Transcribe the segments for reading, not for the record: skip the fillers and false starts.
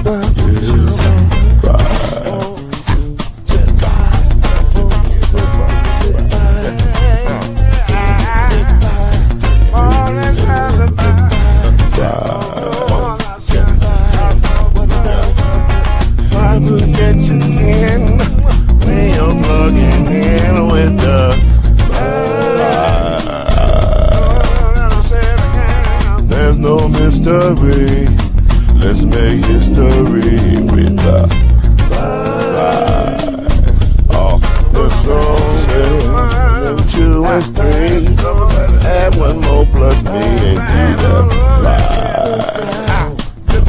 There's no mystery. Let's make history with the 5. Oh, the song is 2 and 3. Add 1 more plus me and do the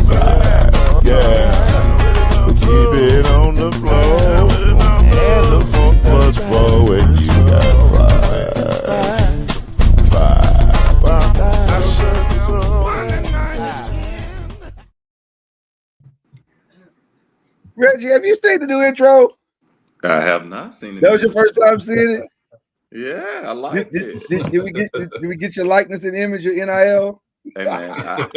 5. Yeah, we keep it on the floor. And the funk was forward. You got 5. Reggie, have you seen the new intro? I have not seen it. That was your first time seeing it? Yeah, I like it. Did we get your likeness and image, your NIL? Hey, man,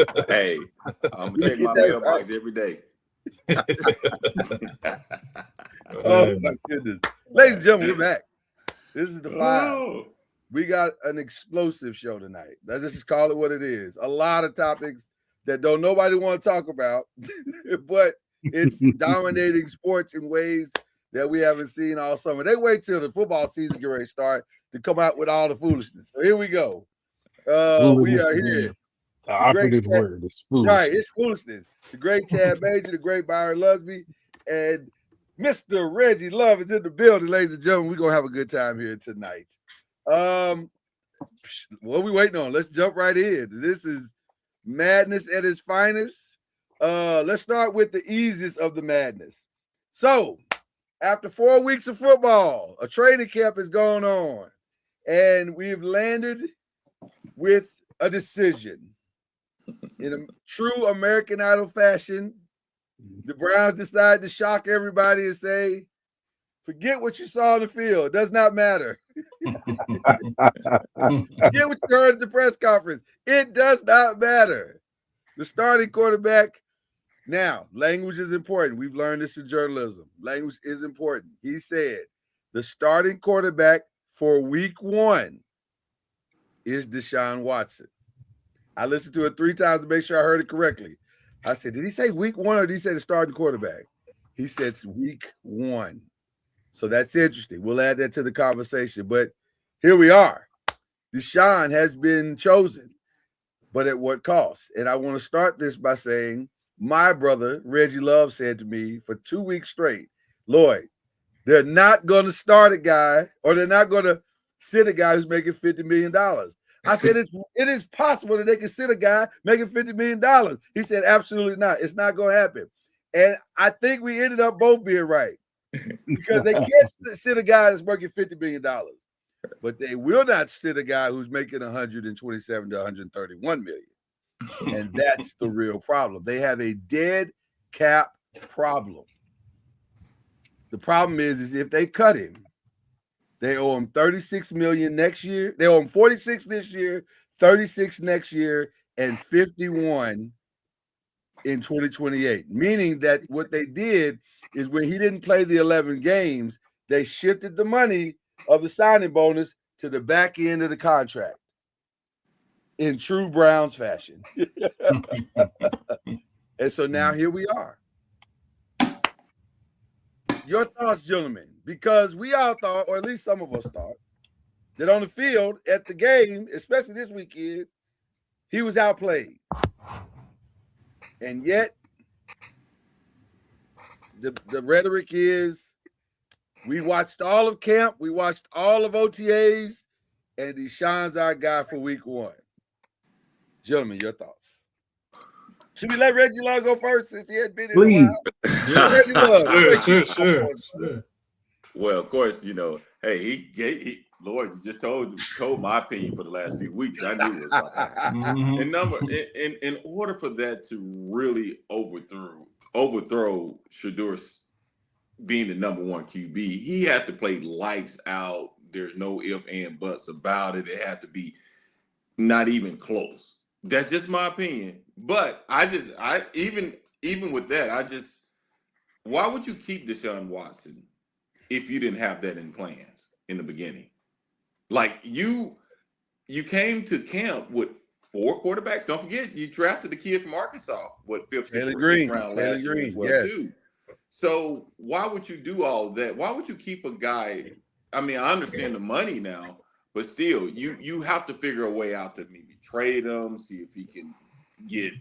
I'm going to check my mailbox every day. Oh, my goodness. Ladies and gentlemen, we're back. This is the 5. Oh. We got an explosive show tonight. Let's just call it what it is. A lot of topics that don't nobody want to talk about, but it's dominating sports in ways that we haven't seen all summer. They wait till the football season get ready to start to come out with all the foolishness. So here we go. We are here. The operative word is foolishness. Right, it's foolishness. The great Chad Major, the great Byron Lusby, and Mr. Reggie Love is in the building, ladies and gentlemen. We're going to have a good time here tonight. What are we waiting on? Let's jump right in. This is madness at its finest. Let's start with the easiest of the madness. So, after 4 weeks of football, a training camp is going on, and we've landed with a decision. In a true American Idol fashion, the Browns decide to shock everybody and say, forget what you saw on the field. It does not matter. Forget what you heard at the press conference. It does not matter. The starting quarterback. Now, language is important. We've learned this in journalism. Language is important. He said the starting quarterback for week 1 is Deshaun Watson. I listened to it 3 times to make sure I heard it correctly. I said, did he say week 1 or did he say the starting quarterback? He said it's week 1. So that's interesting. We'll add that to the conversation. But here we are. Deshaun has been chosen, but at what cost? And I want to start this by saying, my brother, Reggie Love, said to me for 2 weeks straight, Lloyd, they're not going to start a guy or they're not going to sit a guy who's making $50 million. I said, it is possible that they can sit a guy making $50 million. He said, absolutely not. It's not going to happen. And I think we ended up both being right because they can't sit a guy that's working $50 million, but they will not sit a guy who's making 127 to 131 million. And that's the real problem. They have a dead cap problem. The problem is if they cut him, they owe him $36 million next year. They owe him $46 this year, $36 next year, and $51 in 2028. Meaning that what they did is when he didn't play the 11 games, they shifted the money of the signing bonus to the back end of the contract. In true Browns fashion. And so now here we are. Your thoughts, gentlemen, because we all thought, or at least some of us thought, that on the field at the game, especially this weekend, he was outplayed. And yet, the rhetoric is, we watched all of camp, we watched all of OTAs, and Deshaun's our guy for week 1. Gentlemen, your thoughts. Should we let Reggie Love go first since he had been in a while? Reggie Love. Sure. Well, of course, he Lord just told my opinion for the last few weeks. I knew it was like that. In order for that to really overthrow Shedeur being the number 1 QB, he had to play lights out. There's no ifs and buts about it. It had to be not even close. That's just my opinion. But I even with that, why would you keep Deshaun Watson if you didn't have that in plans in the beginning? Like you came to camp with 4 quarterbacks. Don't forget, you drafted the kid from Arkansas, fifth, Taylor sixth Green. round Taylor last year Green, as well yes. too. So why would you do all that? Why would you keep a guy? I mean, I understand the money now, but still, you have to figure a way out to maybe trade him, see if he can get,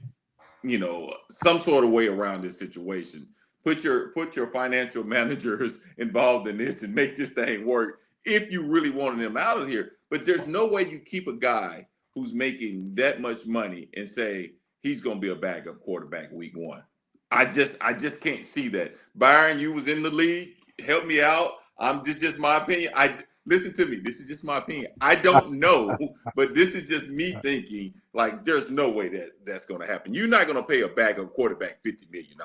some sort of way around this situation. Put your financial managers involved in this and make this thing work if you really wanted him out of here. But there's no way you keep a guy who's making that much money and say he's going to be a backup quarterback week 1. I just can't see that. Byron, you was in the league. Help me out. Just my opinion. Listen to me. This is just my opinion. I don't know, but this is just me thinking. Like, there's no way that's going to happen. You're not going to pay a backup quarterback $50 million.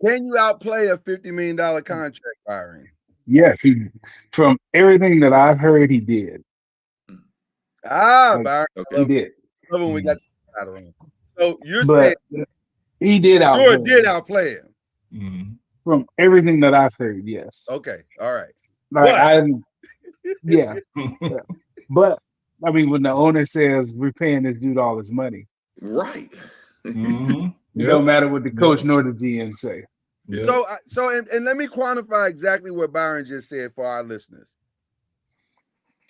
Can you outplay a $50 million contract, Byron? Yes, from everything that I've heard, he did. Byron, He did. I love when we got the around. So you're But saying he did outplay him. Mm-hmm. From everything that I've heard, yes. Okay, all right. Like yeah. But I mean, when the owner says we're paying this dude all his money, right? Mm-hmm. It don't matter what the coach nor the GM say. Yep. So let me quantify exactly what Byron just said for our listeners.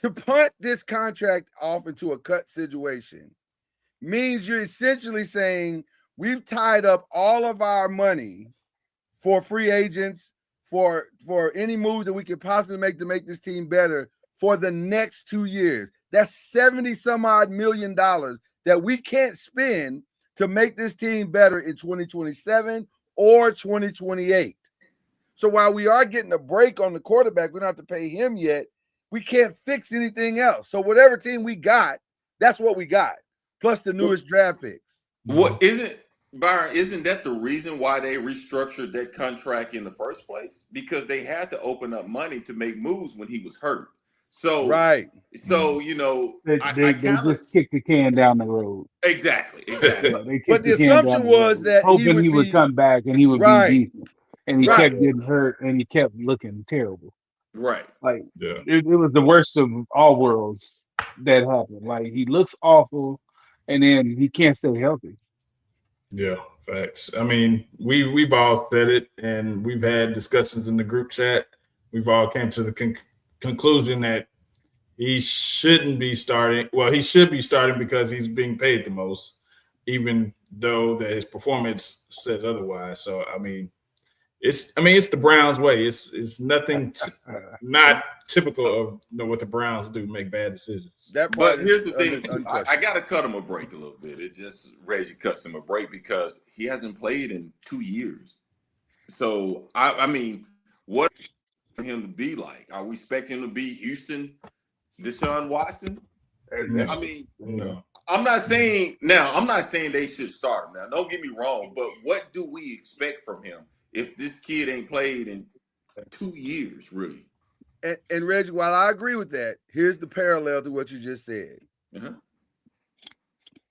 To punt this contract off into a cut situation means you're essentially saying we've tied up all of our money for free agents, for any moves that we could possibly make to make this team better for the next 2 years. That's 70 some odd $1 million that we can't spend to make this team better in 2027 or 2028. So while we are getting a break on the quarterback, we don't have to pay him yet. We can't fix anything else. So whatever team we got, that's what we got, plus the newest draft picks. What Byron, isn't that the reason why they restructured that contract in the first place? Because they had to open up money to make moves when he was hurt. So right. So they just kicked the can down the road. Exactly. But the assumption was that hoping he would come back and he would be decent, and he kept getting hurt and he kept looking terrible. Right. Like it was the worst of all worlds that happened. Like he looks awful, and then he can't stay healthy. Yeah, facts. I mean, we've all said it, and we've had discussions in the group chat. We've all came to the conclusion that he shouldn't be starting. Well, he should be starting because he's being paid the most, even though that his performance says otherwise. So, I mean, it's the Browns' way. It's nothing not typical of what the Browns do, make bad decisions. But here's the thing, too. I got to cut him a break a little bit. It just Reggie cuts him a break because he hasn't played in 2 years. So, I mean, what him to be like? Are we expecting him to be Houston, Deshaun Watson? I mean, no. I'm not saying they should start him now. Don't get me wrong, but what do we expect from him if this kid ain't played in 2 years, really? And Reggie, while I agree with that, here's the parallel to what you just said.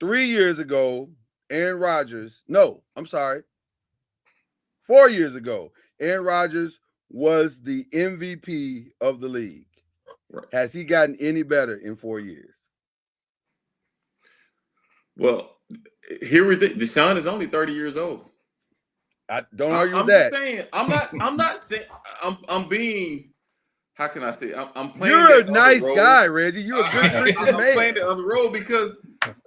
3 years ago, 4 years ago, Aaron Rodgers was the MVP of the league. Right. Has he gotten any better in 4 years? Well, here we think Deshaun is only 30 years old. I don't argue with that. I'm saying I'm not saying I'm being. How can I say? I'm playing. You're a nice guy, Reggie. You're a good I'm playing the other road because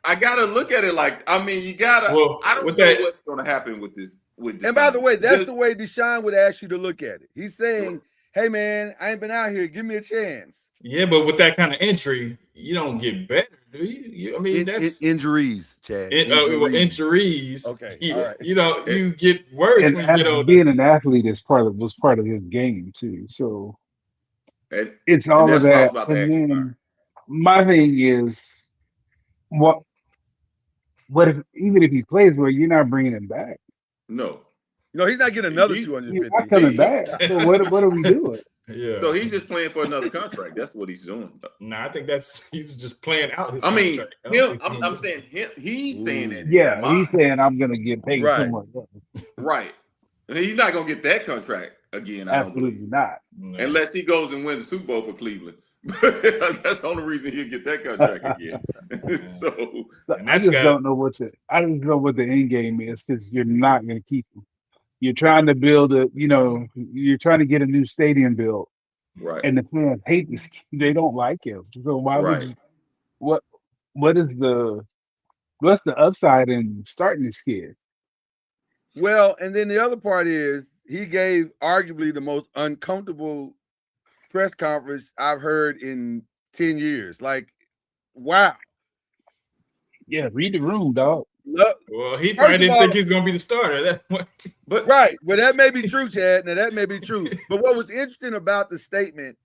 I gotta look at it like you gotta. Well, I don't know what's going to happen with this. And by the way, that's the way Deshaun would ask you to look at it. He's saying, "Hey, man, I ain't been out here. Give me a chance." Yeah, but with that kind of injury, you don't get better, do you? I mean, that's injuries, Chad. Injuries. Okay, all right. You get worse and when you get older. Being an athlete was part of his game too. So it's all of that. And then my thing is, what if even if he plays well, you're not bringing him back? No. No, he's not getting another 250. He's not coming back. So what are we doing? Yeah. So he's just playing for another contract. That's what he's doing. No, I think he's just playing out his contract. I'm saying he's saying that. Yeah, he's saying I'm going to get paid so much. Right. And he's not going to get that contract again. Absolutely not. Unless he goes and wins the Super Bowl for Cleveland. That's the only reason he'll get that contract again. I just don't know what the end game is, because you're not going to keep him. You're trying to build you're trying to get a new stadium built. Right. And the fans hate this kid. They don't like him. So why would you, what's the upside in starting this kid? Well, and then the other part is he gave arguably the most uncomfortable press conference I've heard in 10 years. Like, wow. Yeah, read the room, dog. Look, well, he probably didn't think he's going to be the starter. But that may be true, Chad. Now, that may be true. But what was interesting about the statement,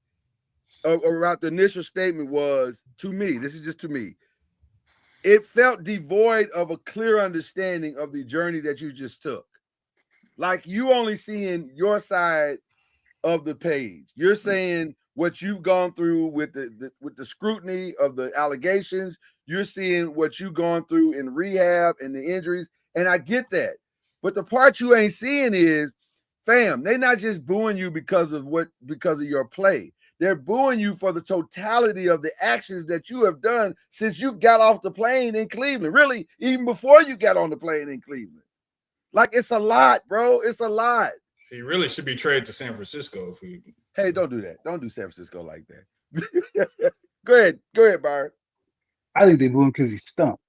or about the initial statement, was, to me, this is just to me, it felt devoid of a clear understanding of the journey that you just took. Like, you only seeing your side of the page. You're saying what you've gone through with the scrutiny of the allegations. You're seeing what you've gone through in rehab and the injuries, and I get that. But the part you ain't seeing is, fam, they're not just booing you because of your play. They're booing you for the totality of the actions that you have done since you got off the plane in Cleveland. Really, even before you got on the plane in Cleveland. Like, it's a lot, bro. It's a lot. He really should be traded to San Francisco. Hey, don't do that. Don't do San Francisco like that. Go ahead, Byron. I think they boo him because he stunk.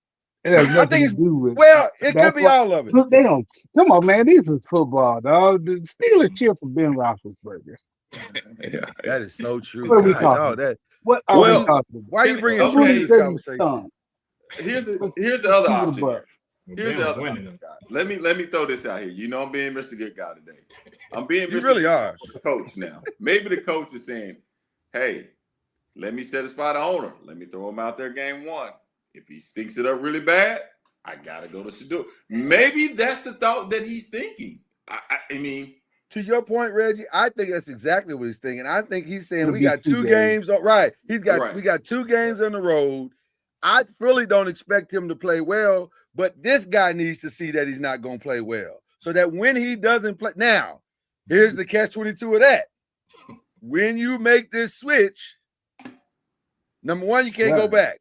It has nothing to do with. Well, it could be all of it. Look, they don't. Come on, man. This is football, dog. The Steelers cheer for Ben Roethlisberger. That is so true. What are we talking about? What are we talking about? Why are you bringing up this conversation? Here's the other option. Here's the other option. Let me throw this out here. You know, I'm being Mr. Good Guy today. I'm being you really are coach now. Maybe the coach is saying, "Hey, let me satisfy the owner. Let me throw him out there game one. If he stinks it up really bad, I gotta go to Shador." Maybe that's the thought that he's thinking. I mean, to your point, Reggie, I think that's exactly what he's thinking. I think he's saying we got two games. Right. We got 2 games on the road. I really don't expect him to play well, but this guy needs to see that he's not going to play well. So that when he doesn't play, now, here's the catch-22 of that. When you make this switch, number one, you can't go back.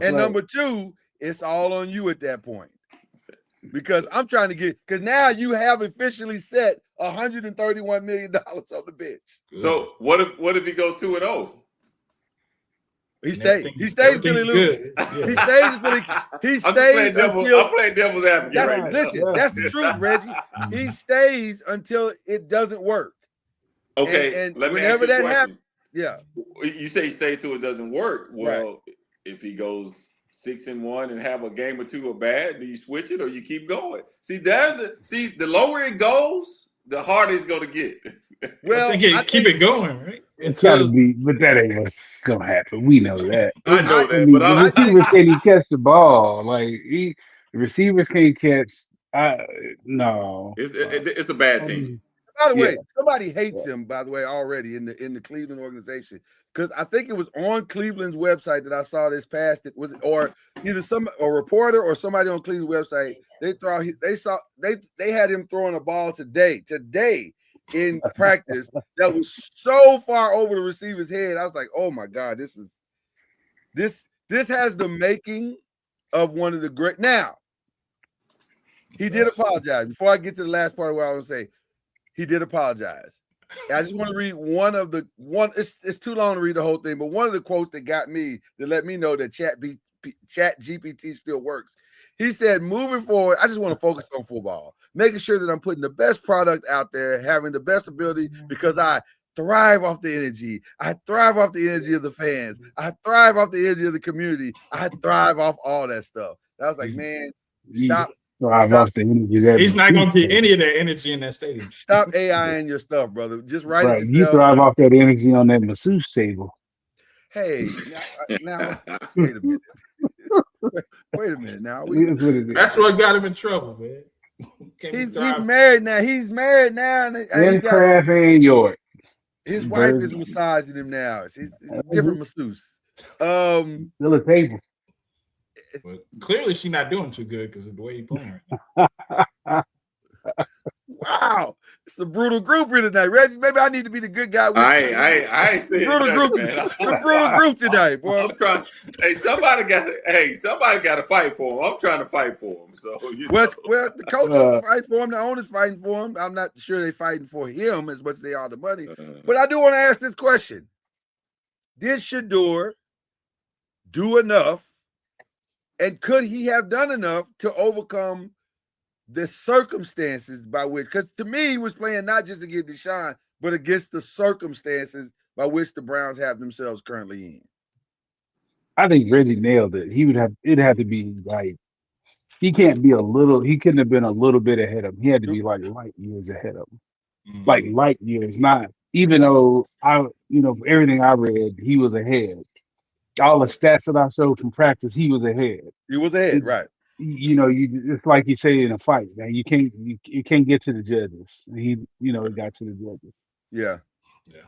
And number two, it's all on you at that point. Because I'm trying to because now you have officially set $131 million on the bench. So what if he goes 2-0? He stays. He stays till he loses. He stays until he stays. I'm playing devil's advocate. Listen, that's the truth, Reggie. He stays until it doesn't work. Okay, and let me whenever ask you a that question. happens, yeah. You say he stays till it doesn't work. Well, if he goes 6-1 and have a game or two are bad, do you switch it or you keep going? See, the lower it goes, the harder it's going to get. Well, I think keep it going, right? It's got to be, but that ain't what's going to happen. We know that. I know that, but the receivers can't catch the ball. Like the receivers can't catch. No, it's a bad team. By the way, somebody hates him. By the way, already in the Cleveland organization, because I think it was on Cleveland's website that I saw this past. It was or either a reporter or somebody on Cleveland's website. They had him throwing a ball today in practice that was so far over the receiver's head. I was like, oh my God, this has the making of one of the great. Now, he did apologize. Before I get to the last part of what I was going to say, he did apologize. I just want to read it's too long to read the whole thing, but one of the quotes that got me, that let me know that Chat GPT still works. He said, moving forward, I just want to focus on football, making sure that I'm putting the best product out there, having the best ability, because I thrive off the energy. I thrive off the energy of the fans. I thrive off the energy of the community. I thrive off all that stuff. And I was like, man, stop. Off the energy. He's not going to get any of that energy in that stadium. Stop AIing your stuff, brother. Just write it yourself. You thrive off that energy on that masseuse table. Hey, now wait a minute. Wait a minute now. That's what got him in trouble, man. He's married now. He's married now. And Kraft and York. His wife is massaging him now. She's a different masseuse. Still a table. But clearly, she's not doing too good because of the way he's playing. Wow, it's a brutal group here tonight, Reggie. Maybe I need to be the good guy. With I ain't saying brutal nothing, group, man. the brutal group tonight, boy. I'm trying. Hey, somebody got to fight for him. I'm trying to fight for him. So well, the coaches fight for him. The owners fighting for him. I'm not sure they're fighting for him as much as they are the money. But I do want to ask this question: did Shedeur do enough, and could he have done enough to overcome the circumstances by which, because to me, he was playing not just against Deshaun, but against the circumstances by which the Browns have themselves currently in? I think Reggie nailed it. It'd have to be like, he couldn't have been a little bit ahead of him. He had to be like light years ahead of him. Like light years, not even though everything I read, he was ahead. All the stats that I showed from practice, he was ahead. He was ahead, right. It's like you say in a fight, man. You can't get to the judges. He got to the judges. Yeah.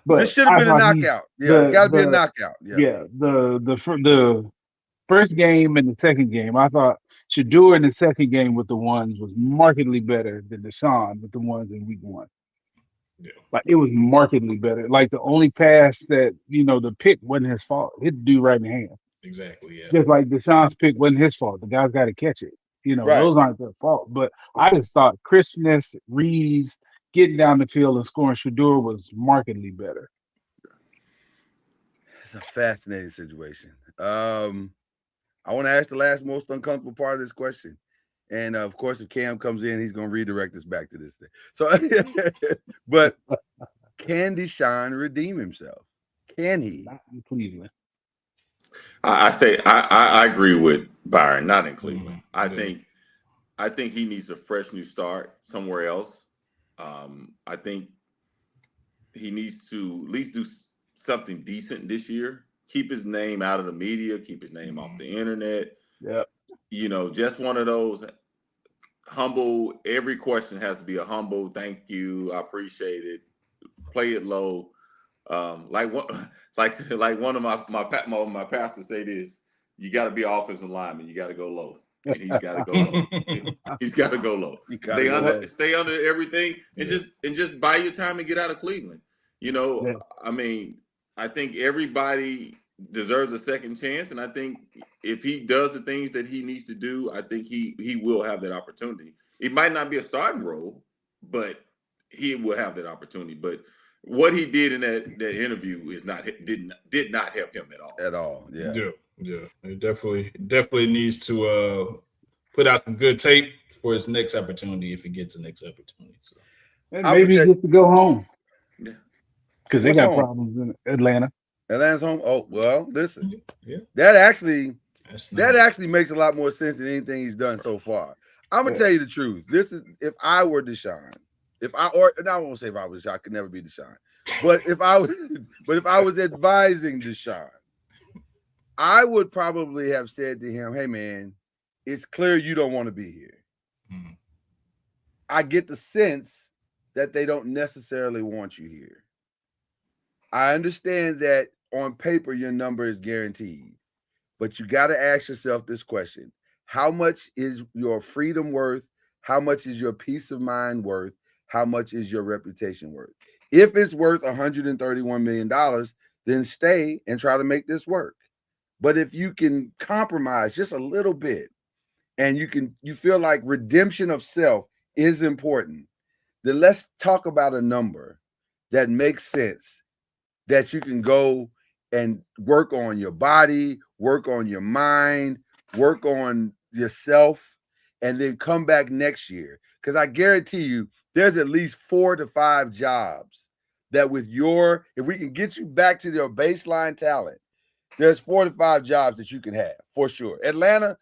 But this should have been a knockout. It's got to be a knockout. Yeah. The first game and the second game, I thought Shedeur in the second game with the ones was markedly better than Deshaun with the ones in week 1. Yeah. Like it was markedly better. Like the only pass that the pick wasn't his fault. Hit the dude right in the hand. Exactly. Yeah. Just like Deshaun's pick wasn't his fault. The guy's got to catch it. Those aren't their fault. But I just thought crispness, reads, getting down the field and scoring Shedeur was markedly better. It's a fascinating situation. I want to ask the last most uncomfortable part of this question. And of course, if Cam comes in, he's going to redirect us back to this thing. So, but can Deshaun redeem himself? Can he? Not in Cleveland. I agree with Byron. Not in Cleveland. I think he needs a fresh new start somewhere else. I think he needs to at least do something decent this year. Keep his name out of the media. Keep his name off the internet. Yeah. Just one of those humble. Every question has to be a humble. Thank you. I appreciate it. Play it low. Like one of my pastors say this: you got to be offensive lineman. You got to go low, and he's got to go low. He's got to go low. Stay under everything, and just buy your time and get out of Cleveland. I mean, I think everybody deserves a second chance, and I think if he does the things that he needs to do, I think he will have that opportunity. It might not be a starting role, but he will have that opportunity. But what he did in that interview did not help him at all. At all, yeah. Yeah. It definitely needs to put out some good tape for his next opportunity if he gets the next opportunity. So. And maybe he gets to go home. Yeah, because they got problems in Atlanta. Atlanta's home. Oh well, listen. Yeah. That actually makes a lot more sense than anything he's done so far. I'm gonna tell you the truth. This is if I were Deshaun. I won't say if I was Deshaun, I could never be Deshaun. But if I was advising Deshaun, I would probably have said to him, "Hey man, it's clear you don't want to be here." Mm-hmm. I get the sense that they don't necessarily want you here. I understand that on paper your number is guaranteed, but you got to ask yourself this question: how much is your freedom worth? How much is your peace of mind worth? How much is your reputation worth? If it's worth $131 million, then stay and try to make this work. But if you can compromise just a little bit and you feel like redemption of self is important, then let's talk about a number that makes sense, that you can go and work on your body, work on your mind, work on yourself, and then come back next year. Because I guarantee you, there's at least 4 to 5 jobs that if we can get you back to your baseline talent, there's 4 to 5 jobs that you can have for sure. Atlanta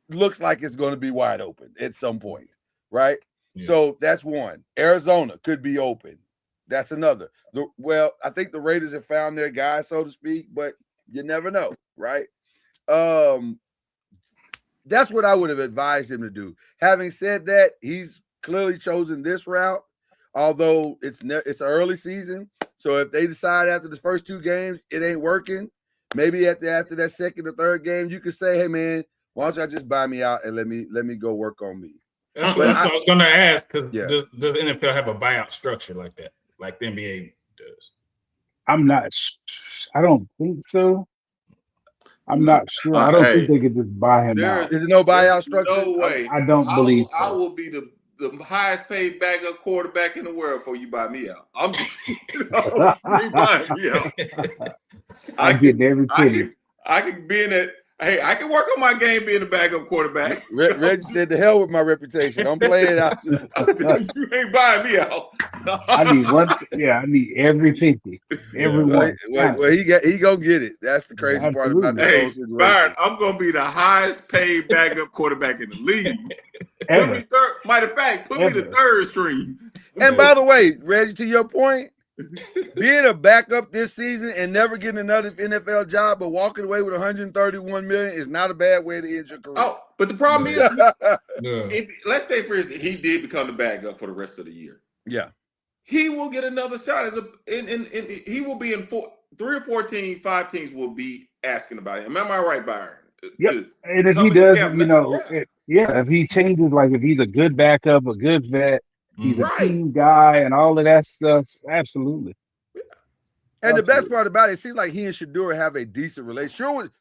looks like it's going to be wide open at some point, right? Yeah. So that's one. Arizona could be open. That's another. I think the Raiders have found their guy, so to speak, but you never know, right? that's what I would have advised him to do. Having said that, he's clearly chosen this route, although it's early season. So if they decide after the first 2 games it ain't working, maybe after that second or third game, you could say, "Hey man, why don't y'all just buy me out and let me go work on me?" That's what I was going to ask. Because Yeah. does the NFL have a buyout structure like that, like the NBA does? I don't think so. I'm not sure. I don't think they could just buy him out. Is there no buyout structure? No way. I don't believe so. I will be the highest paid backup quarterback in the world before you buy me out. I'm just you buying me out. I'm getting every penny. I can be in it. Hey, I can work on my game being a backup quarterback. Reggie said, "The hell with my reputation. I'm playing out." You ain't buying me out. I need one. Yeah, I need every penny. Every one. Well, he gonna get it. That's the crazy part about this whole situation. Byron, I'm gonna be the highest paid backup quarterback in the league. Put me third. Matter of fact, put me the third string. And by the way, Reggie, to your point, being a backup this season and never getting another NFL job, but walking away with 131 million is not a bad way to end your career. Oh, but the problem is, let's say for instance, he did become the backup for the rest of the year. Yeah, he will get another shot he will be in 3 or 4 teams, 5 teams will be asking about him. Am I right, Byron? Yep. And if he does, if he changes, like if he's a good backup, a good vet, he's a team guy and all of that stuff, absolutely. And the best part about it seems like he and Shedeur have a decent relationship.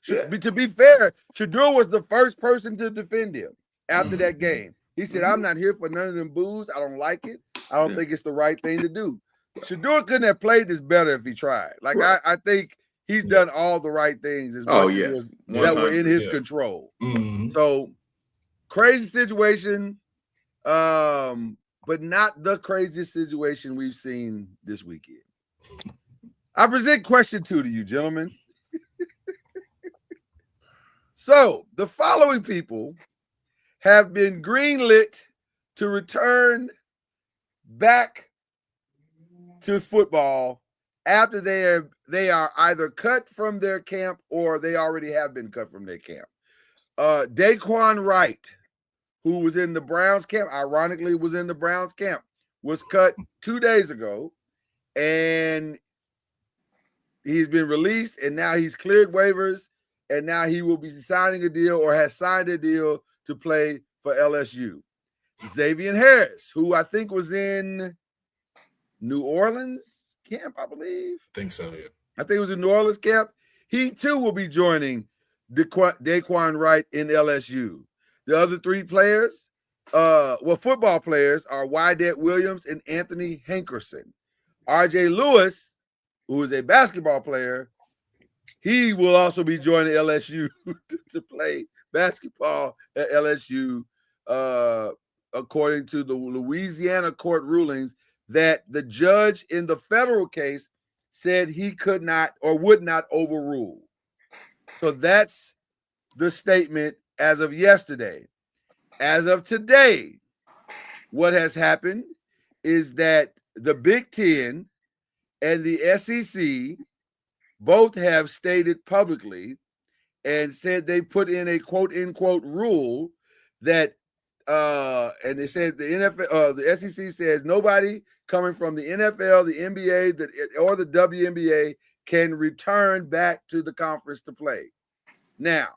To be fair, Shedeur was the first person to defend him after that game. He said, "I'm not here for none of them boos. I don't like it. I don't think it's the right thing to do." Shedeur couldn't have played this better if he tried. Like I think he's done all the right things as much as that were in his control. So crazy situation, but not the craziest situation we've seen this weekend. I present question 2 to you, gentlemen. So the following people have been greenlit to return back to football after they are either cut from their camp or they already have been cut from their camp. Daquan Wright, who was in the Browns camp, ironically was in the Browns camp, was cut 2 days ago, and he's been released, and now he's cleared waivers, and now he will be signing a deal or has signed a deal to play for LSU. Xavier Harris, who I think was in New Orleans camp, I believe. Think so, yeah. I think it was in New Orleans camp. He too will be joining Daquan Wright in LSU. The other 3 players, football players are Wydett Williams and Anthony Hankerson. RJ Lewis, who is a basketball player, he will also be joining LSU to play basketball at LSU, according to the Louisiana court rulings that the judge in the federal case said he could not or would not overrule. So that's the statement as of yesterday. As of today, what has happened is that the Big Ten and the SEC both have stated publicly and said they put in a quote unquote rule that and they said the NFL, the SEC says nobody coming from the NFL, the NBA, or the WNBA can return back to the conference to play. Now,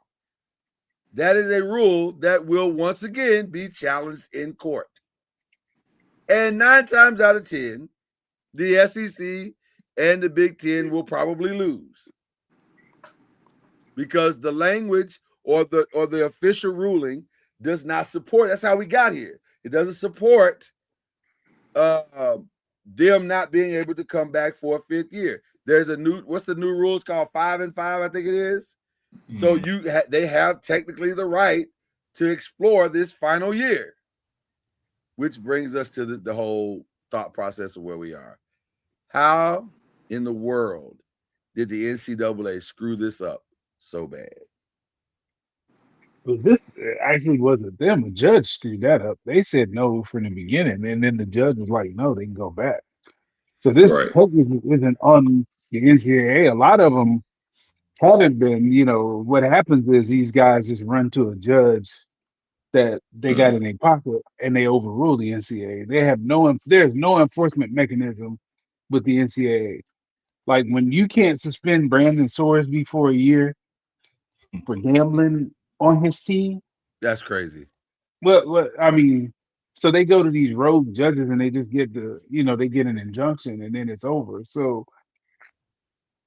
that is a rule that will once again be challenged in court. And 9 times out of 10, the SEC and the Big Ten will probably lose because the language or the official ruling does not support. That's how we got here. It doesn't support them not being able to come back for a 5th year. There's a new, what's the new rules called? 5 and 5, I think it is. So they have technically the right to explore this final year, which brings us to the whole thought process of where we are. How in the world did the NCAA screw this up so bad? Well, this actually wasn't them. The judge screwed that up. They said no from the beginning, and then the judge was like, no, they can go back. So this technically isn't on the NCAA. A lot of them haven't been, what happens is these guys just run to a judge that they got in their pocket and they overrule the NCAA. They have there's no enforcement mechanism with the NCAA. Like when you can't suspend Brandon Sorsby for a year for gambling on his team, That's crazy. well, I mean, so they go to these rogue judges and they just get they get an injunction and then it's over. So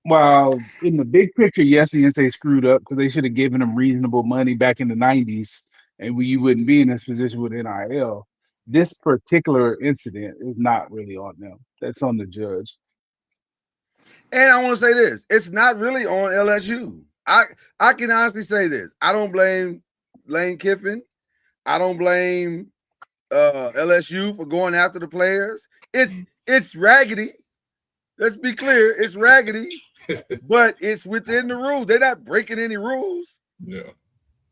while in the big picture, yes, the NCAA screwed up because they should have given them reasonable money back in the '90s, and you wouldn't be in this position with NIL. This particular incident is not really on them. That's on the judge. And I want to say this: it's not really on LSU. I can honestly say this: I don't blame Lane Kiffin. I don't blame LSU for going after the players. It's raggedy. Let's be clear, it's raggedy, but it's within the rules. They're not breaking any rules. Yeah,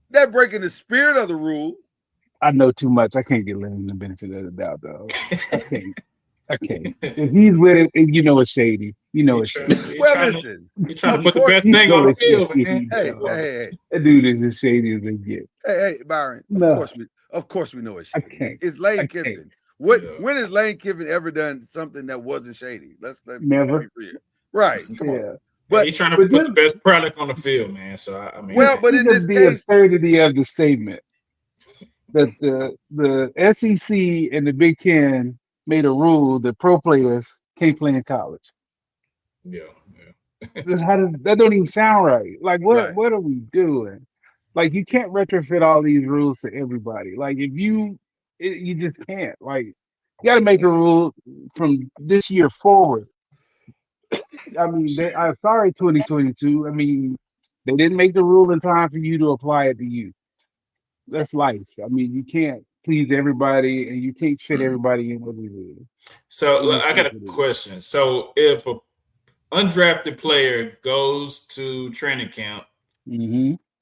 they're breaking the spirit of the rule. I know too much. I can't get Lane the benefit of the doubt, though. I can't. If he's with it, it's shady. It's shady. Well, listen. You're trying to put the best thing on the field, man. Hey. That dude is as shady as they get. Hey, Byron. No. Of course we know it's shady. I can't. It's Lane Kiffin. When has Lane Kiffin ever done something that wasn't shady? Let's never. Be clear. Right. Come on. But he's trying to put the best product on the field, man. So I mean, but in this the case, absurdity of the statement that the SEC and the Big Ten made a rule that pro players can't play in college. Yeah. That don't even sound right. Like what are we doing? Like you can't retrofit all these rules to everybody. Like if you just can't. Like you got to make a rule from this year forward. I mean, I'm sorry, 2022. I mean, they didn't make the rule in time for you to apply it to you. That's life. I mean, you can't please everybody, and you can't fit everybody in what we do. So I got a question. So if a undrafted player goes to training camp,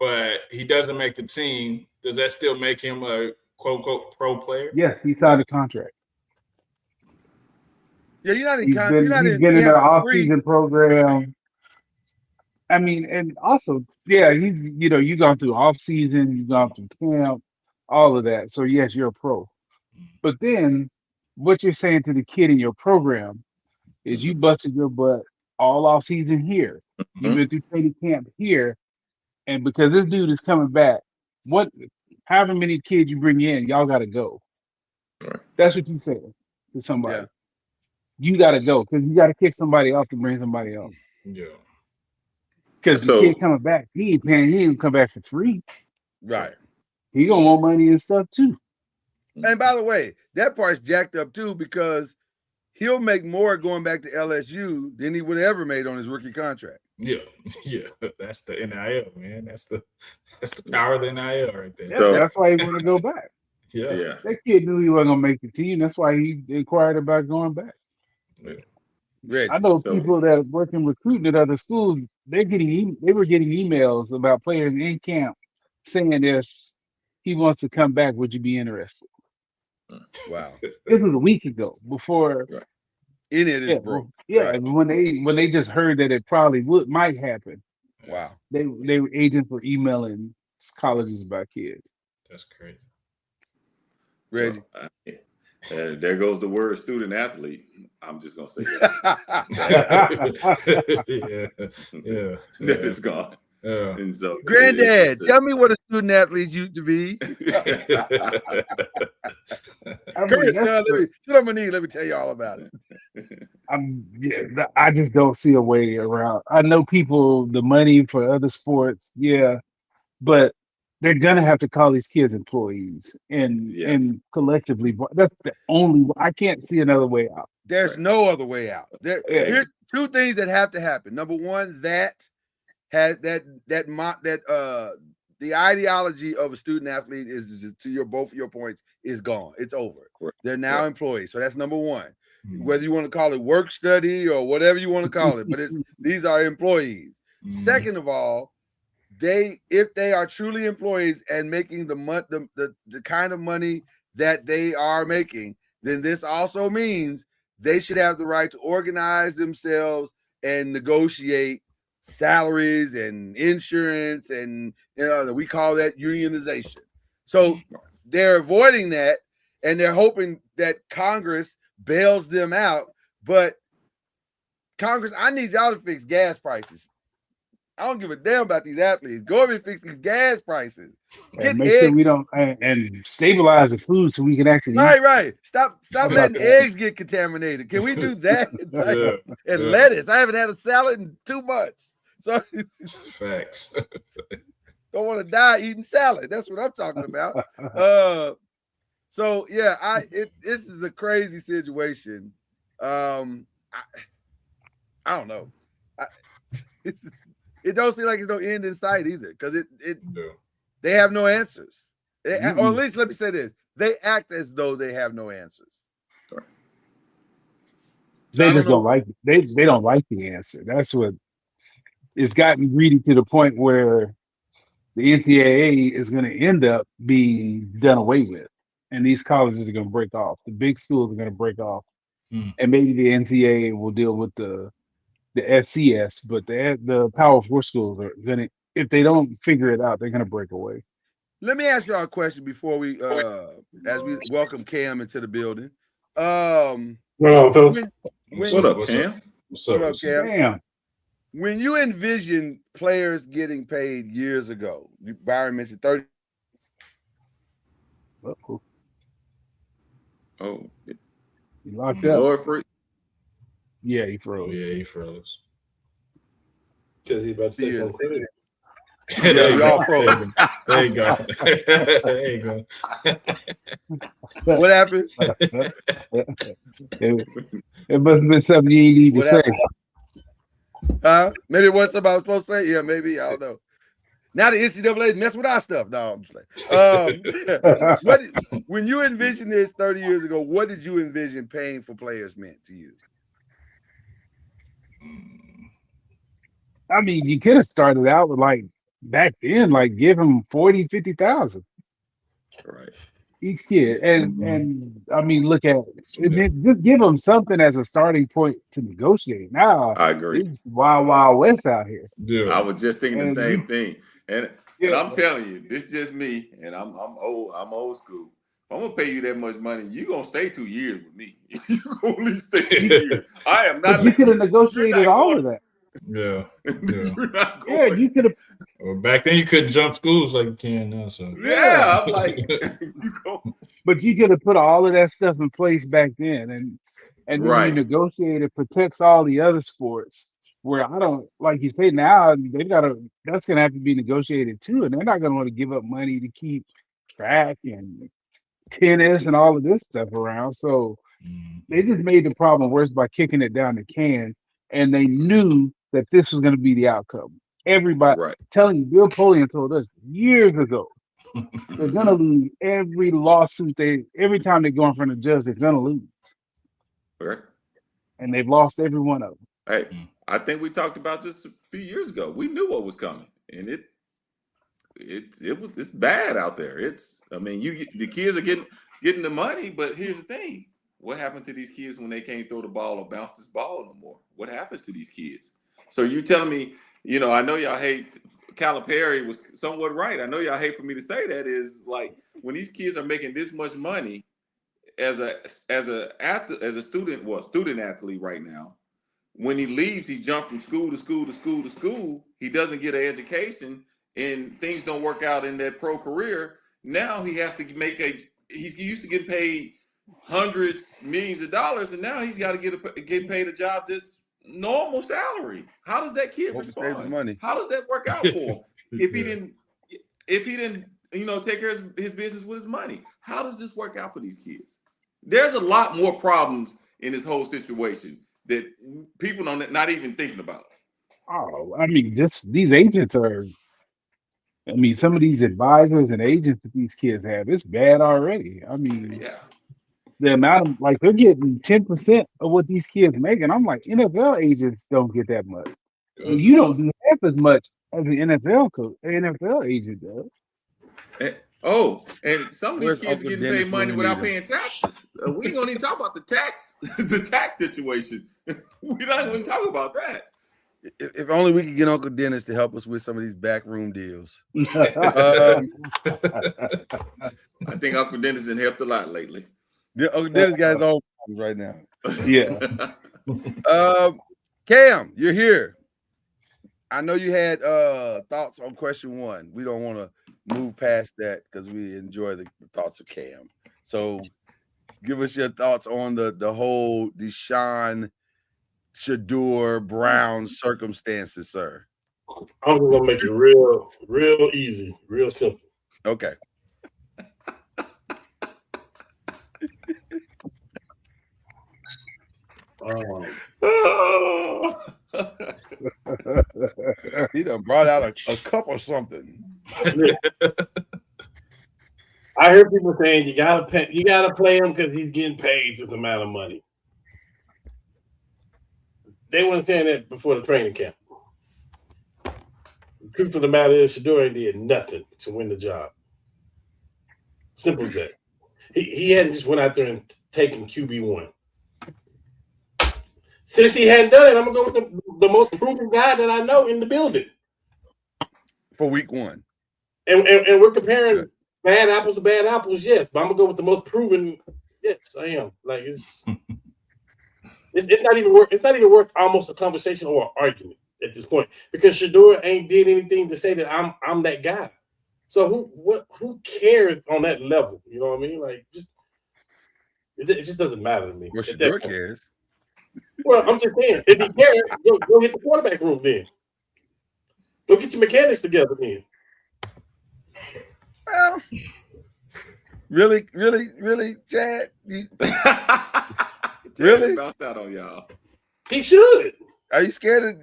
but he doesn't make the team, does that still make him a quote unquote pro player? Yes, he signed a contract. Yeah, you're not in He's been in the off-season program. I mean, and also, yeah, you've gone through off-season, you've gone through camp, all of that. So yes, you're a pro. But then what you're saying to the kid in your program is you busted your butt all off-season here. You've been through training camp here. And because this dude is coming back, however many kids you bring in, y'all got to go. Right. That's what you said to somebody. Yeah. You got to go because you got to kick somebody off to bring somebody else. Yeah. Because the kid coming back, he ain't paying. He ain't come back for free. Right. He gonna want money and stuff too. And by the way, that part's jacked up too because he'll make more going back to LSU than he would have ever made on his rookie contract. Yeah. That's the NIL, man. That's the power of the NIL right there. Yeah, that's why he want to go back. Yeah. That kid knew he wasn't gonna make the team. That's why he inquired about going back. Yeah. I know people that work in recruiting at other schools. They were getting emails about players in camp saying if he wants to come back, would you be interested? Wow. This was a week ago before any of this broke. Yeah, right. when they just heard that it probably might happen. Wow. They were agents were emailing colleges about kids. That's crazy. Reggie. There goes the word student athlete. I'm just gonna say that. yeah. That is gone. Yeah. And so, Granddad, tell me what a student athlete used to be. Chris, let me tell you all about it. I just don't see a way around. I know people, the money for other sports, but they're gonna have to call these kids employees and collectively. That's the only. I can't see another way out. There's no other way out. Here's two things that have to happen. Number one, the ideology of a student athlete is to both of your points is gone. It's over. Right. They're now employees. So that's number one. Whether you want to call it work study or whatever you want to call it, but these are employees. Second of all, if they are truly employees and making the kind of money that they are making, then this also means they should have the right to organize themselves and negotiate salaries and insurance, and we call that unionization. So they're avoiding that, and they're hoping that Congress bails them out. But Congress, I need y'all to fix gas prices. I don't give a damn about these athletes. Go over and fix these gas prices. And make sure we don't and stabilize the food so we can actually eat. Right. Stop letting eggs get contaminated. Can we do that? And lettuce. I haven't had a salad in 2 months. So facts. Don't want to die eating salad. That's what I'm talking about. So yeah, this is a crazy situation. I don't know. It don't seem like it's no end in sight either, because they have no answers. Or at least let me say this: they act as though they have no answers. They just don't like they don't like the answer. That's what it's gotten greedy to the point where the NCAA is going to end up being done away with, and these colleges are going to break off. The big schools are going to break off, and maybe the NCAA will deal with the FCS, but the Power 4 schools are going to, if they don't figure it out, they're going to break away. Let me ask y'all a question before we, as we welcome Cam into the building. What up, Cam? What's up, Cam? Damn. When you envision players getting paid years ago, Byron mentioned 30. Oh, he locked up. Lord free. Yeah, he froze. Yeah, he froze. Because he about to say something. Yeah, we all froze. There you go. There you go. What happened? It must have been something you need to say. Maybe it was something I was supposed to say. Yeah, maybe. I don't know. Now the NCAA is messing with our stuff. No, I'm just like, when you envisioned this 30 years ago, what did you envision paying for players meant to you? I mean, you could have started out with, like, back then, like, give them 40, 50,000. Right. Each kid. And I mean, look at it. Just give them something as a starting point to negotiate. Now, I agree. It's wild west out here. Yeah. I was just thinking the same thing. And I'm telling you, this is just me, and I'm old school. If I'm gonna pay you that much money, you're gonna stay 2 years with me. You're gonna at least stay 2 years. I am not. But you could have negotiated all of that. Yeah. Yeah, you could have. Well, back then you couldn't jump schools like you can now. So yeah, I'm like, you go. But you could have put all of that stuff in place back then, and then you negotiate, it protects all the other sports. Where I don't, like you say, now that's gonna have to be negotiated too, and they're not gonna want to give up money to keep track and tennis and all of this stuff around. So they just made the problem worse by kicking it down the can, and they knew that this was going to be the outcome. Everybody telling you, Bill Polian told us years ago, they're going to lose every lawsuit. Every time they go in front of the judge, they're going to lose. Right. And they've lost every one of them. Hey, I think we talked about this a few years ago. We knew what was coming, and it's bad out there. The kids are getting the money, but here's the thing: what happened to these kids when they can't throw the ball or bounce this ball no more? What happens to these kids? So you telling me, I know y'all hate. Calipari was somewhat right. I know y'all hate for me to say that. Is like when these kids are making this much money as a student athlete right now. When he leaves, he jumps from school to school to school to school. He doesn't get an education, and things don't work out in that pro career. Now he has to he used to get paid hundreds, millions of dollars, and now he's got to get paid a job just normal salary. How does that kid respond? Money. How does that work out for him? If he didn't, take care of his business with his money, how does this work out for these kids? There's a lot more problems in this whole situation that people not even thinking about. Oh, I mean, these agents are. I mean, some of these advisors and agents that these kids have, it's bad already. I mean, the amount of, like, they're getting 10% of what these kids make, and I'm like, NFL agents don't get that much. And you don't do half as much as an NFL agent does. And some of these kids getting paid money without paying taxes. We ain't gonna even talk about the tax situation. We're not even talk about that. If only we could get Uncle Dennis to help us with some of these backroom deals. I think Uncle Dennis has helped a lot lately. Uncle Dennis got his own problems right now. Yeah. Cam, you're here. I know you had thoughts on question 1. We don't want to move past that because we enjoy the thoughts of Cam. So give us your thoughts on the whole Deshaun Shador Brown circumstances, sir. I'm gonna make it real easy, real simple. Okay. He done brought out a cup or something. I hear people saying you gotta play him because he's getting paid this amount of money. They weren't saying that before the training camp. The truth of the matter is, Shador ain't did nothing to win the job. Simple as that. He hadn't just went out there and taken QB1. Since he hadn't done it, I'm gonna go with the most proven guy that I know in the building for week 1. And we're comparing bad apples to bad apples, yes. But I'm gonna go with the most proven. Yes, I am. Like it's not even worth. It's not even worth almost a conversation or an argument at this point because Shador ain't did anything to say that I'm that guy. So who cares on that level? You know what I mean? Like it just doesn't matter to me. Well, Shador cares. Well, I'm just saying, if he cares, go hit the quarterback room then. Go get your mechanics together then. Well, really, Chad? Really? About that on y'all. He should. Are you scared?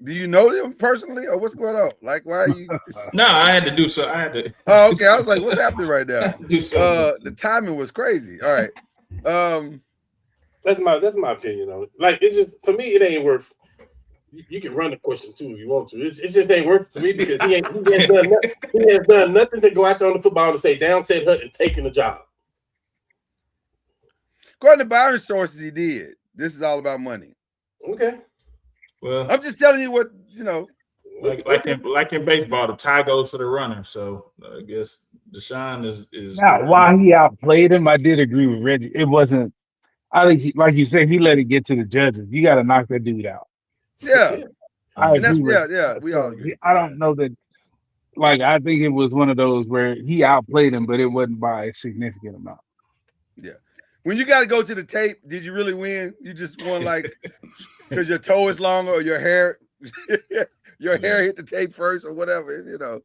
Do you know them personally, or what's going on? Like, why are you? No, I had to do so. I had to. Oh, okay. I was like, what's happening right now? The timing was crazy. All right. That's my opinion on it. Like, it just for me, it ain't worth. You can run the question too if you want to. It just ain't worth to me because he has done nothing to go out there on the football to say down, said Hut and taking the job. According to Byron's sources, he did. This is all about money. Okay. Well, I'm just telling you what you know. Like in baseball, the tie goes to the runner. So I guess Deshaun is. Now, while he outplayed him, I did agree with Reggie. It wasn't. I think, like you said, he let it get to the judges. You got to knock that dude out. Yeah. I agree with we all agree. I don't know that. Like, I think it was one of those where he outplayed him, but it wasn't by a significant amount. Yeah. When you got to go to the tape, did you really win? You just won like because your toe is longer or your hair hit the tape first or whatever. You know.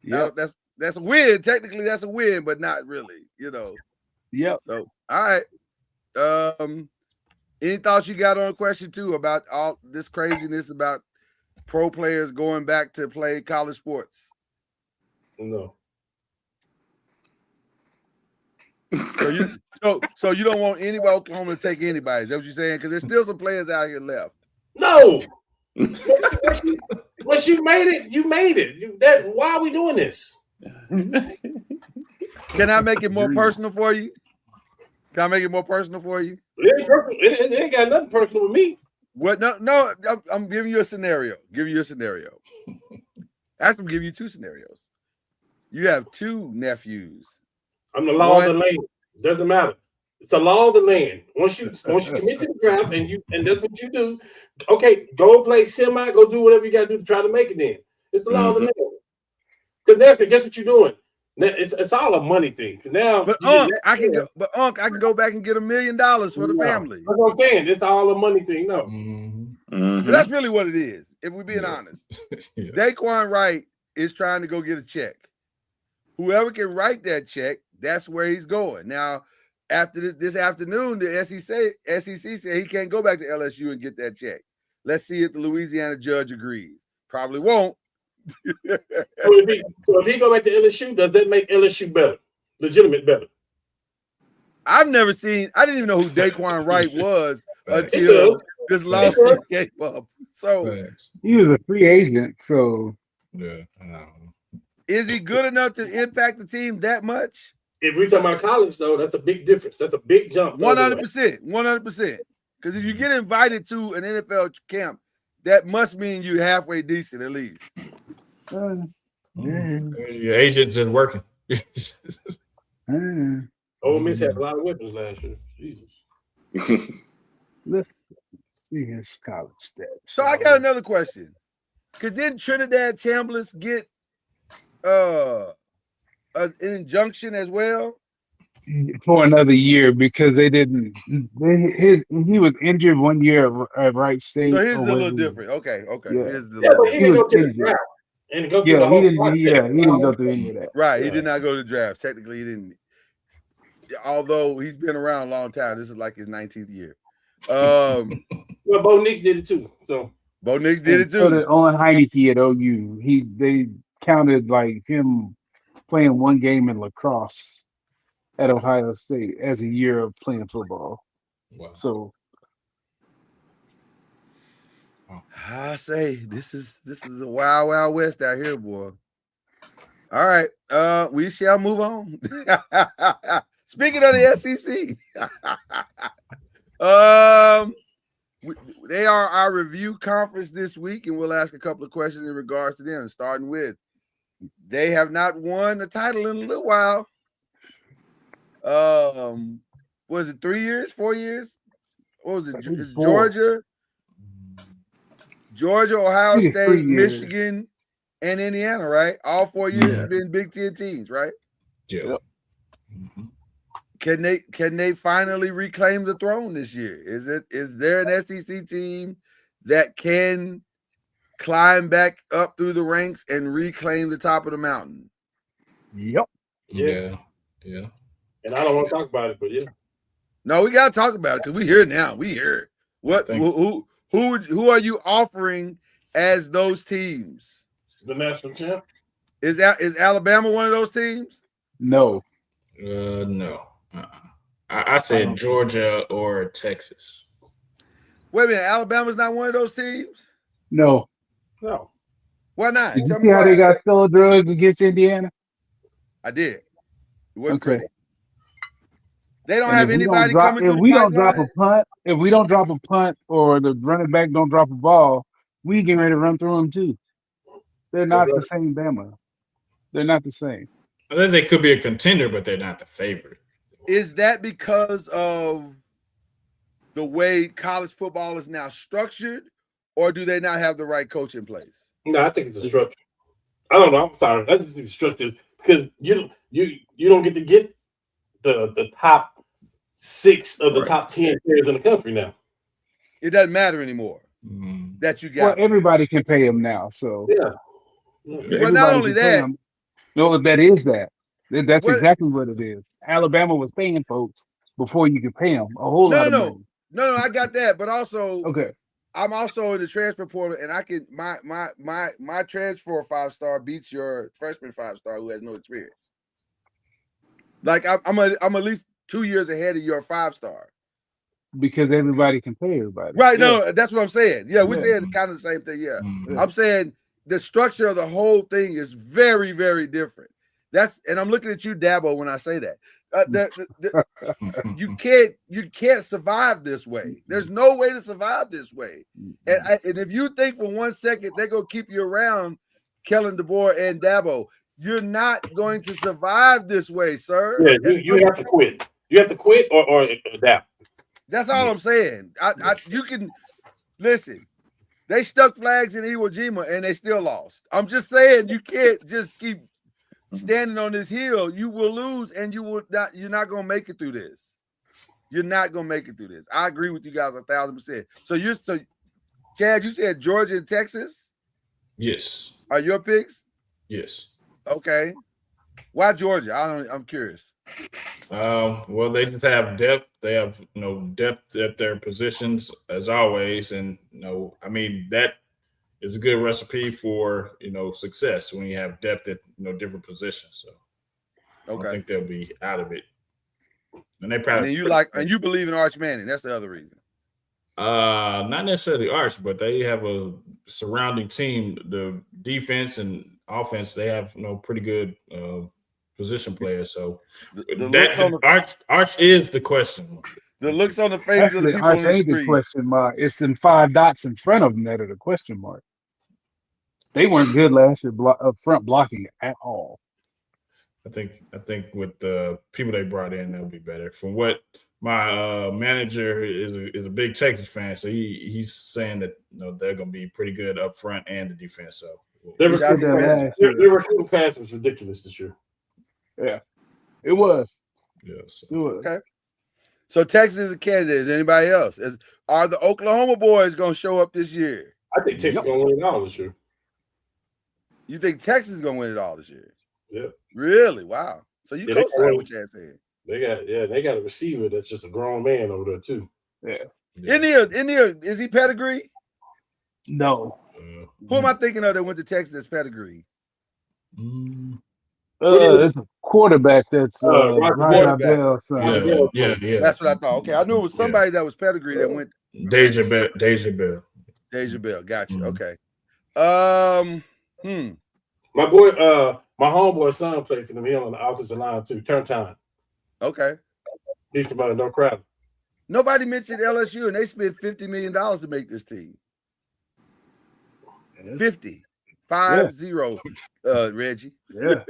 Yeah. That's a win. Technically, that's a win, but not really. You know. Yep. So all right. Any thoughts you got on question 2 about all this craziness about pro players going back to play college sports? No. So you don't want anybody Oklahoma to take anybody? Is that what you're saying? Because there's still some players out here left. No. Once you made it, you made it. Why are we doing this? Can I make it more personal for you? Can I make it more personal for you? It ain't got nothing personal with me. What? No. I'm giving you a scenario. Actually, I'm giving you 2 scenarios. You have 2 nephews. I'm the law of the land. Doesn't matter. It's the law of the land. Once you commit to the draft and that's what you do. Okay, go play semi. Go do whatever you got to do to try to make it. Then it's the law of the land. Because guess what you're doing? It's all a money thing. Now, but I can go back and get $1 million for the family. That's what I'm saying. It's all a money thing. No, but that's really what it is. If we're being honest, Daquan Wright is trying to go get a check. Whoever can write that check, that's where he's going. Now, after this afternoon, the SEC said he can't go back to LSU and get that check. Let's see if the Louisiana judge agrees. Probably won't. So if he go back to LSU, does that make LSU better, legitimate better? I've never seen. I didn't even know who Daquan Wright was until this lawsuit came up. So he was a free agent. So is he good enough to impact the team that much? If we're talking about college, though, that's a big difference. That's a big jump. 100%. 100%. Because if you get invited to an NFL camp, that must mean you halfway decent at least. Your agent's just working. Ole Miss had a lot of weapons last year. Jesus. Let's see his college stats. So I got another question. Didn't Trinidad Chambliss get an injunction as well? For another year because they didn't. He was injured 1 year at Wright State. So here's a little different. Okay. Yeah. But he didn't go to the draft and go through the whole process. He didn't go through any of that. Right, he did not go to the draft. Technically, he didn't. Although he's been around a long time, this is like his 19th year. Well, Bo Nix did it too. So Bo Nix did it too. So did Owen Heineke at OU. They counted like him playing one game in lacrosse at Ohio State as a year of playing football. Wow. So I say this is a wild, wild west out here, boy. All right, we shall move on. Speaking of the SEC, they are our review conference this week, and we'll ask a couple of questions in regards to them. Starting with, they have not won a title in a little while. Was it 3 years, 4 years? What was it? It's Georgia, Ohio State, Michigan, and Indiana, right? All 4 years have been Big Ten teams, right? Yeah. Can they finally reclaim the throne this year? Is there an SEC team that can climb back up through the ranks and reclaim the top of the mountain? Yep. Yes. Yeah. And I don't want to talk about it, but yeah. No, we gotta talk about it because we here now. We here. What? Who are you offering as those teams? The national champ. Is Alabama one of those teams? No. No. I said Georgia or Texas. Wait a minute, Alabama's not one of those teams? No. Why not? Did you see how they got stolen drugs against Indiana? I did. It wasn't Okay. pretty. They don't have anybody coming through. If we don't drop a punt, or the running back don't drop a ball, we get ready to run through them too. They're not the same Bama. They're not the same. I think they could be a contender, but they're not the favorite. Is that because of the way college football is now structured, or do they not have the right coach in place? No, I think it's a structure. I don't know. I'm sorry. I just think it's structure because you don't get to get the top 6 of the top 10 players in the country now. It doesn't matter anymore that you got. Well, everybody can pay them now, so Well, not only that. No, that is that. That's exactly what it is. Alabama was paying folks before you could pay them a whole lot of money. No, I got that, but also okay. I'm also in the transfer portal, and I can my transfer 5-star beats your freshman 5-star who has no experience. Like I'm at least 2 years ahead of your 5-star. Because everybody can pay everybody. Right, no, that's what I'm saying. Yeah, we're saying kind of the same thing. Yeah. I'm saying the structure of the whole thing is very, very different. And I'm looking at you, Dabo, when I say that. You can't survive this way. There's no way to survive this way. And if you think for 1 second they're gonna keep you around, Kellen DeBoer and Dabo, you're not going to survive this way, sir. Yeah, you have to quit. You have to quit or adapt. That's all I'm saying. You can listen. They stuck flags in Iwo Jima and they still lost. I'm just saying you can't just keep standing on this hill. You will lose, and you're not gonna make it through this. You're not gonna make it through this. I agree with you guys 1,000%. So Chad, you said Georgia and Texas? Yes. Are your picks? Yes. Okay. Why Georgia? I'm curious. Well, they just have depth. They have depth at their positions as always, and I mean that is a good recipe for success when you have depth at different positions. So I think they'll be out of it. And they probably and you believe in Arch Manning. That's the other reason. Not necessarily Arch, but they have a surrounding team. The defense and offense, they have pretty good position players. So Arch is the question. The looks on the faces of the Actually, people on the ain't the screen. question mark. It's them 5 dots in front of them that are the question mark. They weren't good last year up front blocking at all. I think with the people they brought in, they'll be better. From what my manager is a big Texas fan, so he's saying that they're going to be pretty good up front and the defense. So Their Shout out to recruiting Reggie. class, their recruiting class was ridiculous this year. Yeah, it was. yes. It was. Okay. So Texas is a candidate. Is anybody else? Are the Oklahoma boys going to show up this year? I think Texas is going to win it all this year. You think Texas is going to win it all this year? Yeah. Really? Wow. So you co-sign what you're saying. They got a receiver that's just a grown man over there too. Yeah. Is he pedigree? No. Who am I thinking of that went to Texas as pedigree? It's a quarterback that's Roger Bell's son. Yeah. That's what I thought. Okay, I knew it was somebody that was pedigree that went. Deja Bell. Deja Bell. Gotcha. Mhm. Okay. My boy, my homeboy's son played for them. He on the offensive line too. Turn time. Okay. He's from North Crowd. Nobody mentioned LSU, and they spent $50 million to make this team. 50. 5-0, Reggie. Yeah.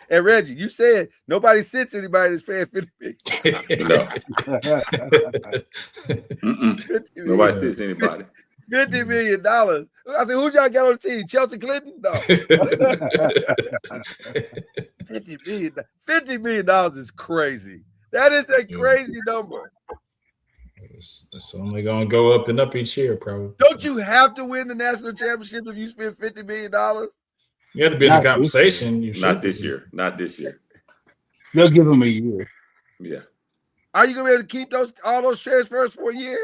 And Reggie, you said nobody sits anybody that's paying $50 million. No. $50 million. Nobody sits anybody. $50 million. I said, who y'all got on the team? Chelsea Clinton? No. $50 million is crazy. That is a crazy number. It's only going to go up and up each year, probably. Don't you have to win the national championship if you spend $50 million? You have to be in the conversation. Not this year. They'll give him a year. Yeah. Are you going to be able to keep all those transfers for a year?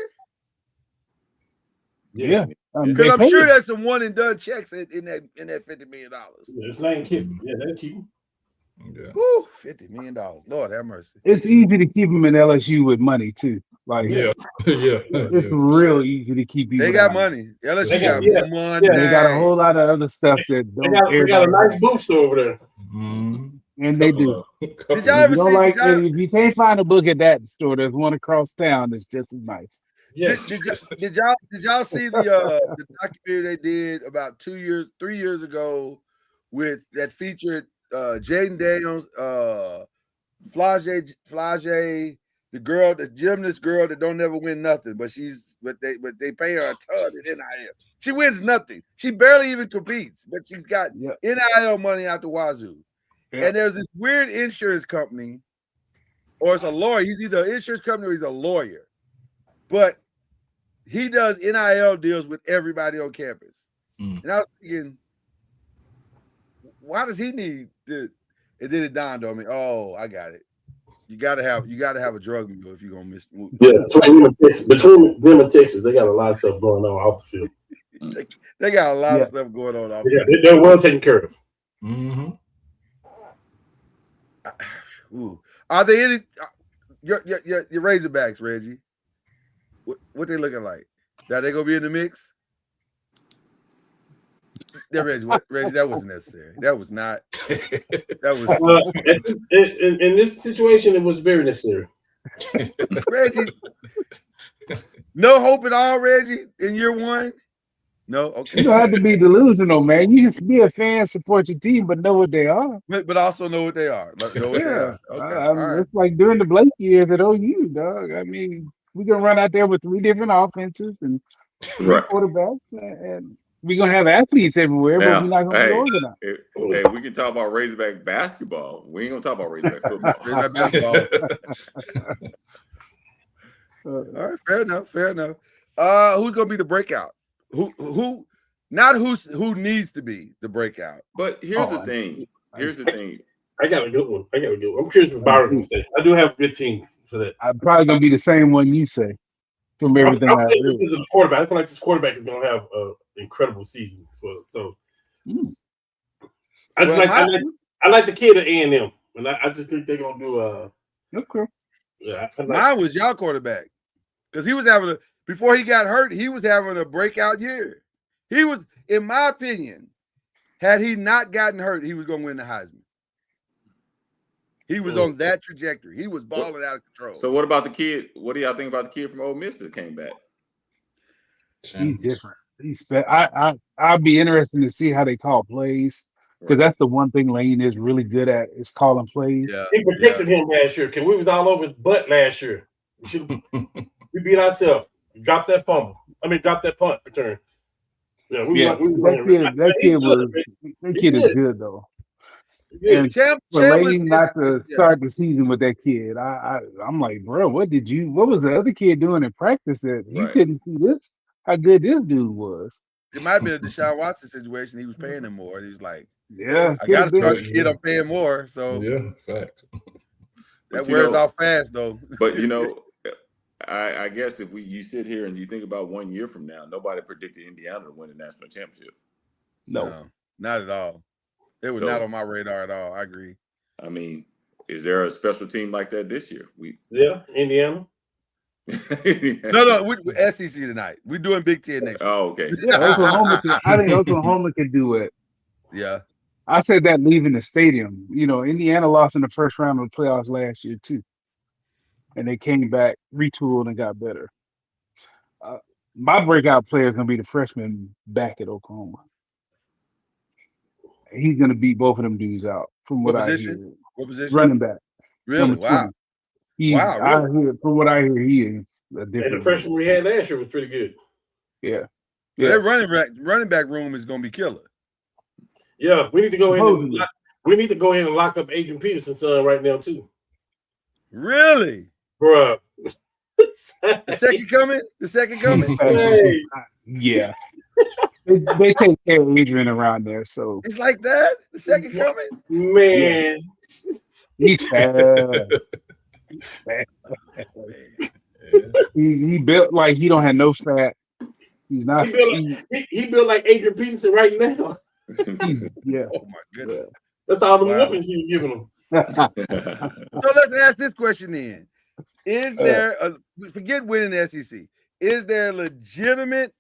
Yeah. Because I'm sure there's some one and done checks in that $50 million. It's Lane Kiffin. Yeah, they'll keep him. Yeah. Woo, $50 million. Lord have mercy. It's easy to keep him in LSU with money too. Like it's real easy to keep people. They got money. LSU got money. Yeah, they got a whole lot of other stuff that don't. They got a nice booster over there. And they do. Did y'all ever see? If you can't find a book at that store, there's one across town that's just as nice. Yes. Did y'all see the documentary they did about 3 years ago with that featured Jaden Daniels, Flage, the gymnast girl that don't ever win nothing, but they pay her a ton in NIL. She wins nothing. She barely even competes, but she's got NIL money out the wazoo. Yeah. And there's this weird insurance company, or it's a lawyer. He's either an insurance company or he's a lawyer, but he does NIL deals with everybody on campus. And I was thinking, why does he need to? And then it dawned on me, oh, I got it. You gotta have a drug mule if you're gonna miss. Yeah, between them and Texas, they got a lot of stuff going on off the field. They got a lot of stuff going on off the field. They're well taken care of. Mm-hmm. Are they any your Razorbacks, Reggie? What they looking like? Are they gonna be in the mix? Reggie, that wasn't necessary. That was not. That was in this situation. It was very necessary. Reggie, no hope at all, Reggie, in year one. No, okay. You don't have to be delusional, man. You can be a fan, support your team, but know what they are. But also know what they are. Know what they are. Okay. Right. It's like during the Blake years at OU, dog. I mean, we're gonna run out there with 3 different offenses and 3 quarterbacks, and we're gonna have athletes everywhere, but we're not gonna be organized. Hey, we can talk about Razorback basketball. We ain't gonna talk about Razorback football. All right, fair enough. Who's gonna be the breakout? Who needs to be the breakout? But here's the thing. I got a good one. I'm curious what Byron can say. I do have a good team for that. I'm probably gonna be the same one you say from everything I say. This is a quarterback. I feel like this quarterback is gonna have an incredible season for us. So I like the kid at A&M, and I just think they're gonna do okay. Yeah, mine was y'all quarterback because he was having before he got hurt, he was having a breakout year. He was, in my opinion, had he not gotten hurt, he was going to win the Heisman. He was on that trajectory. He was balling out of control. So what about the kid? What do y'all think about the kid from Ole Miss that came back? He's different. I'd be interested to see how they call plays, because that's the one thing Lane is really good at, is calling plays. Yeah, he protected him last year because we was all over his butt last year. We beat ourselves. Drop that fumble. Drop that punt return. That kid is good though. And for Lane not to start the season with that kid, I'm like, bro, what was the other kid doing in practice that you couldn't see this? How good this dude was. It might have been a Deshaun Watson situation. He was paying him more. He's like, yeah, I got to start the kid. I'm paying more. So yeah, fact. That wears off fast though. But I guess if you sit here and you think about 1 year from now, nobody predicted Indiana to win the national championship. No, not at all. It was not on my radar at all. I agree. I mean, is there a special team like that this year? Indiana. No, we're SEC tonight. We're doing Big Ten next year. Oh, okay. Yeah, I think Oklahoma can do it. Yeah. I said that leaving the stadium. Indiana lost in the first round of the playoffs last year too. And they came back, retooled, and got better. My breakout player is going to be the freshman back at Oklahoma. He's going to beat both of them dudes out, from what I hear. What position? Running back. Really? Wow. Really? From what I hear, he is a different. And the freshman we had last year was pretty good. Yeah. That running back room is going to be killer. Yeah, we need to go ahead and lock up Adrian Peterson's son right now too. Really? Bruh. The second coming? Hey. Yeah. They take care of Adrian around there, so it's like that. The second coming, man. He's fast. He built like he don't have no fat. He's not. He built like Adrian Peterson right now. Yeah. Oh my goodness. That's all the whoopings he was giving him. So let's ask this question then: is there forget winning the SEC? Is there legitimate?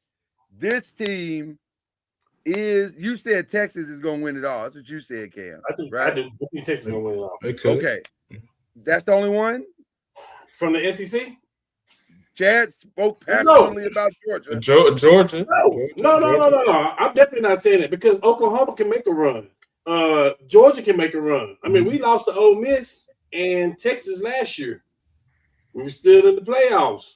This team is. You said Texas is going to win it all. That's what you said, Cam. I think Texas is going to win it all. Okay, that's the only one from the SEC. Chad spoke passionately about Georgia. Georgia. No. I'm definitely not saying that because Oklahoma can make a run. Georgia can make a run. I mean, we lost to Ole Miss and Texas last year. We were still in the playoffs.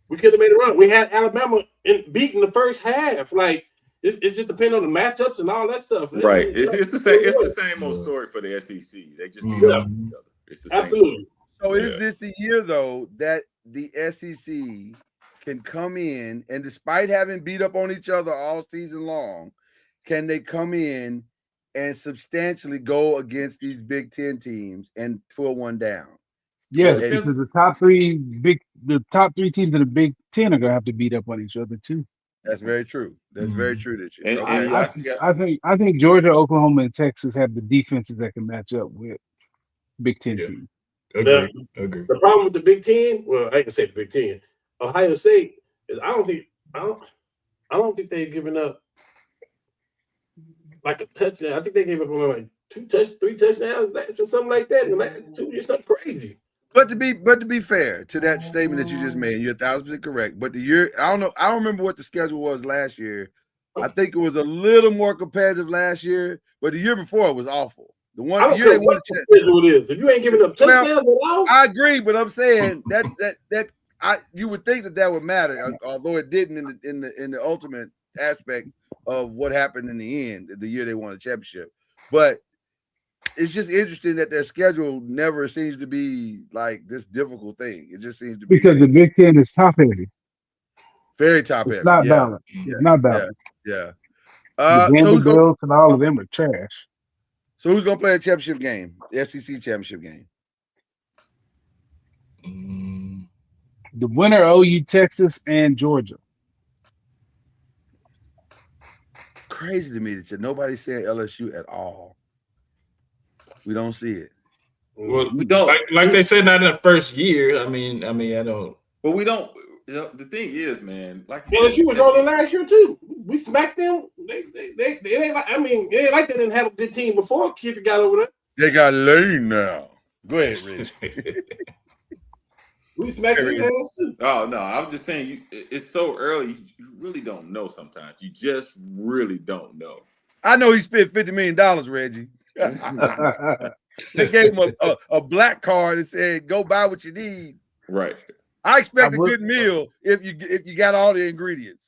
We could have made a run. We had Alabama beating the first half. Like it's just depending on the matchups and all that stuff. Right. It's the same. It's the same old story for the SEC. They just beat up each other. It's the same. Absolutely. So is this the year though that the SEC can come in and despite having beat up on each other all season long, can they come in and substantially go against these Big Ten teams and pull one down? Yes, because the top three teams in the Big Ten are gonna have to beat up on each other too. That's very true. That's very true. That you. And I think Georgia, Oklahoma, and Texas have the defenses that can match up with Big Ten teams. Agree. The problem with the Big Ten, well, I can say the Big Ten, Ohio State is I don't think they've given up like a touchdown. I think they gave up only like 3 touchdowns or something like that in the last 2 years. Something crazy. But to be fair to that statement that you just made, you're 1,000% correct. But the year, I don't remember what the schedule was last year. I think it was a little more competitive last year, but the year before it was awful. The year they won the schedule it is. If you ain't giving up touchdowns at all, I agree, but I'm saying that you would think that would matter, although it didn't in the ultimate aspect of what happened in the end, the year they won the championship. But it's just interesting that their schedule never seems to be like this difficult thing. It just seems to be because the Big Ten is top heavy. Very top heavy. It's not balanced. It's not balanced. Yeah. The Vanderbilts and all of them are trash. So who's gonna play a championship game? The SEC championship game. The winner, OU, Texas, and Georgia. Crazy to me that nobody's saying LSU at all. We don't see it. Well, we don't like they said that in the first year. I mean, I don't. But we don't. The thing is, man, like LSU was rolling last year too. We smacked them. They ain't like. I mean, it ain't like they didn't have a good team before. Kiffin got over there. They got Lane now. Go ahead, Rich. We smack his ass too. Oh no, I'm just saying it's so early. You really don't know sometimes. You just really don't know. I know he spent $50 million, Reggie. They gave him a black card and said, "Go buy what you need." Right. I expect a good meal if you got all the ingredients.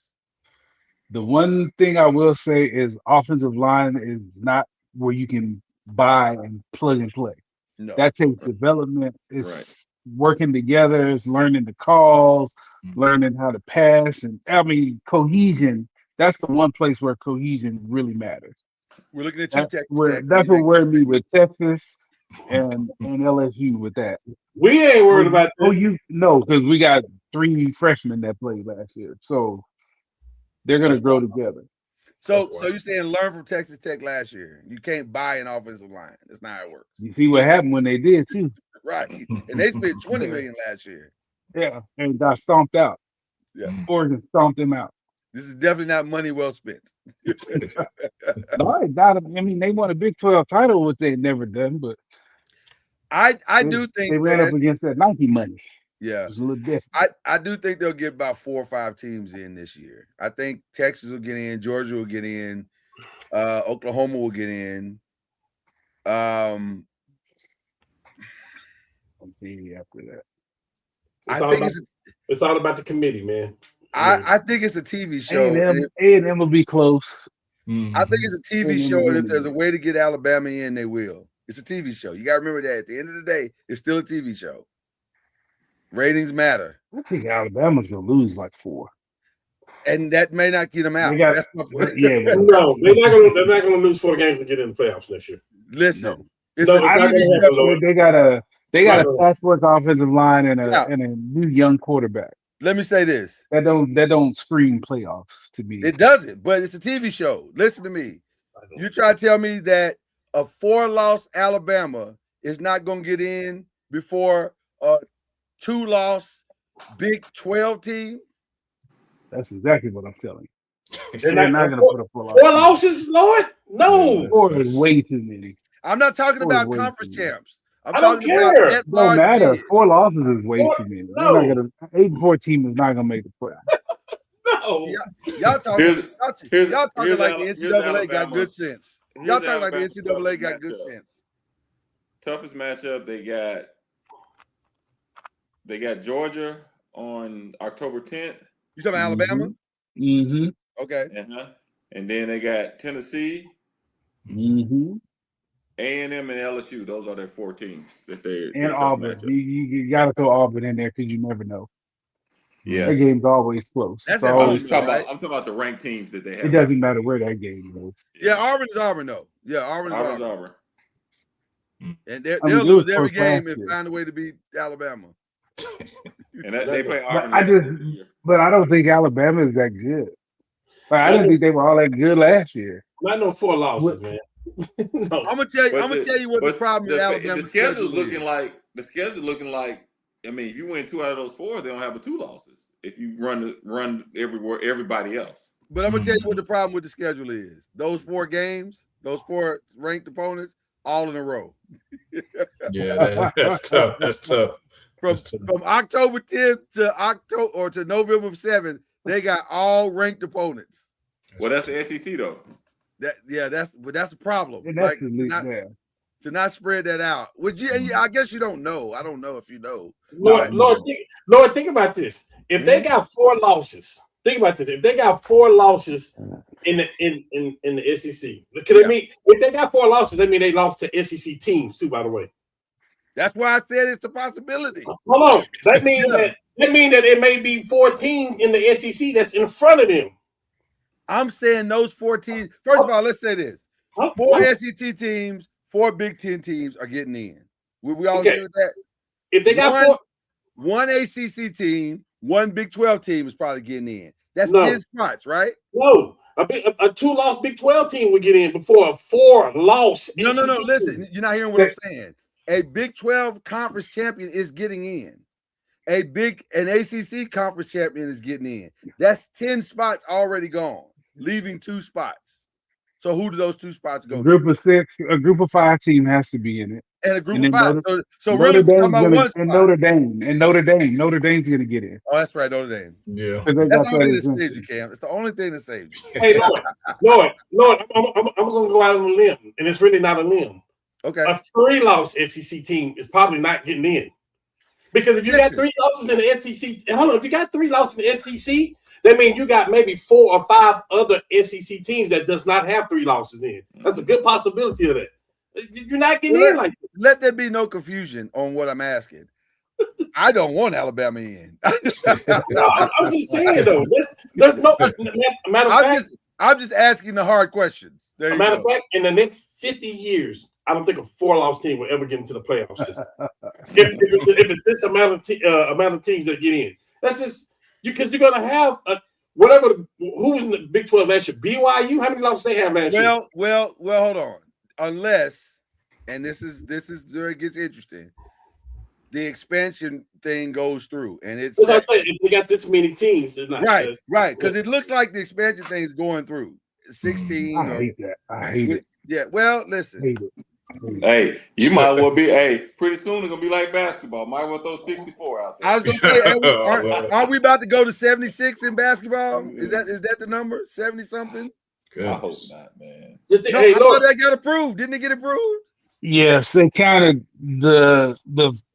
The one thing I will say is offensive line is not where you can buy and plug and play. No. That takes development. It's working together. It's learning the calls, learning how to pass, and I mean cohesion. That's the one place where cohesion really matters. We're looking at you, Texas Tech. That's what worried me with Texas and LSU with that. We ain't worried about that. No, because we got 3 freshmen that played last year, so they're gonna grow together. So you're saying learn from Texas Tech last year? You can't buy an offensive line. That's not how it works. You see what happened when they did too, right? And they spent $20 million last year. Yeah, and got stomped out. Yeah, Oregon stomped them out. This is definitely not money well spent. No, I got them. I mean, they won a Big 12 title, which they had never done, but I do think they ran up against that Nike money. Yeah, it's a little different. I do think they'll get about 4 or 5 teams in this year. I think Texas will get in, Georgia will get in, Oklahoma will get in. After that, it's all about the committee, man. I think it's a TV show. A&M will be close. I think it's a TV show, and if there's a way to get Alabama in, they will. It's a TV show. You got to remember that at the end of the day, it's still a TV show. Ratings matter. I think Alabama's gonna lose like 4, and that may not get them out. That's my point. Yeah, no, they're not gonna lose 4 games to get in the playoffs next year. Listen, it's not gonna happen. They got a patchwork offensive line and a new young quarterback. Let me say this: that don't scream playoffs to me. It doesn't, but it's a TV show. Listen to me. You try to tell me that a 4-loss Alabama is not going to get in before a 2-loss Big 12 team? That's exactly what I'm telling you. They're not going to put a 4 losses, Lord? No. 4 is way too many. I'm not talking about conference champs. I don't care. It don't matter. 4 losses is way too many. No. 8-4 team is not going to make the playoffs. No. Y'all talking like the NCAA got good sense. Y'all talking like the NCAA got good sense. Toughest matchup, they got Georgia on October 10th. You talking about Alabama? Mm-hmm. Okay. And then they got Tennessee, mm-hmm. A&M, and LSU. Those are their 4 teams that they and Auburn. You got to throw Auburn in there because you never know. Yeah, that game's always close. I'm talking about the ranked teams that they have. It doesn't matter where that game goes. Yeah, Auburn is Auburn though. Yeah, Auburn's Auburn. And they'll lose every game and find a way to beat Alabama. And they play Auburn. But I don't think Alabama is that good. I didn't think they were all that good last year. Not no 4 losses, man. No. I'm gonna tell you what the problem with Alabama's the schedule looking like. I mean, if you win 2 out of those 4, they don't have 2 losses. If you run everybody else. But I'm gonna tell you what the problem with the schedule is. Those 4 games, those 4 ranked opponents, all in a row. Yeah, that's tough. That's tough. From October 10th to November 7th, they got all ranked opponents. Well, that's the SEC though. That's a problem. And that's to not spread that out. Would you? I guess you don't know. I don't know if you know. Lord, think about this. If they got 4 losses, think about this. If they got 4 losses in the SEC, if they got 4 losses, that mean they lost to SEC teams too. By the way, that's why I said it's a possibility. Hold on. That means that it may be 4 teams in the SEC that's in front of them. I'm saying those 4 teams. First of all, let's say this: 4 SEC teams, 4 Big 10 teams are getting in. We all agree with that. If they got 1 ACC team, 1 Big 12 team is probably getting in. That's 10 spots, right? No, a 2-loss Big 12 team would get in before a 4-loss. No. Listen, you're not hearing what I'm saying. A Big 12 conference champion is getting in. An ACC conference champion is getting in. That's 10 spots already gone, leaving 2 spots. So who do those 2 spots go? A group of 5 team has to be in it. And a group And of then 5. So really, we're talking about one spot. Notre Dame's gonna get in. Oh, that's right, Notre Dame. Yeah. Because they That's got the only that thing that saves you, exemption. Cam. It's the only thing that saves you. Hey, Lord, I'm going to go out on a limb, and it's really not a limb. Okay. A 3-loss SEC team is probably not getting in. Because if you got 3 losses in the SEC, hold on, if you got 3 losses in the SEC, that means you got maybe 4 or 5 other SEC teams that does not have 3 losses in. That's a good possibility of that. You're not getting in like that. Let there be no confusion on what I'm asking. I don't want Alabama in. No, I'm just saying though. There's no matter of fact. I'm just asking the hard questions. As a matter of fact, in the next 50 years, I don't think a 4-loss team will ever get into the playoff system. if it's this amount of teams that get in, that's just because you're gonna have whatever. Who was in the Big 12 last year? BYU. How many losses they have last year? Well, hold on. Unless, and this is where it gets interesting. The expansion thing goes through, and it's. As I say, if we got this many teams, right, because it looks like the expansion thing is going through 16. I hate that. I hate it. Yeah, well, listen. I hate it. Hey, you might well be. Hey, pretty soon it's gonna be like basketball. Might well throw 64 out there. I was gonna say, aren't we about to go to 76 in basketball? Is that the number? 70 something? I hope not, man. I thought that got approved. Didn't it get approved? Yes, they counted the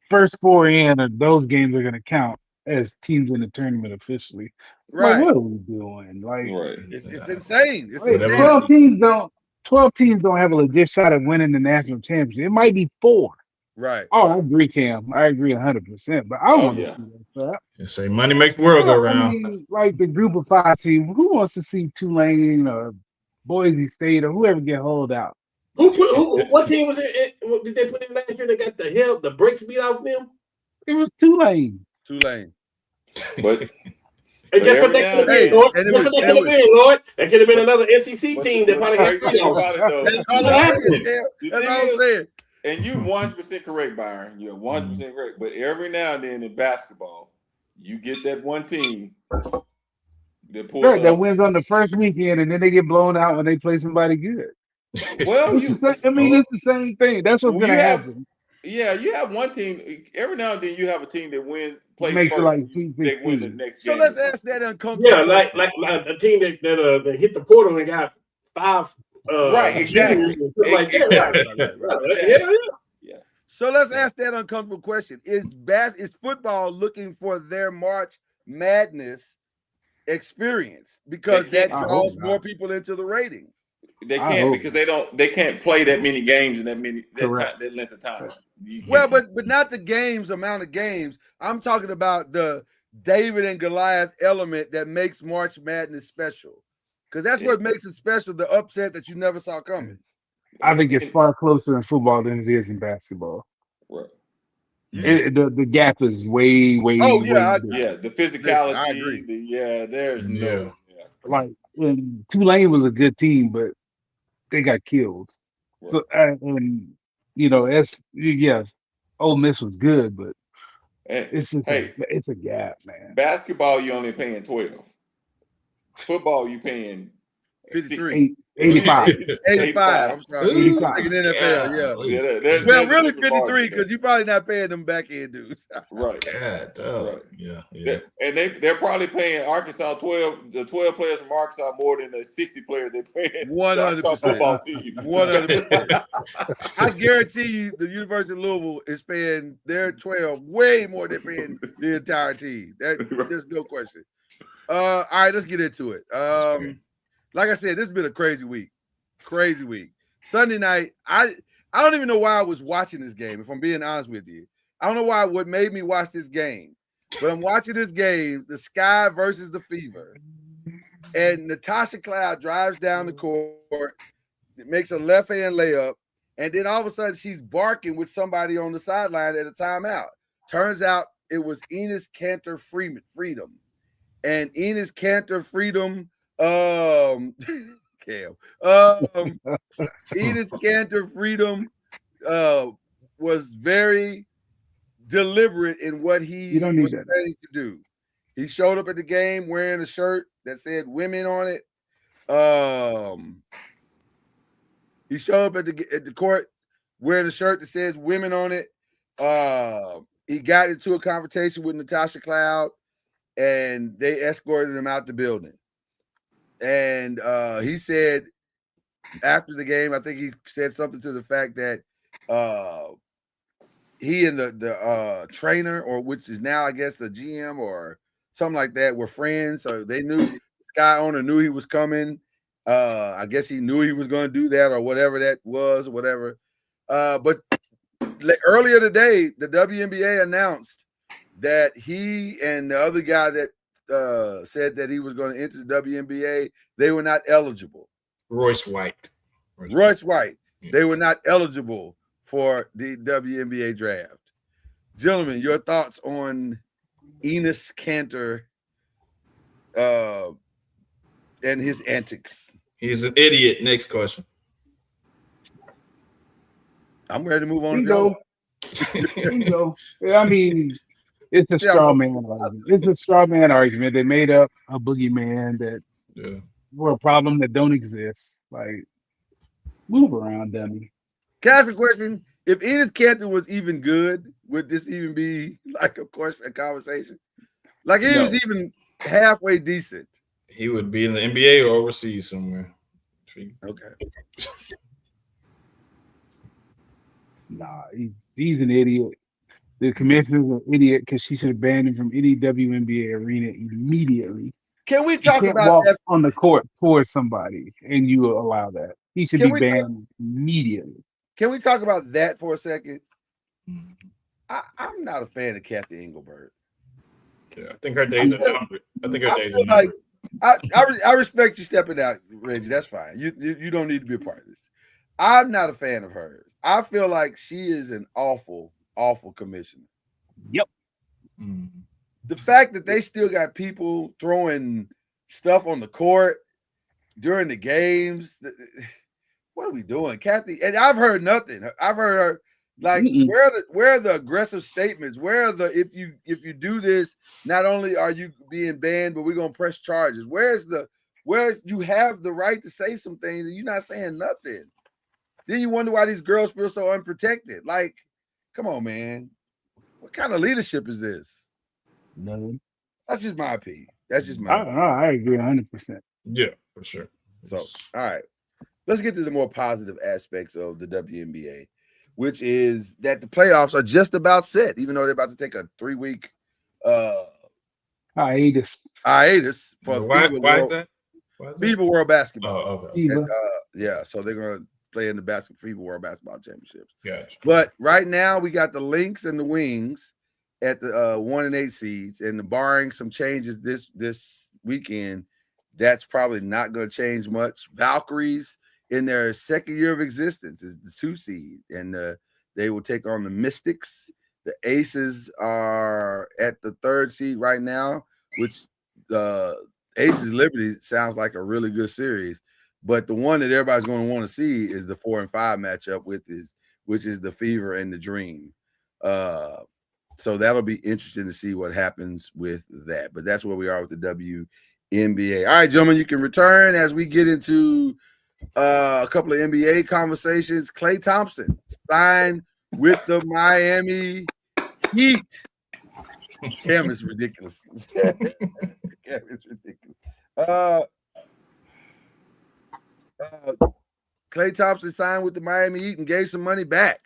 first 4 in of those games are gonna count as teams in the tournament officially. Right. Like, what are we doing? Like, it's insane. It's like, insane. 12 teams don't have a legit shot at winning the national championship. It might be 4. Right. Oh, I agree, Cam. I agree 100%. But I want to see that crap. You say money makes the world go round. I mean, like the group of 5 team, who wants to see Tulane or Boise State or whoever get hold out? What team was it? What did they put in last year? They got the brakes beat off them. It was Tulane. But and guess what that could have been, Lord? Guess what that could have been, Lord? That could have been another SEC team that probably had 3 losses. That's all I'm saying. And you 100% correct, Byron. You're 100% correct. But every now and then in basketball, you get that one team that wins on the first weekend, and then they get blown out when they play somebody good. Well, it's the same thing. That's what's going to happen. Yeah, you have one team. Every now and then you have a team that plays makes first. Like they win the next game. So let's ask that uncomfortable. Yeah, like a team that hit the portal and got 5. Right, exactly. Yeah. So let's ask that uncomfortable question: Is football looking for their March Madness experience because that draws more people into the ratings? They can't because they can't play that many games in that length of time. Well, but not the amount of games. I'm talking about the David and Goliath element that makes March Madness special. Because that's what makes it special, the upset that you never saw coming. I think it's far closer in football than it is in basketball. Right. The gap is way. Oh, yeah. The physicality. I agree. There's no. Yeah. Like, Tulane was a good team, but they got killed. Right. So, Ole Miss was good, but it's just it's a gap, man. Basketball, you only paying 12. Football, you paying 53. 85. 85. I'm sorry. 85. NFL, yeah. Well, really 53 because you're probably not paying them back end dudes. Right. Right. Yeah. And they're probably paying Arkansas 12 players from Arkansas more than the 60 players they're paying 100% football team. 100%. I guarantee you the University of Louisville is paying their 12 way more than paying the entire team. There's no question. All right, let's get into it. Like I said, this has been a crazy week. Sunday night, I don't even know why I was watching this game, if I'm being honest with you. I don't know what made me watch this game. But I'm watching this game, the Sky versus the Fever. And Natasha Cloud drives down the court, makes a left-hand layup, and then all of a sudden she's barking with somebody on the sideline at a timeout. Turns out it was Enes Kanter Freedom. And Enes Kanter Freedom, Enes Kanter Freedom was very deliberate in what he was planning to do. He showed up at the game wearing a shirt that said women on it. He showed up at the court wearing a shirt that says women on it. He got into a confrontation with Natasha Cloud, and they escorted him out the building. And he said after the game, I think he said something to the fact that he and the trainer, or which is now I guess the GM or something like that, were friends. So they knew Sky owner knew he was coming. I guess he knew he was going to do that or whatever that was, or whatever. But earlier today, the WNBA announced that he and the other guy that said that he was going to enter the WNBA, they were not eligible. Royce White. Yeah. They were not eligible for the WNBA draft. Gentlemen, your thoughts on Enes Kanter and his antics? He's an idiot. Next question. I'm ready to move on. Bingo. I mean, it's a straw man argument. It's a straw man argument. They made up a boogeyman that for a problem that don't exist. Like, move around, dummy. Can I ask a question? If Enes Kanter was even good, would this even be like a conversation? Like he was even halfway decent. He would be in the NBA or overseas somewhere. Okay. Nah, he's an idiot. The commissioner's an idiot because she should have banned him from any WNBA arena immediately. Can we talk about walk that on the court for somebody and you allow that? He should be banned immediately. Can we talk about that for a second? I'm not a fan of Kathy Engelbert. Yeah, I think her days are numbered. I respect you stepping out, Reggie. That's fine. You don't need to be a part of this. I'm not a fan of hers. I feel like she is an awful commissioner. Yep. The fact that they still got people throwing stuff on the court during the games. What are we doing, Kathy? And I've heard nothing. I've heard her like where are the aggressive statements? Where are the if you do this, not only are you being banned, but we're gonna press charges. Where you have the right to say some things and you're not saying nothing. Then you wonder why these girls feel so unprotected. Like, come on, man. What kind of leadership is this? None. That's just my opinion. I agree 100%. Yeah, for sure. So, all right. Let's get to the more positive aspects of the WNBA, which is that the playoffs are just about set, even though they're about to take a 3-week hiatus for why is that? FIBA World Basketball. Oh, okay. And, so they're going to play in the FIBA World Basketball Championships. Gotcha. But right now we got the Lynx and the Wings at the 1 and 8 seeds, and barring some changes this weekend, that's probably not going to change much. Valkyries in their second year of existence is the 2 seed, and they will take on the Mystics. The Aces are at the 3rd seed right now, which Aces Liberty sounds like a really good series. But the one that everybody's going to want to see is the 4 and 5 matchup which is the Fever and the Dream. So that'll be interesting to see what happens with that. But that's where we are with the WNBA. All right, gentlemen, you can return as we get into a couple of NBA conversations. Klay Thompson signed with the Miami Heat. Cam is ridiculous. Cam is ridiculous. Klay Thompson signed with the Miami Heat and gave some money back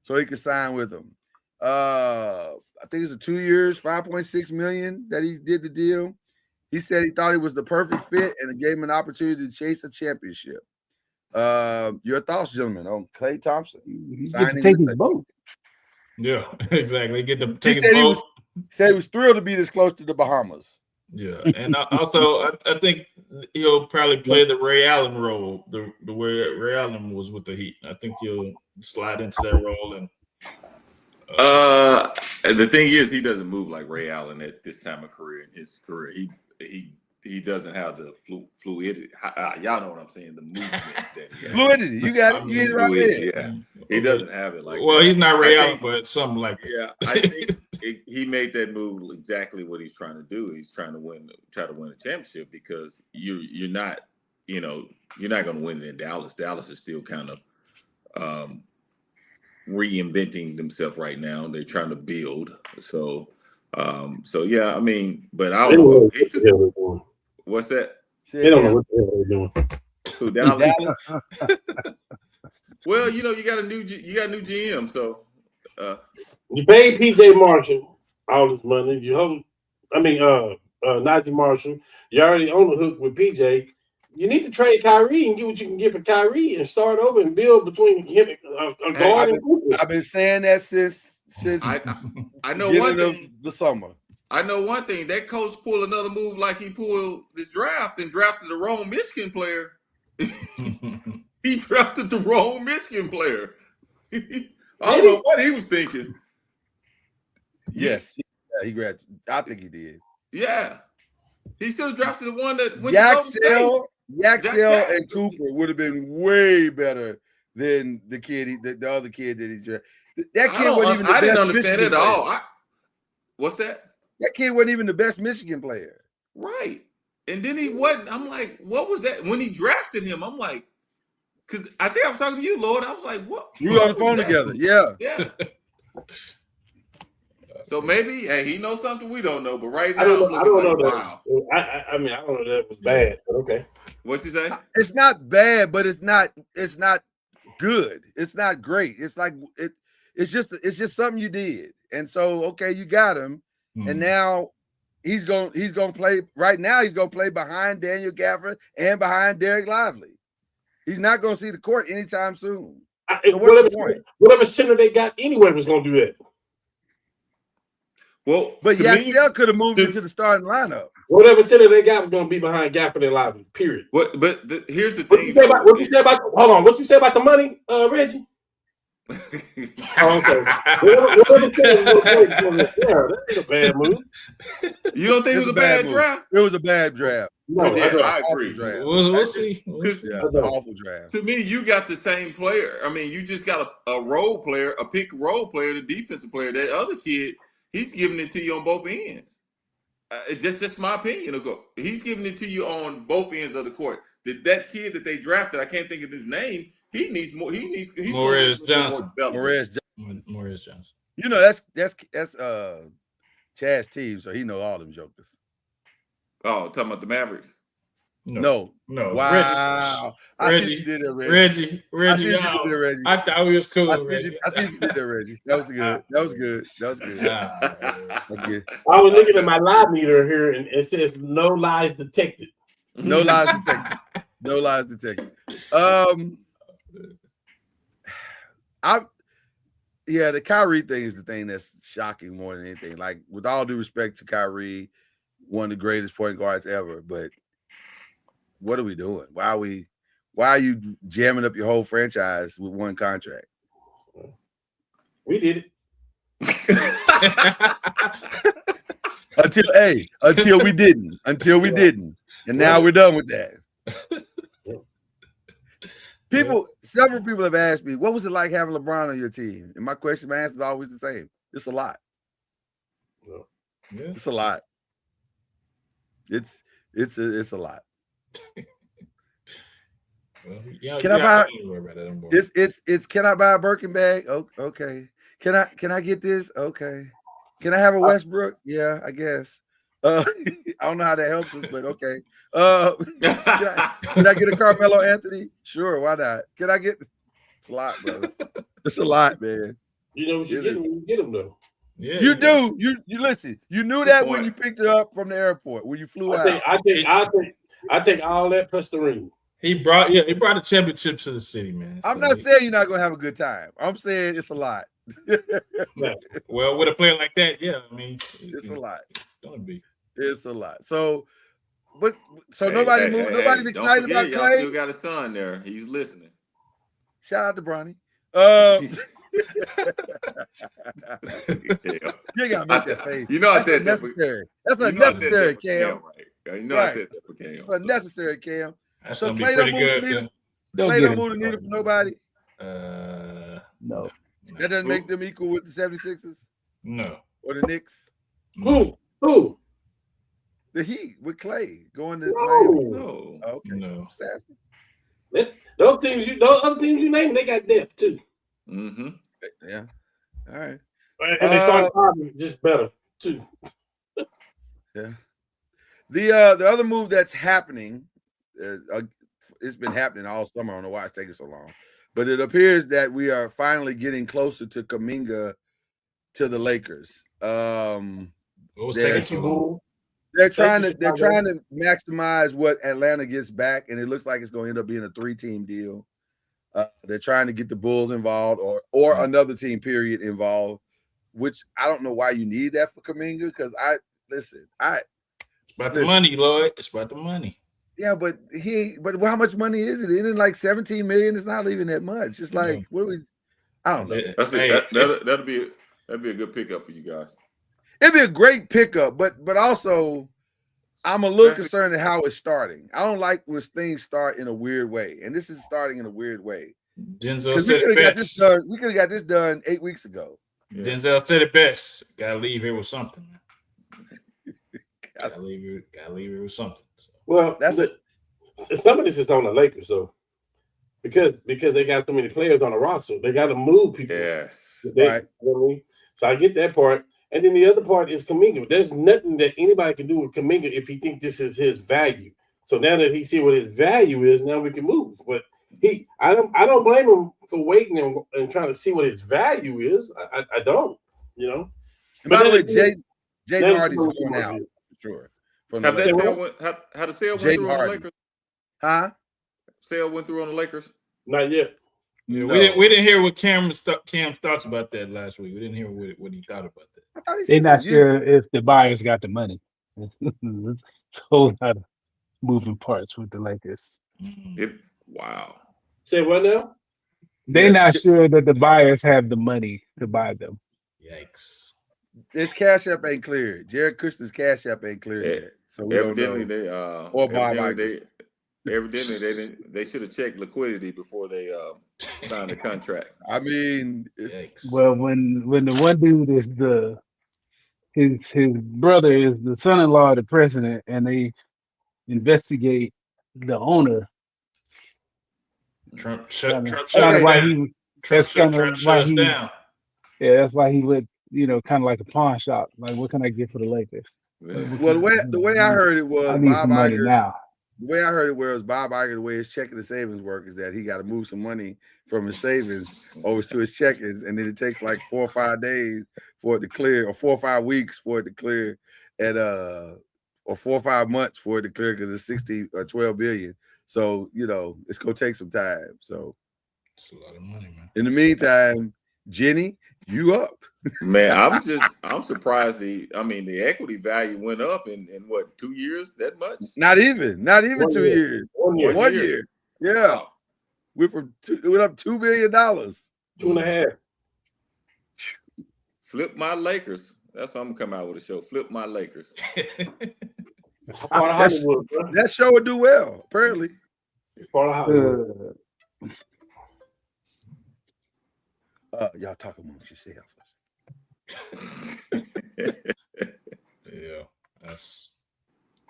so he could sign with them. I think it was 2 years, $5.6 million that he did the deal. He said he thought he was the perfect fit and it gave him an opportunity to chase a championship. Your thoughts, gentlemen, on Klay Thompson? He get to take his boat. Yeah, exactly. Get to take his boat. He said he was thrilled to be this close to the Bahamas. Yeah, and also I think he'll probably play the Ray Allen role, the way Ray Allen was with the Heat. I think he'll slide into that role. And the thing is, he doesn't move like Ray Allen at this time of his career. He doesn't have the fluidity. Y'all know what I'm saying? The movement that he has. Fluidity. You got it. You get it right there. Yeah, he doesn't have it like. Well, he's not Ray Allen, but something like that. Yeah, I think he made that move exactly what he's trying to do. He's trying to win a championship because you're not going to win it in Dallas. Dallas is still kind of reinventing themselves right now. They're trying to build. So yeah, I mean, but I They don't don't know know. what the hell they're doing. What's that? They don't know what the hell they're doing. Who, Dallas? Well, you got a new GM, so You paid PJ Marshall all this money. Najee Marshall. You already on the hook with PJ. You need to trade Kyrie and get what you can get for Kyrie and start over and build between him and guard and Cooper. I've been saying that since I know beginning one thing. of the summer. I know one thing. That coach pulled another move like he pulled this draft and drafted the wrong Michigan player. He drafted the wrong Michigan player. I don't know what he was thinking. Yes, he grabbed. I think he did. Yeah, he should have drafted the one that went Yaxell and Cooper would have been way better than the other kid that he drafted. That kid wasn't even. I didn't understand it at all. What's that? That kid wasn't even the best Michigan player. Right. And then he wasn't. I'm like, what was that? When he drafted him, I'm like, because I think I was talking to you, Lord. I was like, what? We were on the phone together. Yeah. Yeah. So maybe, hey, he knows something we don't know. But right now, I don't know that. Wow. I mean, I don't know that was bad, but okay. What'd you say? It's not bad, but it's not good. It's not great. It's like it's just something you did. And so, okay, you got him. And now he's going to play right now. He's going to play behind Daniel Gafford and behind Derek Lively. He's not going to see the court anytime soon. So whatever center they got anyway was going to do that. Well, but Yaxell could have moved into the starting lineup. Whatever center they got was going to be behind Gafford and Lively. Period. Here's the thing. What you say about the money, Reggie? Okay. That ain't a bad move. You don't think it was a bad draft? It was a bad draft. No, I agree. We'll see. Yeah, it's an awful draft. To me, you got the same player. I mean, you just got a role player, a pick role player, the defensive player. That other kid, he's giving it to you on both ends. Just my opinion. He's giving it to you on both ends of the court. That kid that they drafted, I can't think of his name. He needs more. He's Morris Johnson. Morris Johnson. You know that's Chad's team, so he know all them jokers. Oh, talking about the Mavericks? No. Wow. Reggie. Reggie. I thought we was cool. I see you did that, Reggie. That was good. I was looking at my lie meter here, and it says no lies detected. No lies detected. The Kyrie thing is the thing that's shocking more than anything. Like, with all due respect to Kyrie, one of the greatest point guards ever, but what are we doing? Why are you jamming up your whole franchise with one contract? We did it. Until we didn't. And now we're done with that. Several people have asked me, what was it like having LeBron on your team? And my answer is always the same. It's a lot. Yeah. It's a lot. It's a lot. Can I buy? It's can I buy a Birkin bag? Oh, okay. Can I get this? Okay. Can I have a Westbrook? Yeah, I guess. I don't know how that helps us, but okay. Can I get a Carmelo Anthony? Sure, why not? Can I get? It's a lot, brother. It's a lot, man. You know what you get when you get them, though. Yeah, you do. You listen. You knew that when you picked it up from the airport, when you flew out. I take all that plus the ring. He brought a championship to the city, man. I'm not saying you're not gonna have a good time. I'm saying it's a lot. Well, with a player like that, yeah, I mean, it's a lot. It's gonna be. It's a lot. So, nobody's excited about Clay. Still got a son there. He's listening. Shout out to Bronny. You gotta make that face. You know I said that. That's unnecessary, Cam. You know I said that for Cam. It's unnecessary, Cam. That's so Clay don't move the needle for nobody. No. That doesn't make them equal with the 76ers? No. Or the Knicks? Who? The Heat with Clay going to Miami. No. Oh, okay. No. Those other teams you named, they got depth too. Mm-hmm. Yeah. All right. And they started just better too. Yeah. The other move that's happening, it's been happening all summer. I don't know why it's taking so long, but it appears that we are finally getting closer to Kuminga to the Lakers. It was taking too long. They're trying to maximize what Atlanta gets back, and it looks like it's going to end up being a 3-team deal. They're trying to get the Bulls involved or another team period involved, which I don't know why you need that for Kuminga, because it's about the money, Lloyd. It's about the money. Yeah, but how much money is it? Isn't it like 17 million? It's not even that much. It's like what do we? I don't know. That's it. That'll be a good pickup for you guys. It'd be a great pickup, but also I'm a little concerned at how it's starting. I don't like when things start in a weird way, and this is starting in a weird way. Denzel said it best. We could have got this done 8 weeks ago. Yeah. Denzel said it best. Gotta leave here with something, man. Gotta leave here with something. So. Well, some of this is on the Lakers though, because they got so many players on the roster, they got to move people. Yes, right. You know what I mean? So I get that part, and then the other part is Kuminga. There's nothing that anybody can do with Kuminga if he thinks this is his value. So now that he see what his value is, now we can move. But I don't blame him for waiting and trying to see what his value is. I don't, you know. And by the way, Jaden Hardy's going out for sure. How the sale went through on the Lakers? Huh? Sale went through on the Lakers? Not yet. Yeah, no. We didn't hear what Cam's thoughts about that last week. We didn't hear what he thought about that. They're not sure if the buyers got the money. It's a whole lot of moving parts with the Lakers. Wow. Say what now? They're not sure that the buyers have the money to buy them. Yikes. His cash app ain't cleared. Jared Kushner's cash app ain't cleared yet. So we evidently don't know. Evidently they should have checked liquidity before they signed the contract. I mean, well, when the one dude is his brother is the son-in-law of the president, and they investigate the owner. Trump shut us down. Yeah, that's why he went, kind of like a pawn shop. Like, what can I get for the Lakers? Well, the way I heard it was I need some money now. The way I heard it was Bob Iger, the way his checking and savings work is that he got to move some money from his savings over to his checkings, and then it takes like 4 or 5 days for it to clear, or 4 or 5 weeks for it to clear, and or 4 or 5 months for it to clear because it's 60 or 12 billion. So it's gonna take some time. So it's a lot of money, man. In the meantime, Jenny, you up? Man, I'm surprised the equity value went up in what, 2 years? That much? Not even 2 years. 1 year. Yeah. Wow. Went up $2 billion. 2.5. Flip my Lakers. That's what I'm gonna come out with a show. Flip my Lakers. That show would do well, apparently. It's part of Hollywood. Y'all talk amongst yourselves. Yeah, that's.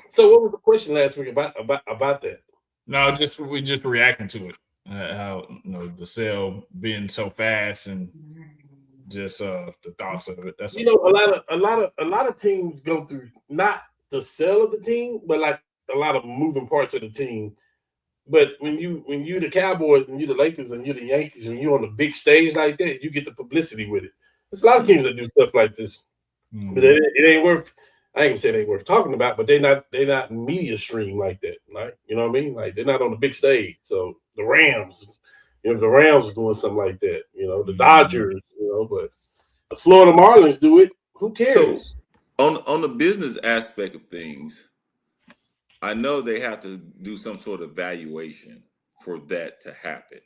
So, what was the question last week about that? No, we just reacting to it. How the sale being so fast and just the thoughts of it. That's a lot of teams go through not the sale of the team, but like a lot of moving parts of the team. But when you the Cowboys and you the Lakers and you the Yankees and you on the big stage like that, you get the publicity with it. There's a lot of teams that do stuff like this, but it ain't worth. I ain't gonna say it ain't worth talking about, but they're not media stream like that. Like, you know what I mean? Like, they're not on the big stage. So the Rams, the Rams are doing something like that. The Dodgers, but the Florida Marlins do it. Who cares? So on the business aspect of things, I know they have to do some sort of valuation for that to happen.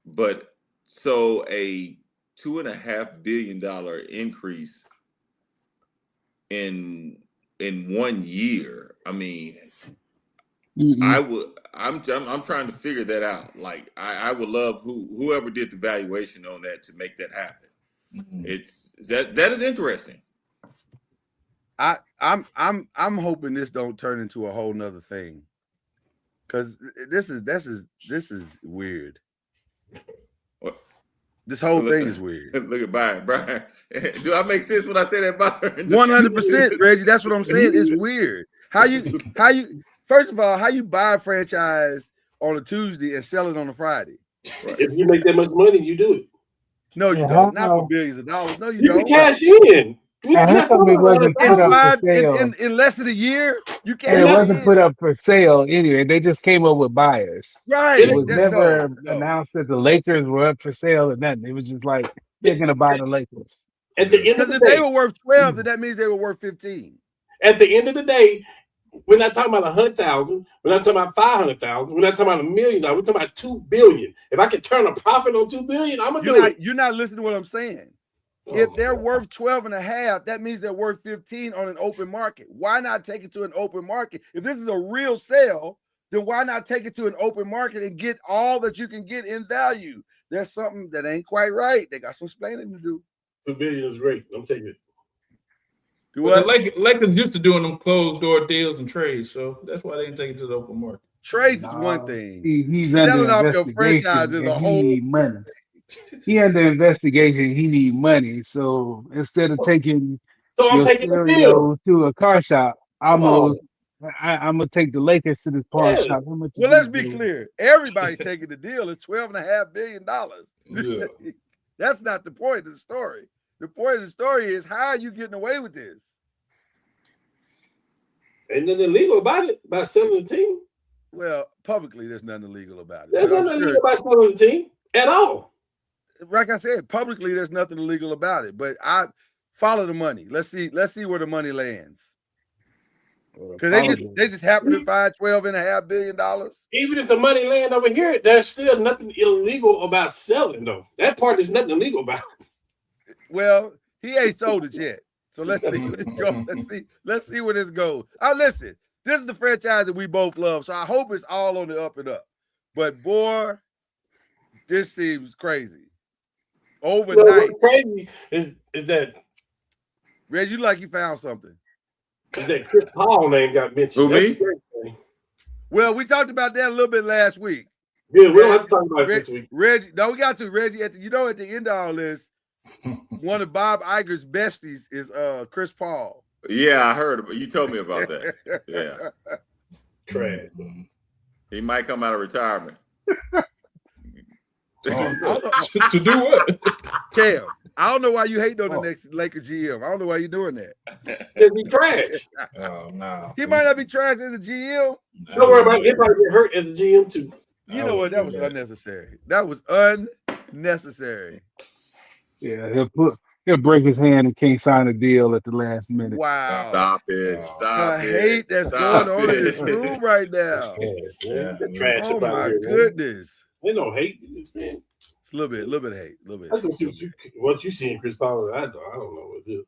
But so a $2.5 billion increase in 1 year. I mean, I'm trying to figure that out. Like, I would love whoever did the valuation on that to make that happen. That is interesting. I'm hoping this don't turn into a whole nother thing, because this is weird. What? This whole thing is weird. Look at Brian. Do I make sense when I say that, Byron? 100%, Reggie. That's what I'm saying. It's weird. How you first of all, how you buy a franchise on a Tuesday and sell it on a Friday? Right. If you make that much money, you do it. No, you don't. Not for billions of dollars. No, you don't. Can cash in. How come it wasn't put up for sale? In less than a year, you can't. And it wasn't put up for sale anyway. They just came up with buyers. Right. It was never announced that the Lakers were up for sale or nothing. It was just like they're gonna buy the Lakers. At the end of the day, if they were worth 12, then that means they were worth 15. At the end of the day, we're not talking about 100,000. We're not talking about 500,000. We're not talking about $1 million. We're talking about $2 billion. If I can turn a profit on $2 billion, I'm gonna do it. You're not listening to what I'm saying. If they're worth 12 and a half, that means they're worth 15 on an open market. Why not take it to an open market? If this is a real sale, then why not take it to an open market and get all that you can get in value? There's something that ain't quite right. They got some explaining to do. $2 billion is great. I'm taking it. Well, the Lakers used to doing them closed door deals and trades, so that's why they didn't take it to the open market. Trades is one thing. He's selling under off your franchise is a whole money. He under investigation. He need money. So instead of taking I'm taking the deal to a car shop, I'm gonna take the Lakers to this pawn shop. Well, let's be clear. Everybody's taking the deal. It's $12.5 billion. Yeah. That's not the point of the story. The point of the story is, how are you getting away with this? Ain't nothing illegal about it, by selling the team. Well, publicly, there's nothing illegal about it. There's nothing illegal about selling the team at all. Like I said, publicly, there's nothing illegal about it. But I follow the money. Let's see where the money lands. Because they just happen to find $12.5 billion. Even if the money land over here, there's still nothing illegal about selling, though. That part is nothing illegal about it. Well, he ain't sold it yet. So let's see where this goes. Let's see where this goes. Listen, this is the franchise that we both love. So I hope it's all on the up and up. But boy, this seems crazy. Overnight. What's crazy is that Reg, you like you found something. Is that Chris Paul name got mentioned? Who, me? Well, we talked about that a little bit last week. Yeah, we don't have to talk about it this week. Reggie, no, we got to. Reggie, at the end of all this, one of Bob Iger's besties is Chris Paul. Yeah, I heard. You told me about that. Yeah. Trash. He might come out of retirement. To do what? Cam, I don't know why you hate on the next Laker GM. I don't know why you're doing that. Because he trash. Oh, no. He might not be trash as a GM. Don't worry about it. He probably get hurt as a GM too. You know what? That was unnecessary. That was unnecessary. Yeah, he'll break his hand and can't sign a deal at the last minute. Wow. Stop it. Stop the it. hate that's Stop going on in it. this room right now. Trash Oh about my here, goodness. Ain't no hate. It's a little bit of hate. A little bit. That's what you see in Chris Paul. I don't know what it is.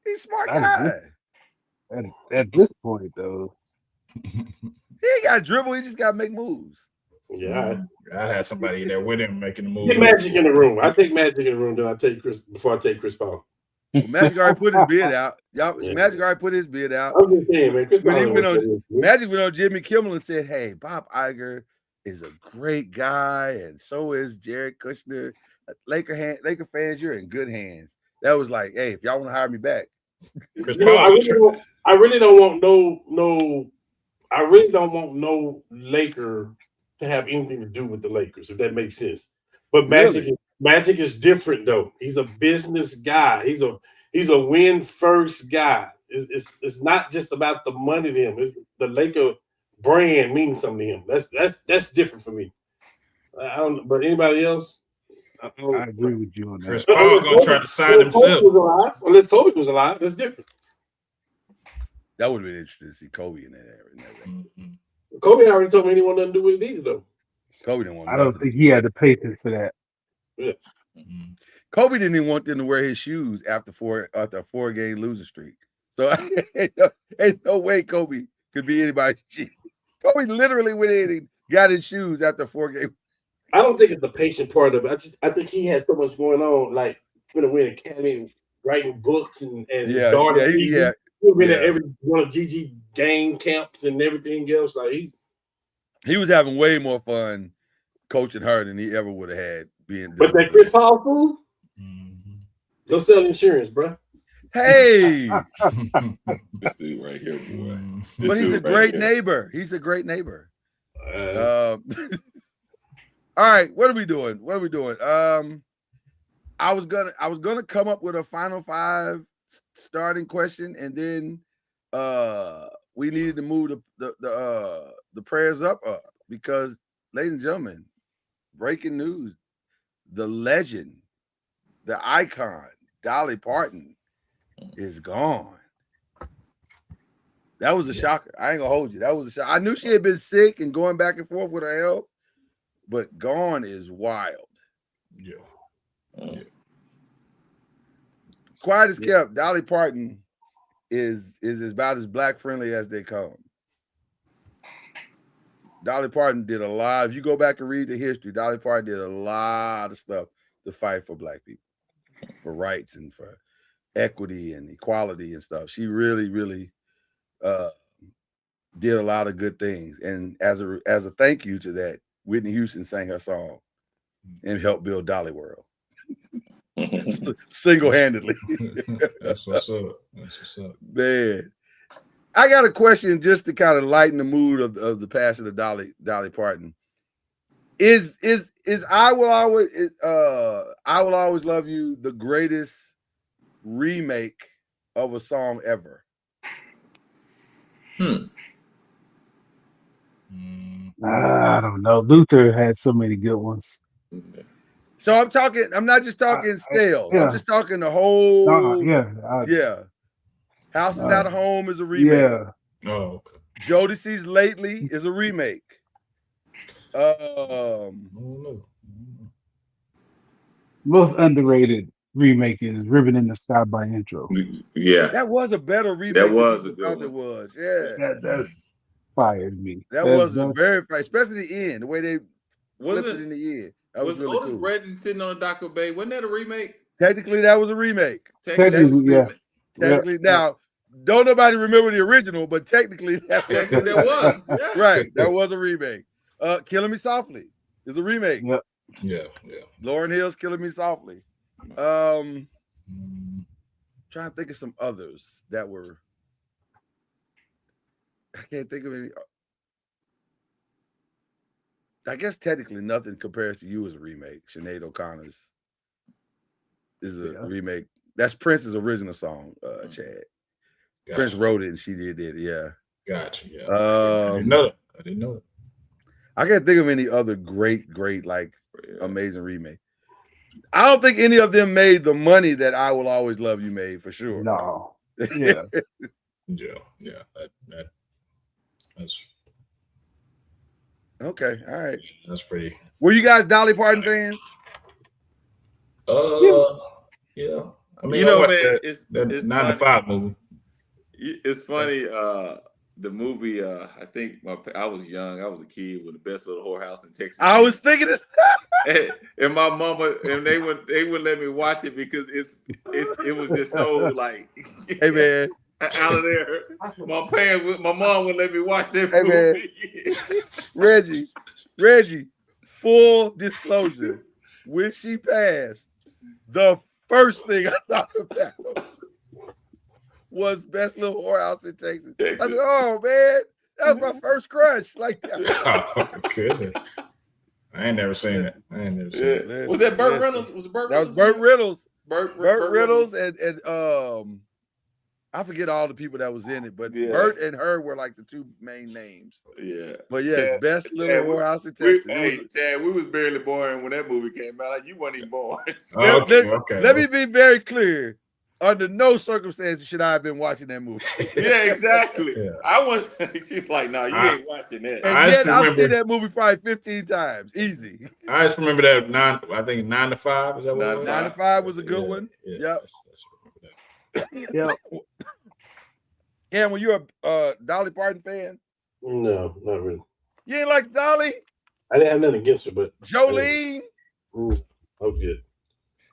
He's a smart guy. At this point, though. He ain't got to dribble. He just got to make moves. Yeah. I had somebody there with him making the move. Get Magic in the room. I take Magic in the room, then I take before I take Chris Paul. Well, Magic already put his bid out. Magic already put his bid out. I'm just saying, man. Chris Paul Magic went on Jimmy Kimmel and said, "Hey, Bob Iger is a great guy, and so is Jared Kushner. Laker fans, you're in good hands." That was like, hey, if y'all want to hire me back. I really don't want no Laker to have anything to do with the Lakers, if that makes sense. But Magic is different though. He's a business guy. He's a win first guy. It's not just about the money to him. It's the Laker brand means something to him. That's different for me. I don't. But anybody else? I agree with you on that. Chris Paul gonna try to sign himself. Unless Kobe was alive, that's different. That would have been interesting to see Kobe in that era. Kobe already told me he didn't want nothing to do with it either, though. Kobe didn't want. I don't think he had the patience for that. Yeah. Kobe didn't even want them to wear his shoes after a 4-game losing streak. So ain't no way Kobe could be anybody's G. Kobe literally went in and got his shoes after 4-game. I don't think it's the patient part of it. I think he had so much going on, like going to win Academy, writing books and his daughter. He been at every one of GG game camps and everything else. Like he was having way more fun coaching her than he ever would have had being. But that Chris Paul fool, go sell insurance, bro. Hey, This dude right here, boy. but he's a great neighbor. He's a great neighbor. All right, what are we doing? I was gonna come up with a final 5 starting question, and then we needed to move the prayers up because, ladies and gentlemen, breaking news: the legend, the icon, Dolly Parton is gone. That was a shocker. I ain't gonna hold you. That was a shock. I knew she had been sick and going back and forth with her health, but gone is wild. Yeah. Quiet as kept, Dolly Parton is about as black friendly as they come. Dolly Parton did a lot. If you go back and read the history, Dolly Parton did a lot of stuff to fight for black people, for rights and for equity and equality and stuff. She really, really did a lot of good things. And as a thank you to that, Whitney Houston sang her song and helped build Dolly World. Single-handedly. That's what's up. Man. I got a question just to kind of lighten the mood of the passing of Dolly Parton. Is I Will Always Love You the greatest remake of a song ever? I don't know. Luther had so many good ones. So I'm not just talking scales. I'm just talking the whole. House is Not a Home is a remake. Yeah. Oh, okay. Jodeci's Lately is a remake. Most underrated remake is Ribbon in the Sky by Intro. Yeah. That was a better remake. That was a good one. It was. Yeah. That fired me. That was very fire, especially the end, the way they flipped it in the end. That was really Otis cool. Redding sitting on Docker Bay? Wasn't that a remake? Technically, that was a remake. Technically, yeah. Technically, now don't nobody remember the original, but technically that was. Yeah. Right. That was a remake. Killing Me Softly is a remake. Yeah. Lauryn Hill's Killing Me Softly. Trying to think of some others that were. I can't think of any. I guess technically nothing compares to You as a remake. Sinead O'Connor's is a remake. That's Prince's original song, Chad. Gotcha. Prince wrote it and she did it, yeah. Gotcha. Yeah. I didn't know it. I can't think of any other great, like amazing remake. I don't think any of them made the money that I Will Always Love You made, for sure. No. Yeah. Yeah. That's okay. All right. That's pretty. Were you guys Dolly Parton fans? Yeah. I mean, you know, man, it's 9 to 5 movie. It's funny. The movie. I think I was young. I was a kid with The Best Little Whorehouse in Texas. I was thinking this. and my mama and they would let me watch it because it was just so like. Hey man. Out of there, my mom would let me watch that movie. Reggie, full disclosure, when she passed, the first thing I thought about was Best Little Whorehouse in Texas. I said, "Oh man, that was my first crush." Like, oh goodness, I ain't never seen it. Was that Burt Reynolds? That was Burt Reynolds. Burt Reynolds and I forget all the people that was in it, but Burt and her were like the two main names. Yeah. But yes, Best Little Whorehouse in Texas. Chad, we was barely born when that movie came out. Like, you weren't even born. Let me be very clear. Under no circumstances should I have been watching that movie. Yeah, exactly. Yeah. I was. She's like, "No, you ain't watching that." And yet I've seen that movie probably 15 times, easy. I just remember that 9 to 5. Is that what it was? 9 to 5 was a good one. Yeah. Yep. Cam, were you a Dolly Parton fan? No, not really. You ain't like Dolly? I didn't have nothing against her, but Jolene. Oh, good.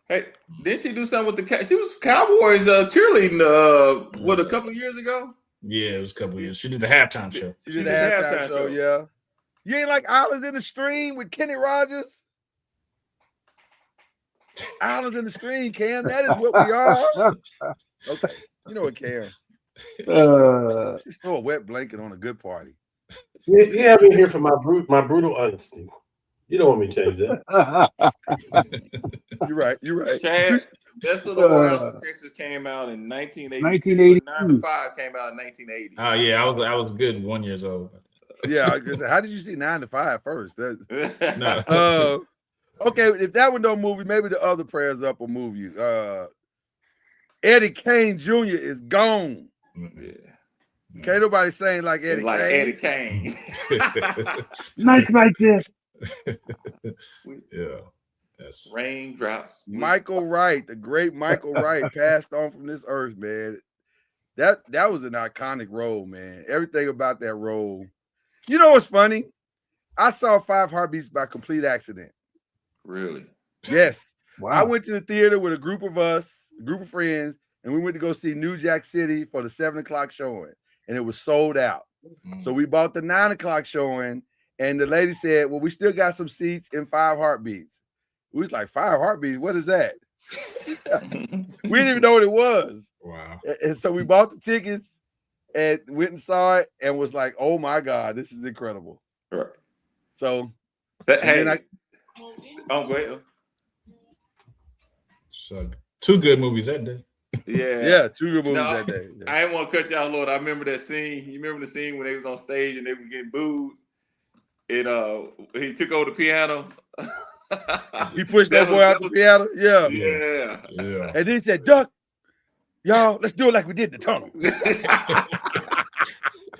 Hey, didn't she do something with she was Cowboys cheerleading a couple of years ago? Yeah, it was a couple of years. She did the halftime show. She did the halftime show, yeah. You ain't like Islands in the Stream with Kenny Rogers? Islands in the stream, Cam. That is what we are. Okay. You know what, Cam? Just throw a wet blanket on a good party. You have me here for my brutal honesty. You don't want me to change that. You're right. You're right. Chad, Best Little Whorehouse in Texas came out in 1982. 9 to 5 came out in 1980. Oh yeah, I was good 1 year old. Yeah, I guess, how did you see 9 to 5 first? No. Okay, if that one don't move you, maybe the other prayers up will move you. Eddie Kane Jr. is gone. Yeah. Can't nobody sing like Eddie Like Kane. Eddie Kane. Nights like this. Yeah. Yes. Raindrops. Michael Wright, the great Michael Wright, passed on from this earth, man. That was an iconic role, man. Everything about that role. You know what's funny? I saw 5 Heartbeats by complete accident. Really? Yes. Wow. I went to the theater with a group of friends, and we went to go see New Jack City for the 7 o'clock showing, and it was sold out. So we bought the 9 o'clock showing, and the lady said, well, we still got some seats in 5 Heartbeats. We was like, 5 Heartbeats? What is that? We didn't even know what it was. Wow. And so we bought the tickets and went and saw it and was like, oh my God, this is incredible. Right. So, Hey, go ahead. So 2 good movies that day. Yeah, 2 good movies that day. Yeah. I didn't want to cut y'all, Lord. I remember that scene. You remember the scene when they was on stage and they were getting booed? He took over the piano. He pushed that boy out the piano. Yeah. Yeah. And then he said, Duck, y'all, let's do it like we did the tunnel.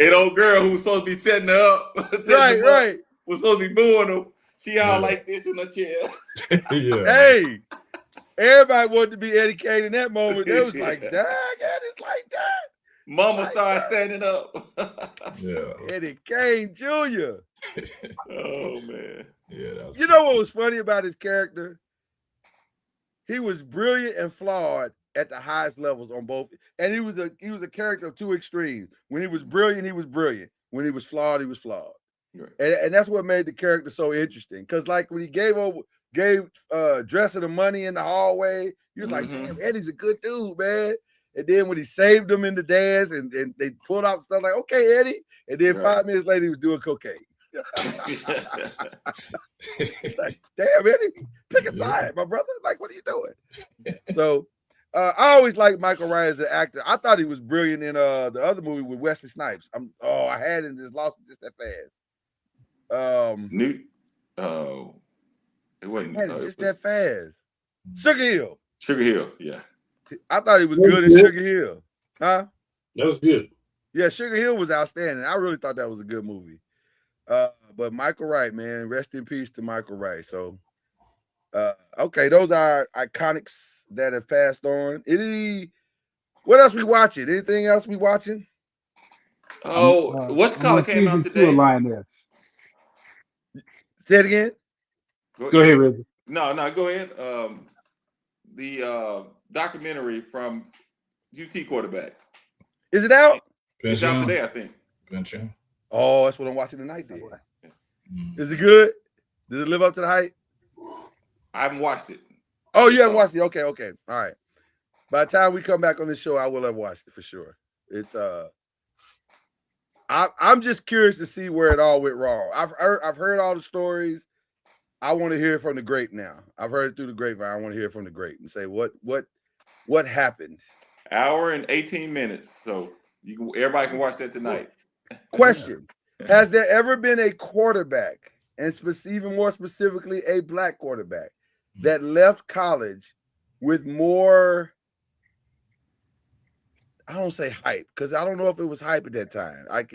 And old girl who was supposed to be setting her up, right, was supposed to be booing him. She all like this in her chair. Yeah. Hey, everybody wanted to be Eddie Kane in that moment. They was like, dang, it's like that. Mama started standing up. Yeah. Eddie Kane Jr. Oh man. Yeah. You know what was funny about his character? He was brilliant and flawed at the highest levels on both. And he was a character of 2 extremes. When he was brilliant, he was brilliant. When he was flawed, he was flawed. Right. And that's what made the character so interesting. Because like when he gave Dresser the money in the hallway, he was like, damn, Eddie's a good dude, man. And then when he saved them in the dance and they pulled out stuff like, okay, Eddie. And then 5 minutes later, he was doing cocaine. Like, damn, Eddie, pick a side, my brother. Like, what are you doing? So I always liked Michael Wright as an actor. I thought he was brilliant in the other movie with Wesley Snipes. I had it and just lost it just that fast. It wasn't just that fast. Sugar Hill. Sugar Hill, yeah. I thought he was good in Sugar Hill. Huh? That was good. Yeah, Sugar Hill was outstanding. I really thought that was a good movie. But Michael Wright, man, rest in peace to Michael Wright. So, okay, those are iconics that have passed on. What else we watching? Anything else we watching? Oh, what's called came out today? Say it again. Go ahead, Reggie. No, go ahead. The documentary from UT quarterback. Is it out? It's out today, I think. Oh, that's what I'm watching tonight. Then. Is it good? Does it live up to the hype? I haven't watched it. Oh, you haven't watched it? Okay. All right. By the time we come back on this show, I will have watched it for sure. It's I'm just curious to see where it all went wrong. I've heard all the stories. I want to hear it from the great now. I've heard it through the grapevine. I want to hear it from the great and say what happened. Hour and 18 minutes. So everybody can watch that tonight. Question. Has there ever been a quarterback, and even more specifically, a black quarterback, that left college with more, I don't say hype, because I don't know if it was hype at that time. Like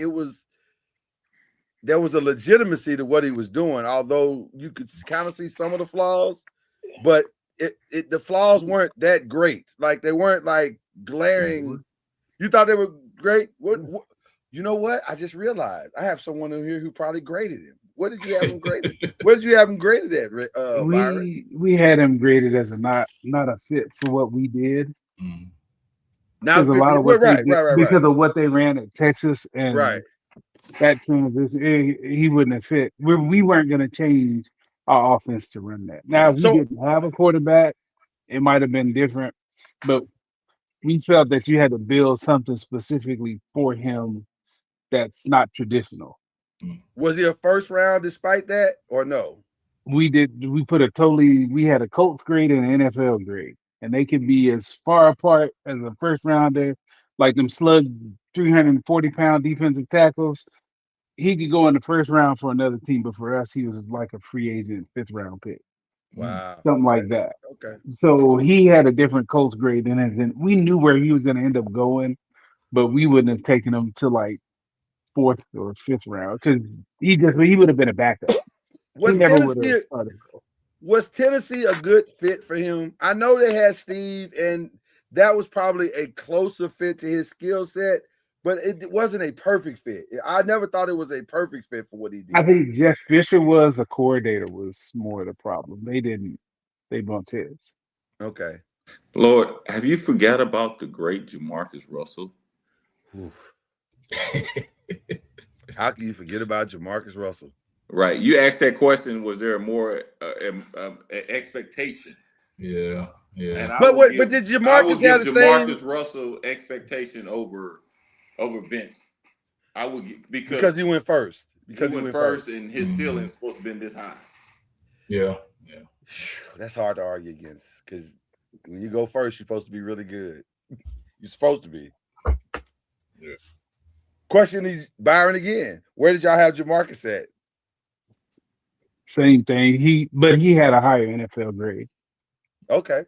there was a legitimacy to what he was doing, although you could kind of see some of the flaws, but the flaws weren't that great. Like they weren't like glaring. You thought they were great? What you know what? I just realized I have someone in here who probably graded him. What did you have him graded? What did you have him graded at, Byron? We had him graded as not a fit for what we did. Now, because a lot of what because of what they ran at Texas and that transition, he wouldn't have fit. We weren't going to change our offense to run that. Now, if we didn't have a quarterback it might have been different, but we felt that you had to build something specifically for him that's not traditional. Was he a first round despite that, or no? We had a Colts grade and an NFL grade, and they can be as far apart as a first rounder, like them slug 340-pound defensive tackles. He could go in the first round for another team, but for us, he was like a free agent 5th-round pick, Wow. something Okay. like that. Okay. So he had a different Colts grade than us, and we knew where he was going to end up going, but we wouldn't have taken him to like 4th or 5th round because he would have been a backup. He Was never would have Tennessee started. was Tennessee a good fit for him? I know they had Steve, and that was probably a closer fit to his skill set, but it wasn't a perfect fit. I never thought it was a perfect fit for what he did. I think Jeff Fisher was the coordinator was more the problem. They bumped his. Okay. Lord, have you forgot about the great Jamarcus Russell? How can you forget about Jamarcus Russell? Right. You asked that question. Was there more expectation? Yeah. And but did Jamarcus have the Jamarcus same? Russell expectation over Vince? I would Because he went first. Because he went first, and his ceiling's supposed to be this high. Yeah. That's hard to argue against because when you go first, you're supposed to be really good. You're supposed to be. Yeah. Question is Byron again. Where did y'all have Jamarcus at? Same thing. He had a higher NFL grade. Okay.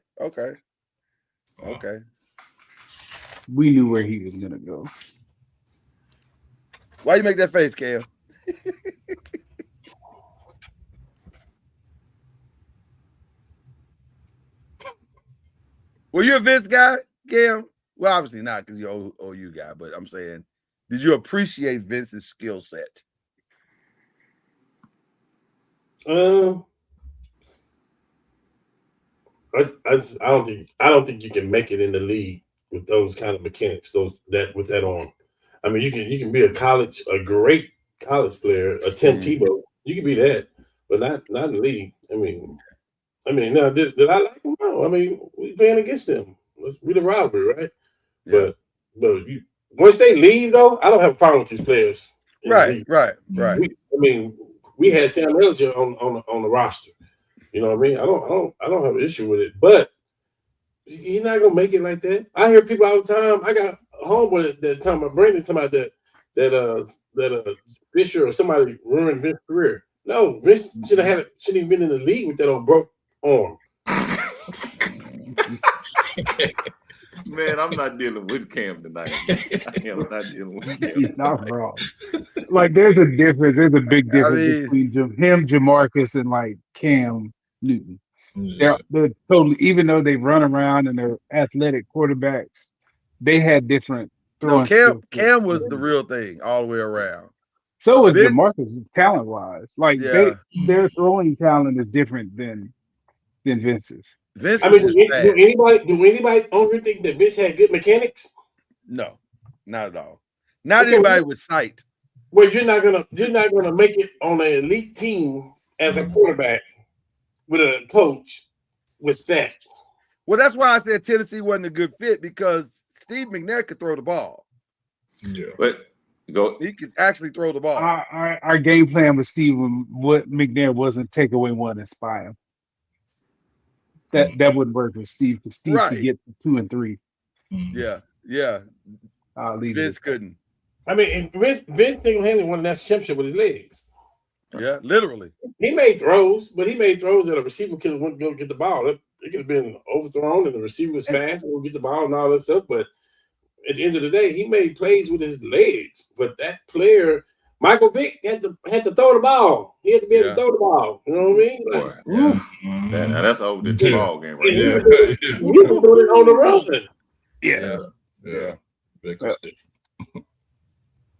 We knew where he was gonna go. Why you make that face, Cam? Were you a Vince guy, Cam? Well, obviously not because you're OU guy, but I'm saying, did you appreciate Vince's skill set? I don't think you can make it in the league with those kind of mechanics, with that arm. I mean, you can be a great college player, a Tim Tebow. You can be that, but not in the league. I mean, now did I like him? No. I mean, we playing against them. We the rivalry, right? Yeah. But once they leave, though, I don't have a problem with these players. Right. We had Sam Ellinger on the roster. You know what I mean? I don't have an issue with it, but he's not gonna make it like that. I hear people all the time. I got a homeboy that talking about Brandon talking about that Fisher or somebody ruined Vince's career. No, Vince shouldn't even been in the league with that old broke arm. Man, I'm not dealing with Cam tonight. I am not dealing with Cam. He's not wrong. Like there's a difference. There's a big difference between him, Jamarcus, and like Cam Newton. Yeah. They're totally, even though they run around and they're athletic quarterbacks, they had different throwing skills. Cam was the real thing all the way around. So was Jamarcus talent wise. Like their throwing talent is different than Vince's. Vince I mean, do anybody on here think that Vince had good mechanics? No, not at all. Not anybody with sight. Well, you're not gonna make it on an elite team as a quarterback with a coach with that. Well, that's why I said Tennessee wasn't a good fit because Steve McNair could throw the ball. Yeah, but he could actually throw the ball. Our game plan with Steve McNair wasn't take away one and spy him. That wouldn't work with Steve because Steve could get 2 and 3. Yeah. Vince couldn't. I mean, Vince single-handedly won the national championship with his legs. Yeah, literally. He made throws, but he made throws that a receiver could have go get the ball. It could have been overthrown, and the receiver was fast and would get the ball and all that stuff. But at the end of the day, he made plays with his legs. But that player, Michael Vick, had to throw the ball. He had to be able to throw the ball. You know what I mean? Like, now that's over the ball game right there. He was doing it on the run. Yeah.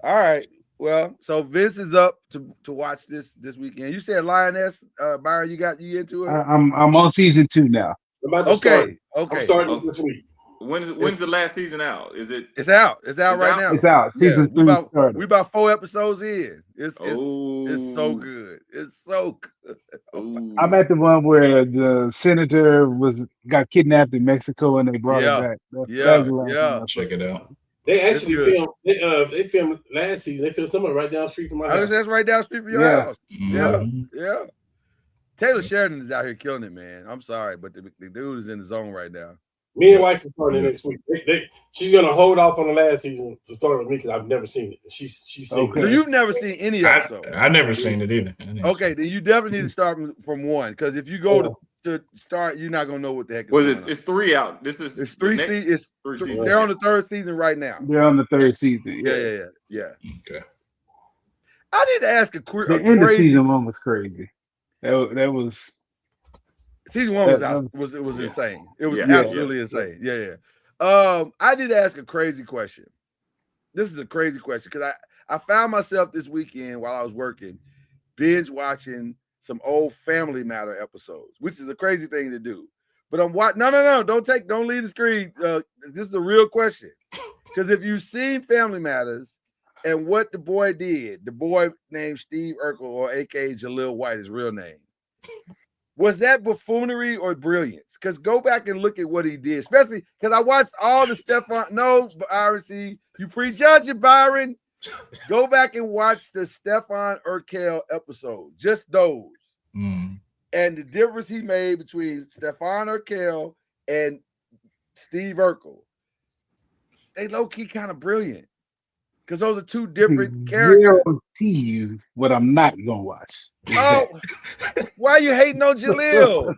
All right. Well, so Vince is up to watch this weekend. You said Lioness, Byron. You into it? I'm on season 2 now. I'm about to start. Okay. I'm starting this week. When's the last season out? Is it? It's out. It's out right now. It's out. Season 3 started. We about 4 episodes in. It's so good. It's so good. I'm at the one where the senator got kidnapped in Mexico and they brought her back. That's the last one. Check it out. They actually filmed. They filmed last season. They filmed somewhere right down the street from my house. That's right down the street from your house. Yeah. Taylor Sheridan is out here killing it, man. I'm sorry, but the dude is in the zone right now. Me and wife are starting next week. She's gonna hold off on the last season to start with me because I've never seen it. She's seen it. So you've never seen any episode? I never seen it either. Okay, then you definitely need to start from 1 because if you go to start, you're not gonna know what the heck is going on. It's 3 out. It's 3 seasons. They're on the 3rd season right now. They're on the 3rd season. Yeah. Okay. I need to ask a The end of season 1 was crazy. That was. Season 1 was insane. It was absolutely insane. Yeah. I did ask a crazy question. This is a crazy question because I found myself this weekend while I was working binge watching some old Family Matter episodes, which is a crazy thing to do. But I'm watching. No. Don't leave the screen. This is a real question because if you've seen Family Matters and what the boy did, the boy named Steve Urkel or AKA Jaleel White, his real name. Was that buffoonery or brilliance? Because go back and look at what he did, especially because I watched all the Stefan. No, Byron, see, you prejudge it, Byron. Go back and watch the Stefan Urkel episode, just those. And the difference he made between Stefan Urkel and Steve Urkel. They low-key kind of brilliant. Because those are 2 different characters. Guarantee you what I'm not gonna watch. Oh, why are you hating on Jaleel?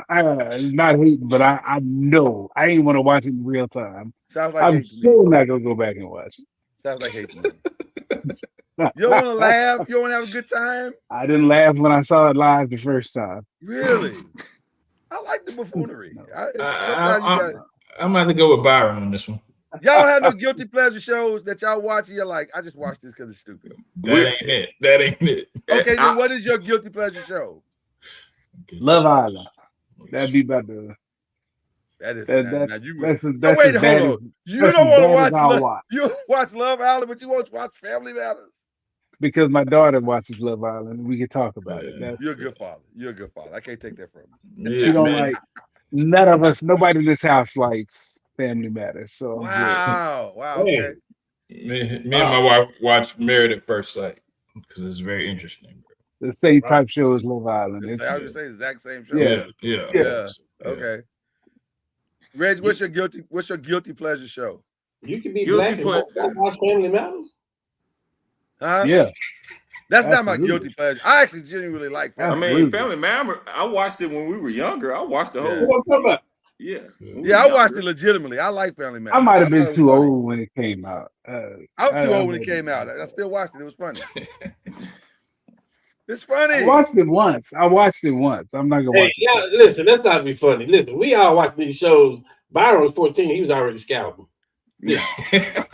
I'm not hating, but I know I ain't want to watch it in real time. Sounds like I'm still not gonna go back and watch it. Sounds like hating me. You don't want to laugh? You don't want to have a good time? I didn't laugh when I saw it live the first time. Really? I like the buffoonery. I'm going to go with Byron on this one. Y'all have no guilty pleasure shows that y'all watch and you're like, I just watched this because it's stupid. That ain't it. Okay, then what is your guilty pleasure show? Love Island. That'd be about the. That is that's wait, hold on. You don't want to watch you watch Love Island, but you won't watch Family Matters. Because my daughter watches Love Island and we can talk about it. You're a good father. You're a good father. I can't take that from you. She don't like none of us, nobody in this house likes Family Matters. So wow. Okay. Me and my wife watch Married at First Sight because it's very interesting. The same type show as Love Island. I was just saying the exact same show. Yeah. Okay. Reg, what's your guilty pleasure show? You can be black and watch Family Matters. Huh? Yeah. That's not my guilty pleasure. I actually genuinely like Family. I mean, Family Matters. I watched it when we were younger. I watched the whole. What I'm talking about? Yeah, I watched it legitimately. I like Family Matters. I might have been too old when it came out. I was too old when it came out. I still watched it. It was funny. It's funny. I watched it once. I'm not gonna watch it. Yeah, listen, that's not to be funny. Listen, we all watch these shows. Byron was 14. He was already scalping. Yeah. I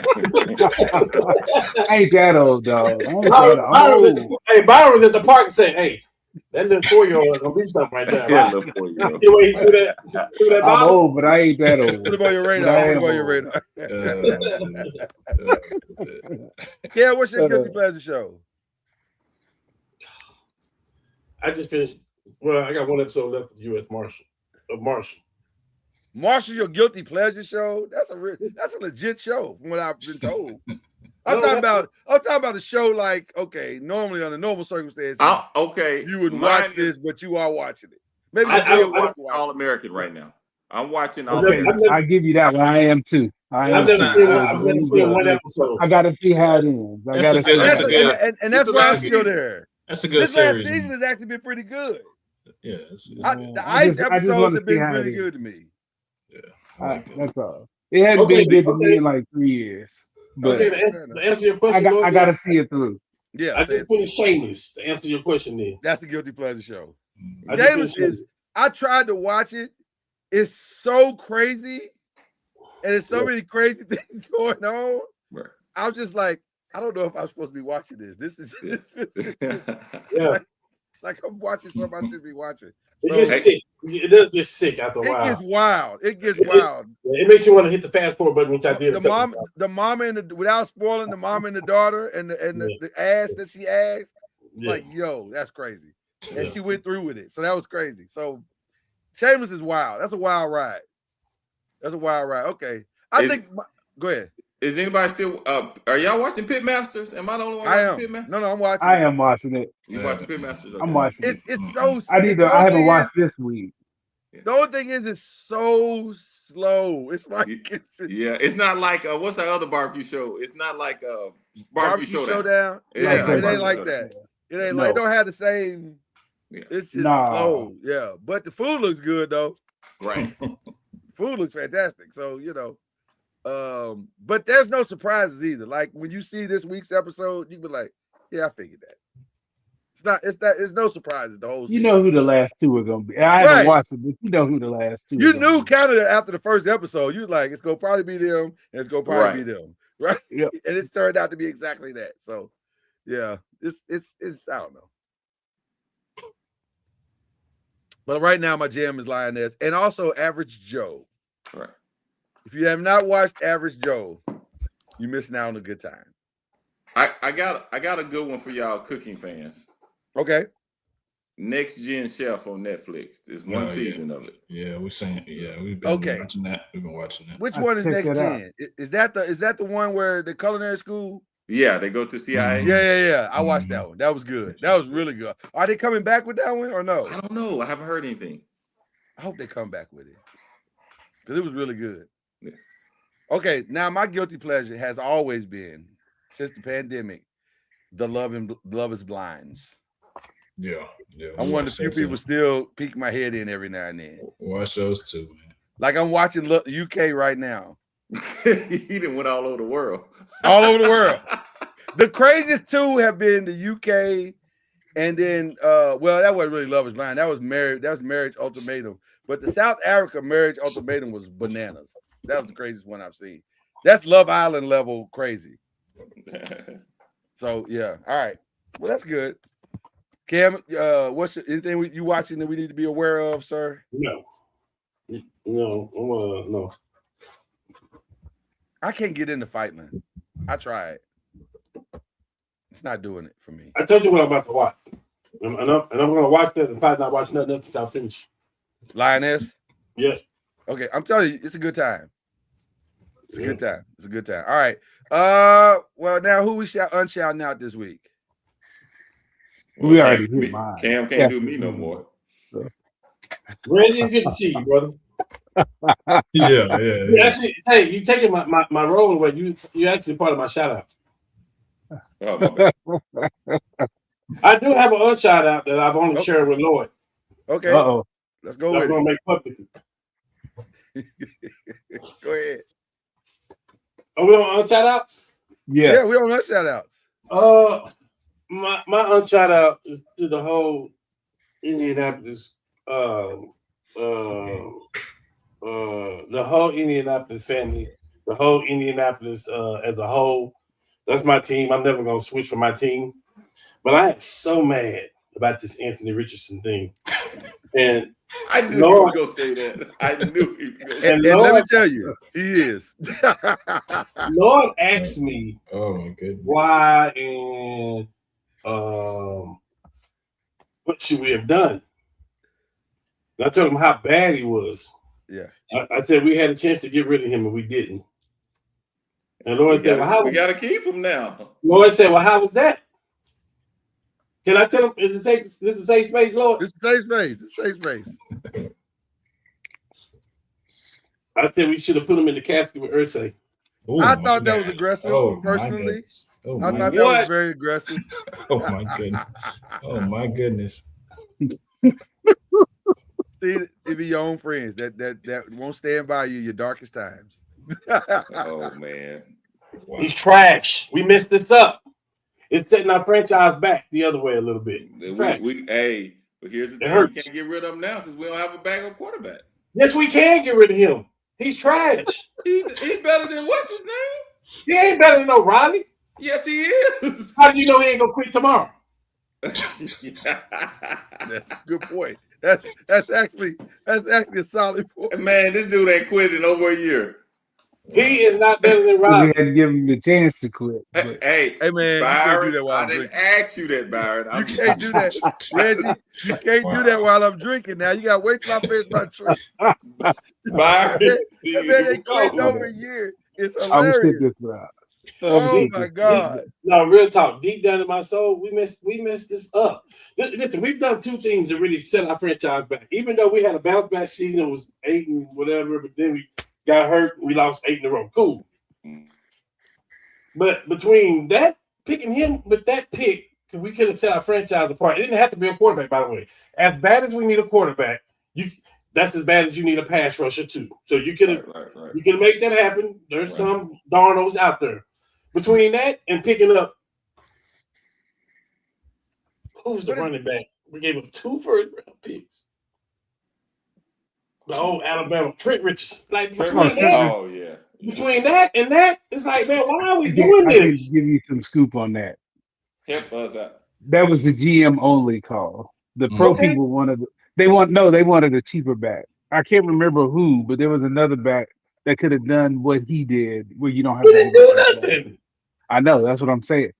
ain't that old, dog. Byron was at the park saying, "Hey, that little 4-year-old gonna be something right there." Right? Little 4-year-old. The way he threw that I'm old, but I ain't that old. Put it on your radar. Yeah, what's your guilty pleasure show? I just finished. Well, I got one episode left of the U.S. Marshal. Marshall, your guilty pleasure show? That's a legit show from what I've been told. I'm talking about a show like, okay, normally under normal circumstances, you wouldn't watch this, but you are watching it. Maybe I watch All American right now. I'm watching All American. I give you that one. I am too. I've never seen one episode. I gotta see how it ends. And that's why I'm still there. That's a good this series. This last season has actually been pretty good. Yeah, the Ice episodes have been really good to me. Yeah, that's all. It hasn't been good to me in like 3 years. But to answer your question, I gotta see it through. Yeah, I just finished Shameless. To answer your question, then that's a guilty pleasure show. I tried to watch it. It's so crazy, and there's so many crazy things going on. Right. I was just like, I don't know if I'm supposed to be watching this. This is Like I'm watching something I should be watching. It So gets sick. It does get sick after a while. it gets wild. It gets wild. It makes you want to hit the fast forward button, which I did. The mom and the without spoiling the mom and the daughter and the ass that she asked. Like, yo, that's crazy. And she went through with it. So that was crazy. So Shameless is wild. That's a wild ride. Okay. Go ahead. Is anybody still are y'all watching Pitmasters? Am I the only one watching Pitmasters? No, I'm watching. I am watching it. You watching Pitmasters? Okay. I'm watching it. It's so I haven't watched this week. The only thing is it's so slow. It's like it's not like what's that other barbecue show? It's not like barbecue showdown. It ain't like that. It ain't like it don't have the same. Yeah. It's just slow. Yeah. But the food looks good though. Right. Food looks fantastic. So, you know. But there's no surprises either. Like when you see this week's episode, you be like, yeah, I figured that. It's no surprises the whole season. You know who the last two are gonna be. I haven't watched it, but you know who the last two. You knew kind of after the first episode, you like it's gonna probably be them, and it's gonna probably be them, right? Yep. And it's turned out to be exactly that. So yeah, it's I don't know. But right now my jam is Lioness and also Average Joe. Right. If you have not watched Average Joe, you're missing out on a good time. I got a good one for y'all cooking fans. Okay. Next Gen Chef on Netflix. There's one season of it. Yeah, we've been watching that. We've been watching that. Which one is Next Gen? Is that the one where the culinary school? Yeah, they go to C.R.E.A.M. Yeah. I watched that one. That was good. That was really good. Are they coming back with that one or no? I don't know. I haven't heard anything. I hope they come back with it. Because it was really good. Yeah. Okay, now my guilty pleasure has always been, since the pandemic, the Love is Blinds. Yeah. I'm one of the few people still peek my head in every now and then. Watch those too, man. Like I'm watching UK right now. He done went all over the world. All over the world. The craziest two have been the UK, and then that wasn't really Love is Blind. That was Marriage Ultimatum. But the South Africa Marriage Ultimatum was bananas. That was the craziest one I've seen. That's Love Island level crazy. So yeah, all right. Well, that's good. Cam, what's anything you watching that we need to be aware of, sir? No. I can't get into Fightland. I tried. It's not doing it for me. I told you what I'm about to watch. And I'm going to watch that and probably not watch nothing else until I finish. Lioness? Yes. Okay, I'm telling you, it's a good time. It's a good time. All right. Well, now who we unshouting out this week? We already hit mine. Cam can't do me no more. Reggie, it's good to see you, brother. Yeah. You actually, hey, you taking my role away. You actually part of my shout out. Oh, my bad. I do have an unshout out that I've only shared with Lloyd. Okay. Uh-oh. Let's go I'm with going to make public. Go ahead. Are we on unshout outs? Yeah, we on unshout outs. My unshout out is to the whole Indianapolis the whole Indianapolis family, the whole Indianapolis as a whole. That's my team. I'm never gonna switch from my team. But I am so mad about this Anthony Richardson thing. And I knew he was gonna say that. I knew he was gonna say that. And Lord, let me tell you, he is. Lord asked me, oh my goodness, why and what should we have done? And I told him how bad he was. Yeah. I said we had a chance to get rid of him and we didn't. And Lord said, we gotta keep him now. Lord said, well, how was that? Can I tell him this is a safe space, Lord? This is a safe space. I said we should have put him in the casket with Ursay. I thought that was aggressive, personally. I thought that was very aggressive. Oh my goodness. Oh my goodness. See, it be your own friends that won't stand by you your darkest times. Oh man. Wow. He's trash. We messed this up. It's setting our franchise back the other way a little bit. But here's the thing: we can't get rid of him now because we don't have a backup quarterback. Yes, we can get rid of him. He's trash. He's better than what's his name? He ain't better than O'Reilly. Yes, he is. How do you know he ain't gonna quit tomorrow? That's a good point. That's actually a solid point. Man, this dude ain't quit in over a year. He is not better than We Robbie. had to give him the chance to quit. But Hey, man, Byron, you can't do that while I I'm didn't drinking. ask you that, Byron. You can't do that, Reggie. You can't do that while I'm drinking. Now you gotta wait till I finish my drink. Byron, see, That man here we ain't quit go. over a year. It's I'm gonna sit hilarious. this out. Oh my God. No, real talk. Deep down in my soul, we messed this up. Listen, we've done two things to really set our franchise back. Even though we had a bounce back season, it was 8 and whatever, but then we got hurt and we lost 8 in a row. Cool. But between that picking him with that pick, we could have set our franchise apart. It didn't have to be a quarterback, by the way. As bad as we need a quarterback, that's as bad as you need a pass rusher too. So you could have you can make that happen. There's some Darnolds out there. Between that and picking up, who's the running back? We gave him 2 first-round picks. The old Alabama, Trent Richardson. Like between that and that, it's like, man, why are we doing this? I can give you some scoop on that. Help us out. That was the GM only call. The pro people wanted they wanted a cheaper back. I can't remember who, but there was another back that could have done what he did, where you don't have He to didn't do nothing. I know, that's what I'm saying.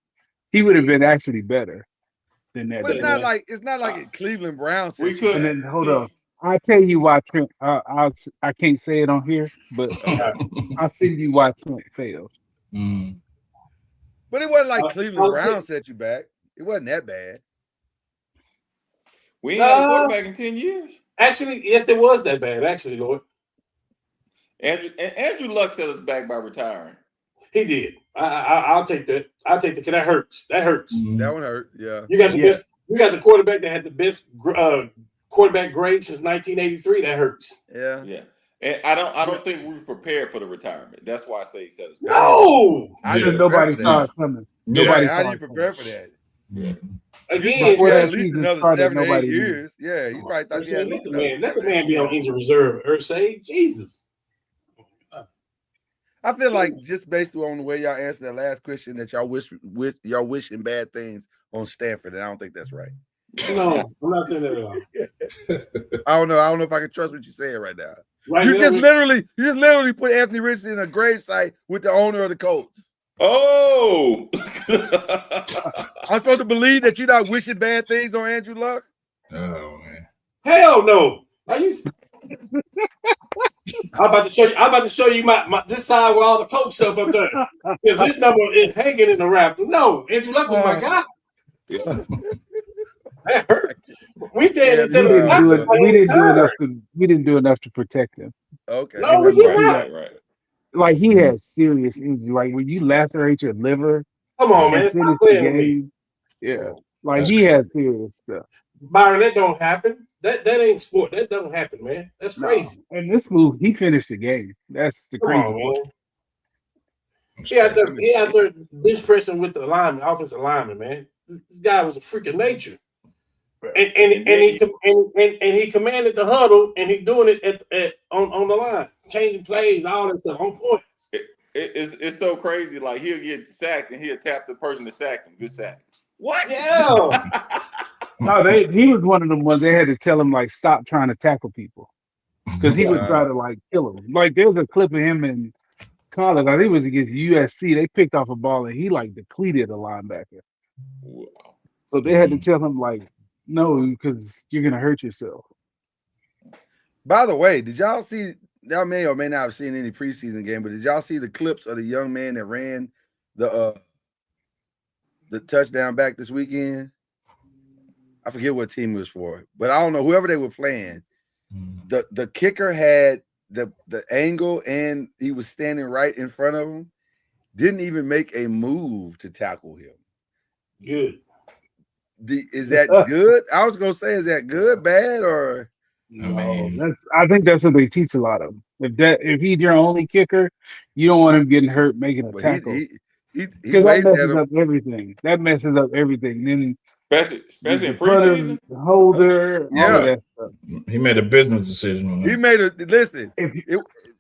He would have been actually better than that. But it's not like a Cleveland Browns. We could. And then hold on. I'll tell you why Trent. I can't say it on here, but I'll send you why Trent failed. But it wasn't like Cleveland Browns set you back. It wasn't that bad. We ain't had a quarterback in 10 years. Actually, yes, it was that bad. Actually, Lord. Andrew Luck set us back by retiring. He did. I'll take that. I'll take that. Cause that hurts. That hurts. That one hurt. Yeah. You got the best. You got the quarterback that had the best quarterback grade since 1983. That hurts. Yeah. Yeah. And I don't think we were prepared for the retirement. That's why I say he set us back. No. Nobody saw it coming. Nobody how saw do you it prepare for that? Yeah. Again, before that at least season another started, 7 to 8 nobody years. Yeah, you probably thought you had at least let the man be on injury reserve. Ursay, Jesus. I feel like just based on the way y'all answered that last question that y'all wishing bad things on Stanford, and I don't think that's right. No, I'm not saying that at all. I don't know if I can trust what you're saying right now. Right you now, just literally put Anthony Richardson in a gravesite with the owner of the Colts. Oh, I'm supposed to believe that you're not wishing bad things on Andrew Luck? Oh man. Hell no. Are you? I'm about to show you my this side where all the coach stuff up there. Because this number is hanging in the rafters. No, Andrew Luck was my guy. That hurt. We stand until we didn't do enough to protect him. Okay. No, we did not. Right. Like he has serious injury. Like when you lacerate your liver. Come on, man. Finish Stop the playing with me. game. Yeah. Like he has serious stuff. Byron, that don't happen. That ain't sport. That don't happen, man. That's crazy. And this move, he finished the game. That's the crazy part. He out there bench pressing with the lineman, offensive lineman, man. This guy was a freak of nature. And he commanded the huddle, and he doing it on the line, changing plays, all that stuff on point. It's so crazy. Like he'll get sacked, and he'll tap the person that sacked him. Good sack. What? Yeah. No, he was one of them ones they had to tell him like stop trying to tackle people because he would try to like kill him. Like there's a clip of him in college. I think it was against USC. They picked off a ball and he like depleted a linebacker. Wow. So they had to tell him like no, because you're gonna hurt yourself. By the way, did y'all see? Y'all may or may not have seen any preseason game, but did y'all see the clips of the young man that ran the touchdown back this weekend? I forget what team it was for, but I don't know. Whoever they were playing, the kicker had the angle and he was standing right in front of him. Didn't even make a move to tackle him. Good. Is that good? I was gonna say, is that good, bad, or? No, I think that's what they teach a lot of them. If he's your only kicker, you don't want him getting hurt making a tackle. Because that messes up everything. That messes up everything. Then especially in preseason, holder, all of that stuff. He made a business decision on that.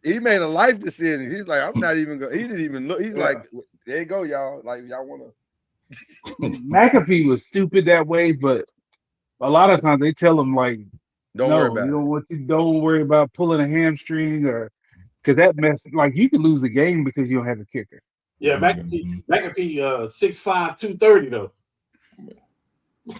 He made a life decision. He's like, I'm not even going. He didn't even look. He's like, there you go, y'all. Like, y'all want to. McAfee was stupid that way, but a lot of times they tell him like, Don't worry about it. Don't worry about pulling a hamstring or because that mess. Like you could lose the game because you don't have a kicker. Yeah, McAfee 6'5", 230 though. 6'1".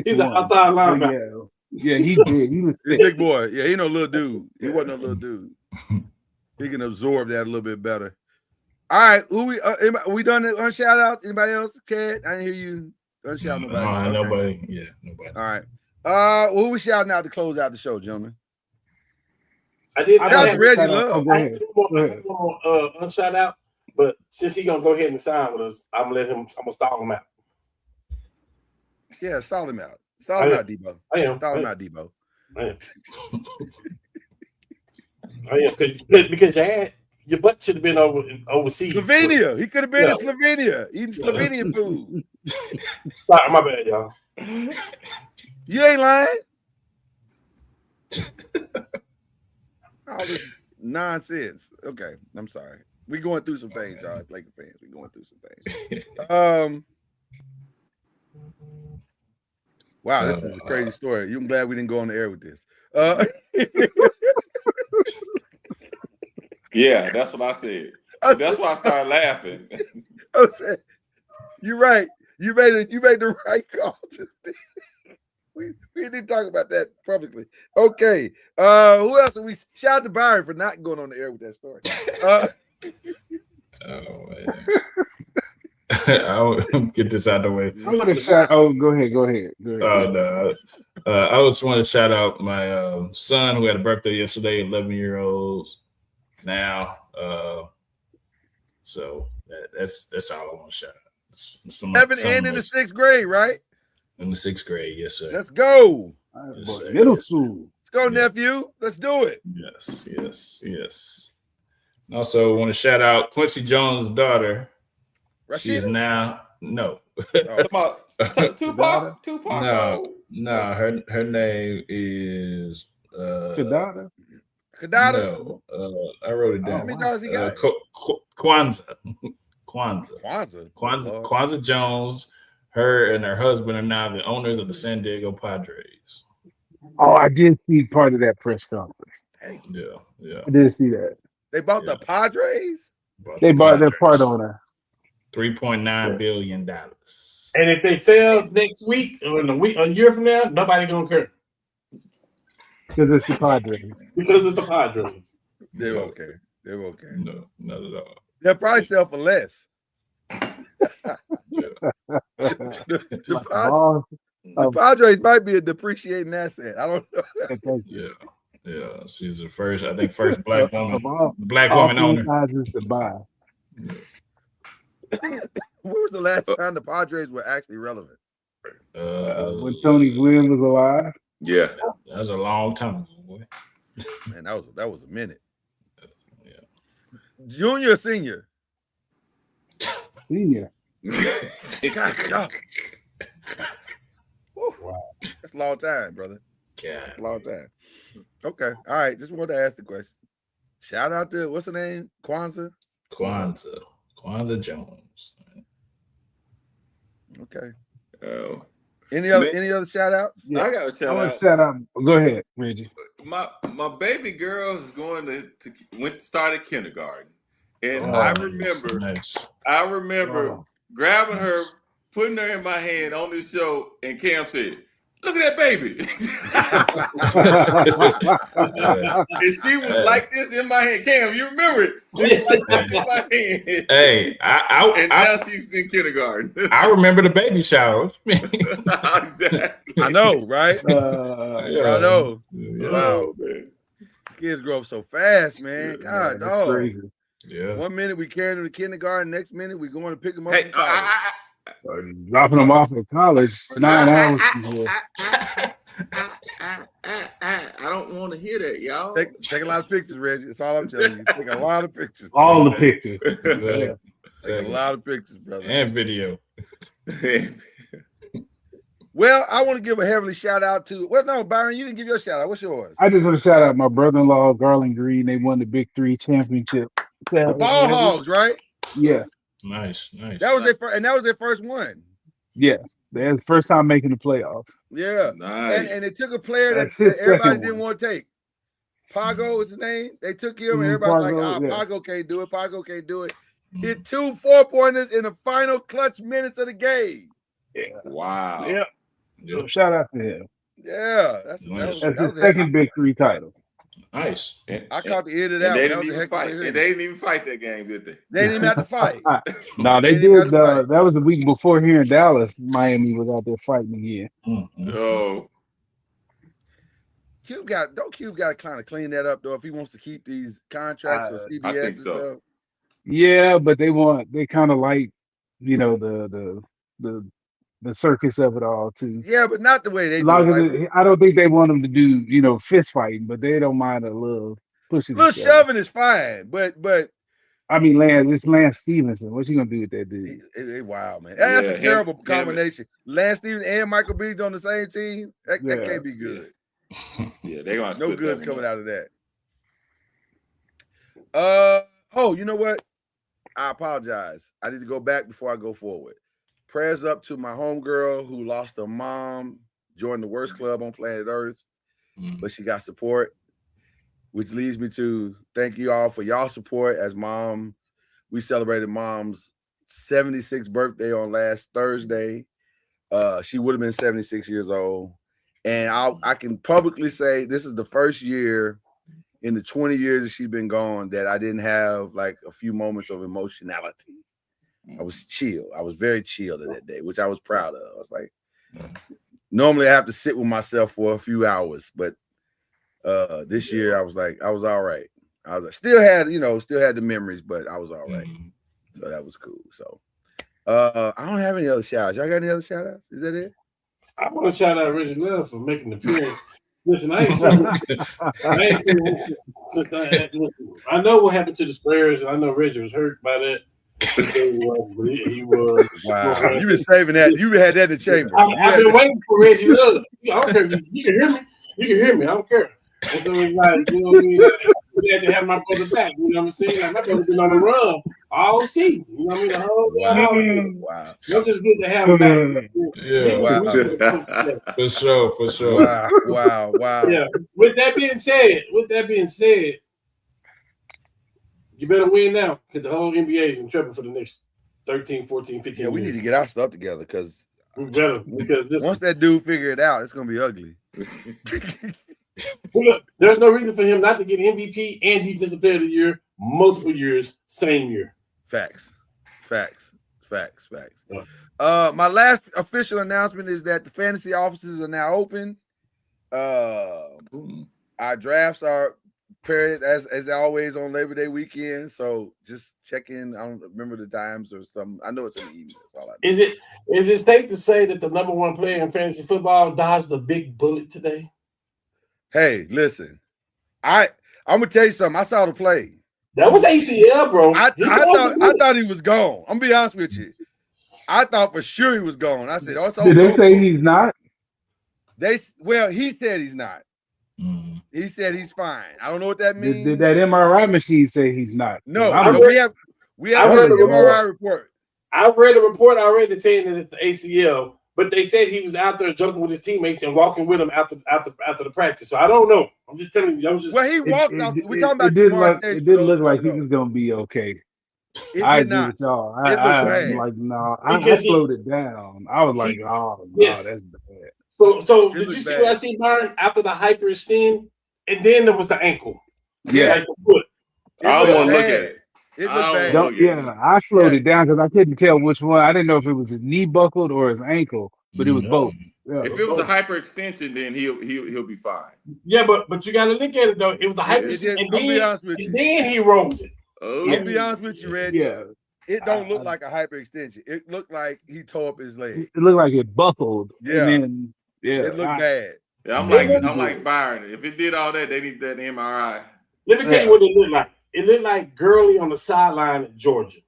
He's an outside linebacker. Yeah, he big. He was He's a big boy. Yeah, he no little dude. He wasn't a little dude. He can absorb that a little bit better. All right, who we done it on shout out? Anybody else? Ted, I didn't hear you unshout nobody. Nobody. Yeah, nobody. All right. Who we shouting out to close out the show, gentlemen? I did. Shout out to Reggie Love. Go ahead. Unshout out, but since he's gonna go ahead and sign with us, I'm gonna stall him out. Yeah, stall him out. Stall him out, Debo. I am. Stall him out, Debo. I am because your butt should have been overseas. Slovenia. He could have been in Slovenia eating Slovenian food. Sorry, my bad, y'all. You ain't lying. All this nonsense. Okay, I'm sorry. We going through some things, y'all. As Laker fans, we going through some things. Wow, this is a crazy story. I'm glad we didn't go on the air with this. Yeah, that's what I said. That's why I started laughing. You're right. You made the right call. We didn't talk about that publicly. Okay. Who else? We shout out to Byron for not going on the air with that story. Oh man. I'll get this out of the way. I'm gonna shout. Oh, go ahead. No. I just want to shout out my son who had a birthday yesterday, 11-year-olds now. So that's all I want to shout out. Seven and in the 6th grade, right? In the 6th grade, yes, sir. Let's go. Yes, sir. Middle school. Let's go, nephew. Let's do it. Yes. Also, want to shout out Quincy Jones' daughter. Rashida? She's now Tupac. No. Her name is Kadada. No, I wrote it down. How many dollars he got? Kwanzaa Jones. Her and her husband are now the owners of the San Diego Padres. Oh, I did see part of that press conference. Yeah. I did see that. They bought the Padres? They bought their part owner. $3.9 billion. And if they sell next week or a year from now, nobody gonna care. Because it's the Padres. They're okay. No, not at all. They'll probably sell for less. The Padres might be a depreciating asset. I don't know. Yeah. She's the first black woman owner. To buy. When was the last time the Padres were actually relevant? When Tony Gwynn was alive. Yeah, that was a long time ago, boy. Man, that was a minute. Yeah. Junior or senior? Senior. God. Wow. That's a long time, brother. God. Long time. Okay. All right. Just wanted to ask the question. Shout out to what's the name? Kwanzaa Jones. Okay. Oh. Any other shout outs? Yeah. I got a shout out. Shout out. Go ahead, Reggie. My baby girl is going to started kindergarten. And I remember grabbing her, putting her in my hand on this show, and Cam said, "Look at that baby." And she was like this in my hand. Cam, you remember it? She was like this in my hand. Hey, now she's in kindergarten. I remember the baby shower. Exactly. I know, right? I know. Yeah. Wow, man. Kids grow up so fast, man. God, dog. Crazy. Yeah. 1 minute we carry them to kindergarten, next minute we going to pick them up. Hey, dropping them off at college 9 hours from here. I don't want to hear that, y'all. Take a lot of pictures, Reggie. That's all I'm telling you. Take a lot of pictures. All the pictures. Take a lot of pictures, brother. And video. Well, I want to give a heavenly shout out to. Well, no, Byron, you didn't give your shout out. What's yours? I just want to shout out my brother-in-law, Garland Green. They won the Big 3 championship. The Ball Hogs, right? Yes. Nice. That was their first one. Yeah, that's the first time making the playoffs. Yeah, Nice. and it took a player that That's his everybody second didn't one. want to take. Pago is the name. They took him, and everybody's like, Pago can't do it. Pago can't do it. Hit 2 4-pointers in the final clutch minutes of the game. Yeah. Wow. Yeah. So shout out to him. Yeah, that's his second Big Three title. Nice. I caught the end of that. And they one. didn't even fight. And they didn't even fight that game, did they? They didn't even have to fight. No, they did. That was the week before here in Dallas. Miami was out there fighting again. Oh. Cube got to kind of clean that up though if he wants to keep these contracts with CBS I think and so. stuff. Yeah, but they kind of like, the circus of it all too. Yeah, but not the way they do it. I don't think they want them to do, fist fighting, but they don't mind a little pushing. Little shoving is fine, but I mean, it's Lance Stevenson. What's he gonna do with that dude? Wow, man. That's a terrible combination. Lance Stevenson and Michael Beasley on the same team. That can't be good. Yeah, they're gonna no split good's that coming up. out of that. You know what? I apologize. I need to go back before I go forward. Prayers up to my homegirl who lost her mom, joined the worst club on planet Earth, but she got support, which leads me to thank you all for y'all support as mom. We celebrated mom's 76th birthday on last Thursday. She would have been 76 years old. And I can publicly say this is the first year in the 20 years that she's been gone that I didn't have like a few moments of emotionality. I was chill. I was very chill that day, which I was proud of. I was like, normally I have to sit with myself for a few hours, but this year I was all right. I was like, still had the memories, but I was all right. So that was cool. So I don't have any other shout outs. Y'all got any other shout outs? Is that it? I want to shout out Reggie Love for making the appearance. Listen, I ain't seen him since I know what happened to the Spurs, and I know Reggie was hurt by that. He was. Wow, you've been saving that. You had that in the chamber. I've been waiting for Reggie Love. I don't care. You can hear me. You can hear me. I don't care. And so it's like, we had to have my brother back. You know what I'm saying? Like, my brother's been on the run all season. You know what I mean? The whole season. Wow. It's just good to have him back. Yeah. Wow. For sure. Wow. Yeah. With that being said, you better win now because the whole NBA is in trouble for the next 13, 14, 15 years. We need to get our stuff together because once that dude figure it out, it's going to be ugly. Look, there's no reason for him not to get MVP and Defensive Player of the Year multiple years, same year. Facts. My last official announcement is that the fantasy offices are now open. Our drafts are prepared as always on Labor Day weekend. So just check in. I don't remember the times or something. I know it's in the evening. That's all I know. Is it safe to say that the number one player in fantasy football dodged a big bullet today? Hey, listen. I'm gonna tell you something. I saw the play. That was ACL, bro. I thought he was gone. I'm gonna be honest with you. I thought for sure he was gone. I said, did they say he's not? He said he's not. He said he's fine. I don't know what that means. Did that MRI machine say he's not? No, we have read the MRI report. I read a report already saying that it's the ACL, but they said he was out there joking with his teammates and walking with them after the practice. So I don't know. I'm just telling you. He walked off. We're talking about it didn't look like he was gonna be okay. I agree with y'all. I'm like, no. I slowed it down. I was like, oh no, that's bad. So did you see what I see, Byron? After the hyperextend, and then there was the ankle. Yeah. Like the foot. I don't want to look at it. I slowed it down because I couldn't tell which one. I didn't know if it was his knee buckled or his ankle, but it was both. Yeah, if it was a hyperextension, then he'll be fine. Yeah, but you got to look at it though. It was a hyperextension, and then he rolled it. I'll be honest with you, Reggie. Yeah. It don't look like a hyperextension. It looked like he tore up his leg. It looked like it buckled. Yeah. And then, it looked bad. Yeah, I'm like Byron. If it did all that, they need that MRI. Let me tell you what it looked like. It looked like Gurley on the sideline at Georgia.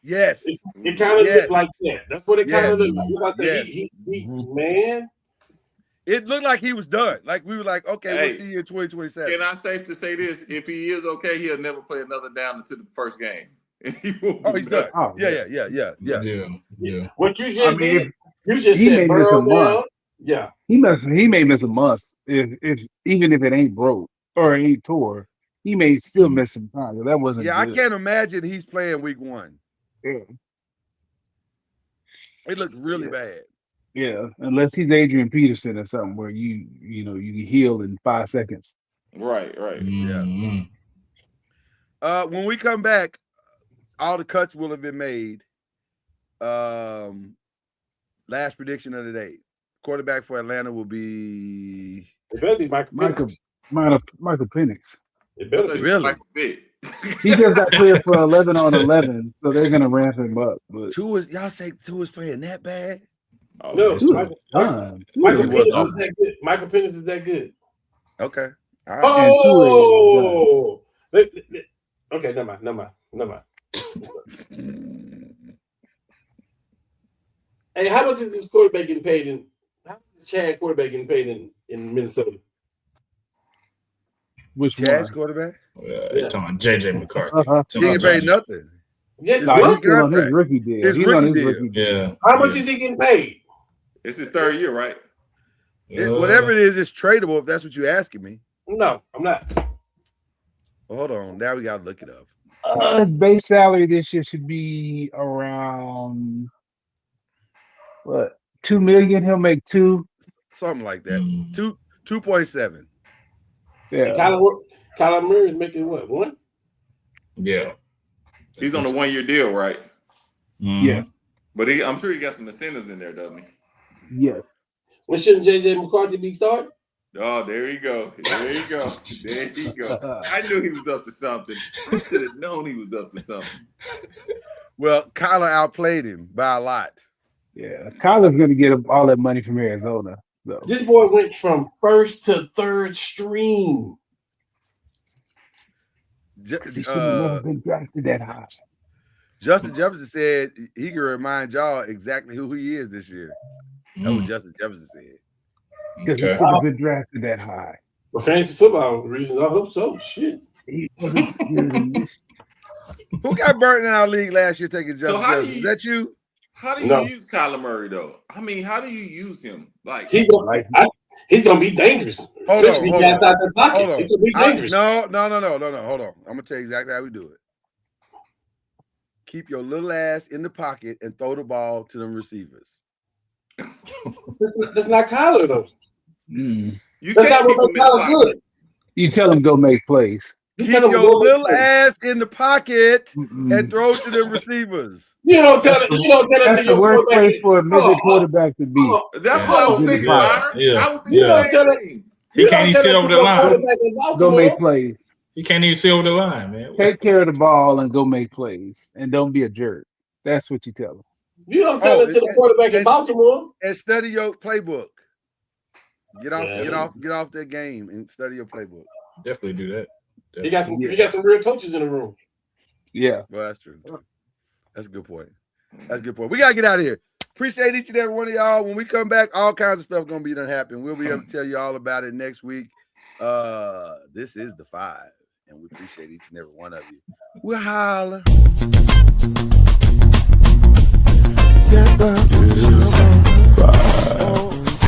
Yes. It kind of looked like that. That's what it kind of looked like. Like I said, man. It looked like he was done. Like we were like, okay, we'll see you in 2027. Can I safe to say this? If he is okay, he'll never play another down until the first game. and he won't Oh, be he's back. done. Oh, Yeah. What you just mean, did, you just he said may miss a Burrow month. down. Yeah. He may miss a month if even if it ain't broke or it ain't tore, he may still miss some time. That wasn't Yeah, I good. can't imagine he's playing week 1. Yeah. It looked really bad. Yeah, unless he's Adrian Peterson or something where you can heal in 5 seconds. Right. Yeah. When we come back, all the cuts will have been made. Last prediction of the day. Quarterback for Atlanta will be. It better be Michael Penix. It better be. Really? He just got cleared for 11 on 11, so they're gonna ramp him up. But y'all say Tua's playing that bad? Oh, no, Michael He was Penix is awesome. that good. Michael Penix is that good. Okay. All right. Oh, okay. Never mind. Hey, how much is this quarterback getting paid in? How much is Chad quarterback getting paid in Minnesota? Which Chad's one? quarterback? You're talking about J.J. McCarthy. He ain't paid nothing. Yes, He's still on his rookie deal. He's on his rookie deal. Yeah. How much is he getting paid? It's his 3rd year, right? Whatever it is, it's tradable if that's what you're asking me. No, I'm not. Well, hold on. Now we got to look it up. His base salary this year should be around what, $2 million. He'll make $2 million. Something like that. 2.7. Yeah. And Kyler Murray is making what, 1? Yeah. He's on a 1-year deal, right? Yes. But I'm sure he got some incentives in there, doesn't he? Yes. When shouldn't J.J. McCarthy be starting? Oh, there you go. I knew he was up to something. I should have known he was up to something. Well, Kyler outplayed him by a lot. Yeah. Kyler's going to get all that money from Arizona. So. This boy went from 1st to 3rd string. He should have never been drafted that high. Justin Jefferson said he can remind y'all exactly who he is this year. That's what Justin Jefferson said. Because he should have been drafted that high. For fantasy football reasons, I hope so. Shit. Who got burnt in our league last year taking Justin Jefferson? Is that you? How do you use Kyler Murray, though? I mean, how do you use him? Like he's gonna be dangerous. Especially outside the pocket. It could be dangerous. No. Hold on. I'm gonna tell you exactly how we do it. Keep your little ass in the pocket and throw the ball to them receivers. That's not Kyler though. You that's can't not what makes Kyler good. You tell him go make plays. Keep your little ass in the pocket and throw to the receivers. You don't tell it. You don't tell it That's to your the worst quarterback. place for a midget quarterback to be. That's what I was thinking, Byron. Yeah. I was thinking the same thing. He can't even see over the line. Go make plays. He can't even see over the line, man. Take care of the ball and go make plays. And don't be a jerk. That's what you tell him. You don't tell it to the quarterback in Baltimore. And study your playbook. Get off that game and study your playbook. Definitely do that. Definitely. You got some real coaches in the room. Yeah. Well, that's true. That's a good point. We gotta get out of here. Appreciate each and every one of y'all. When we come back, all kinds of stuff gonna be done happen. We'll be able to tell you all about it next week. This is the 5, and we appreciate each and every one of you. We'll holler. Yeah, 5.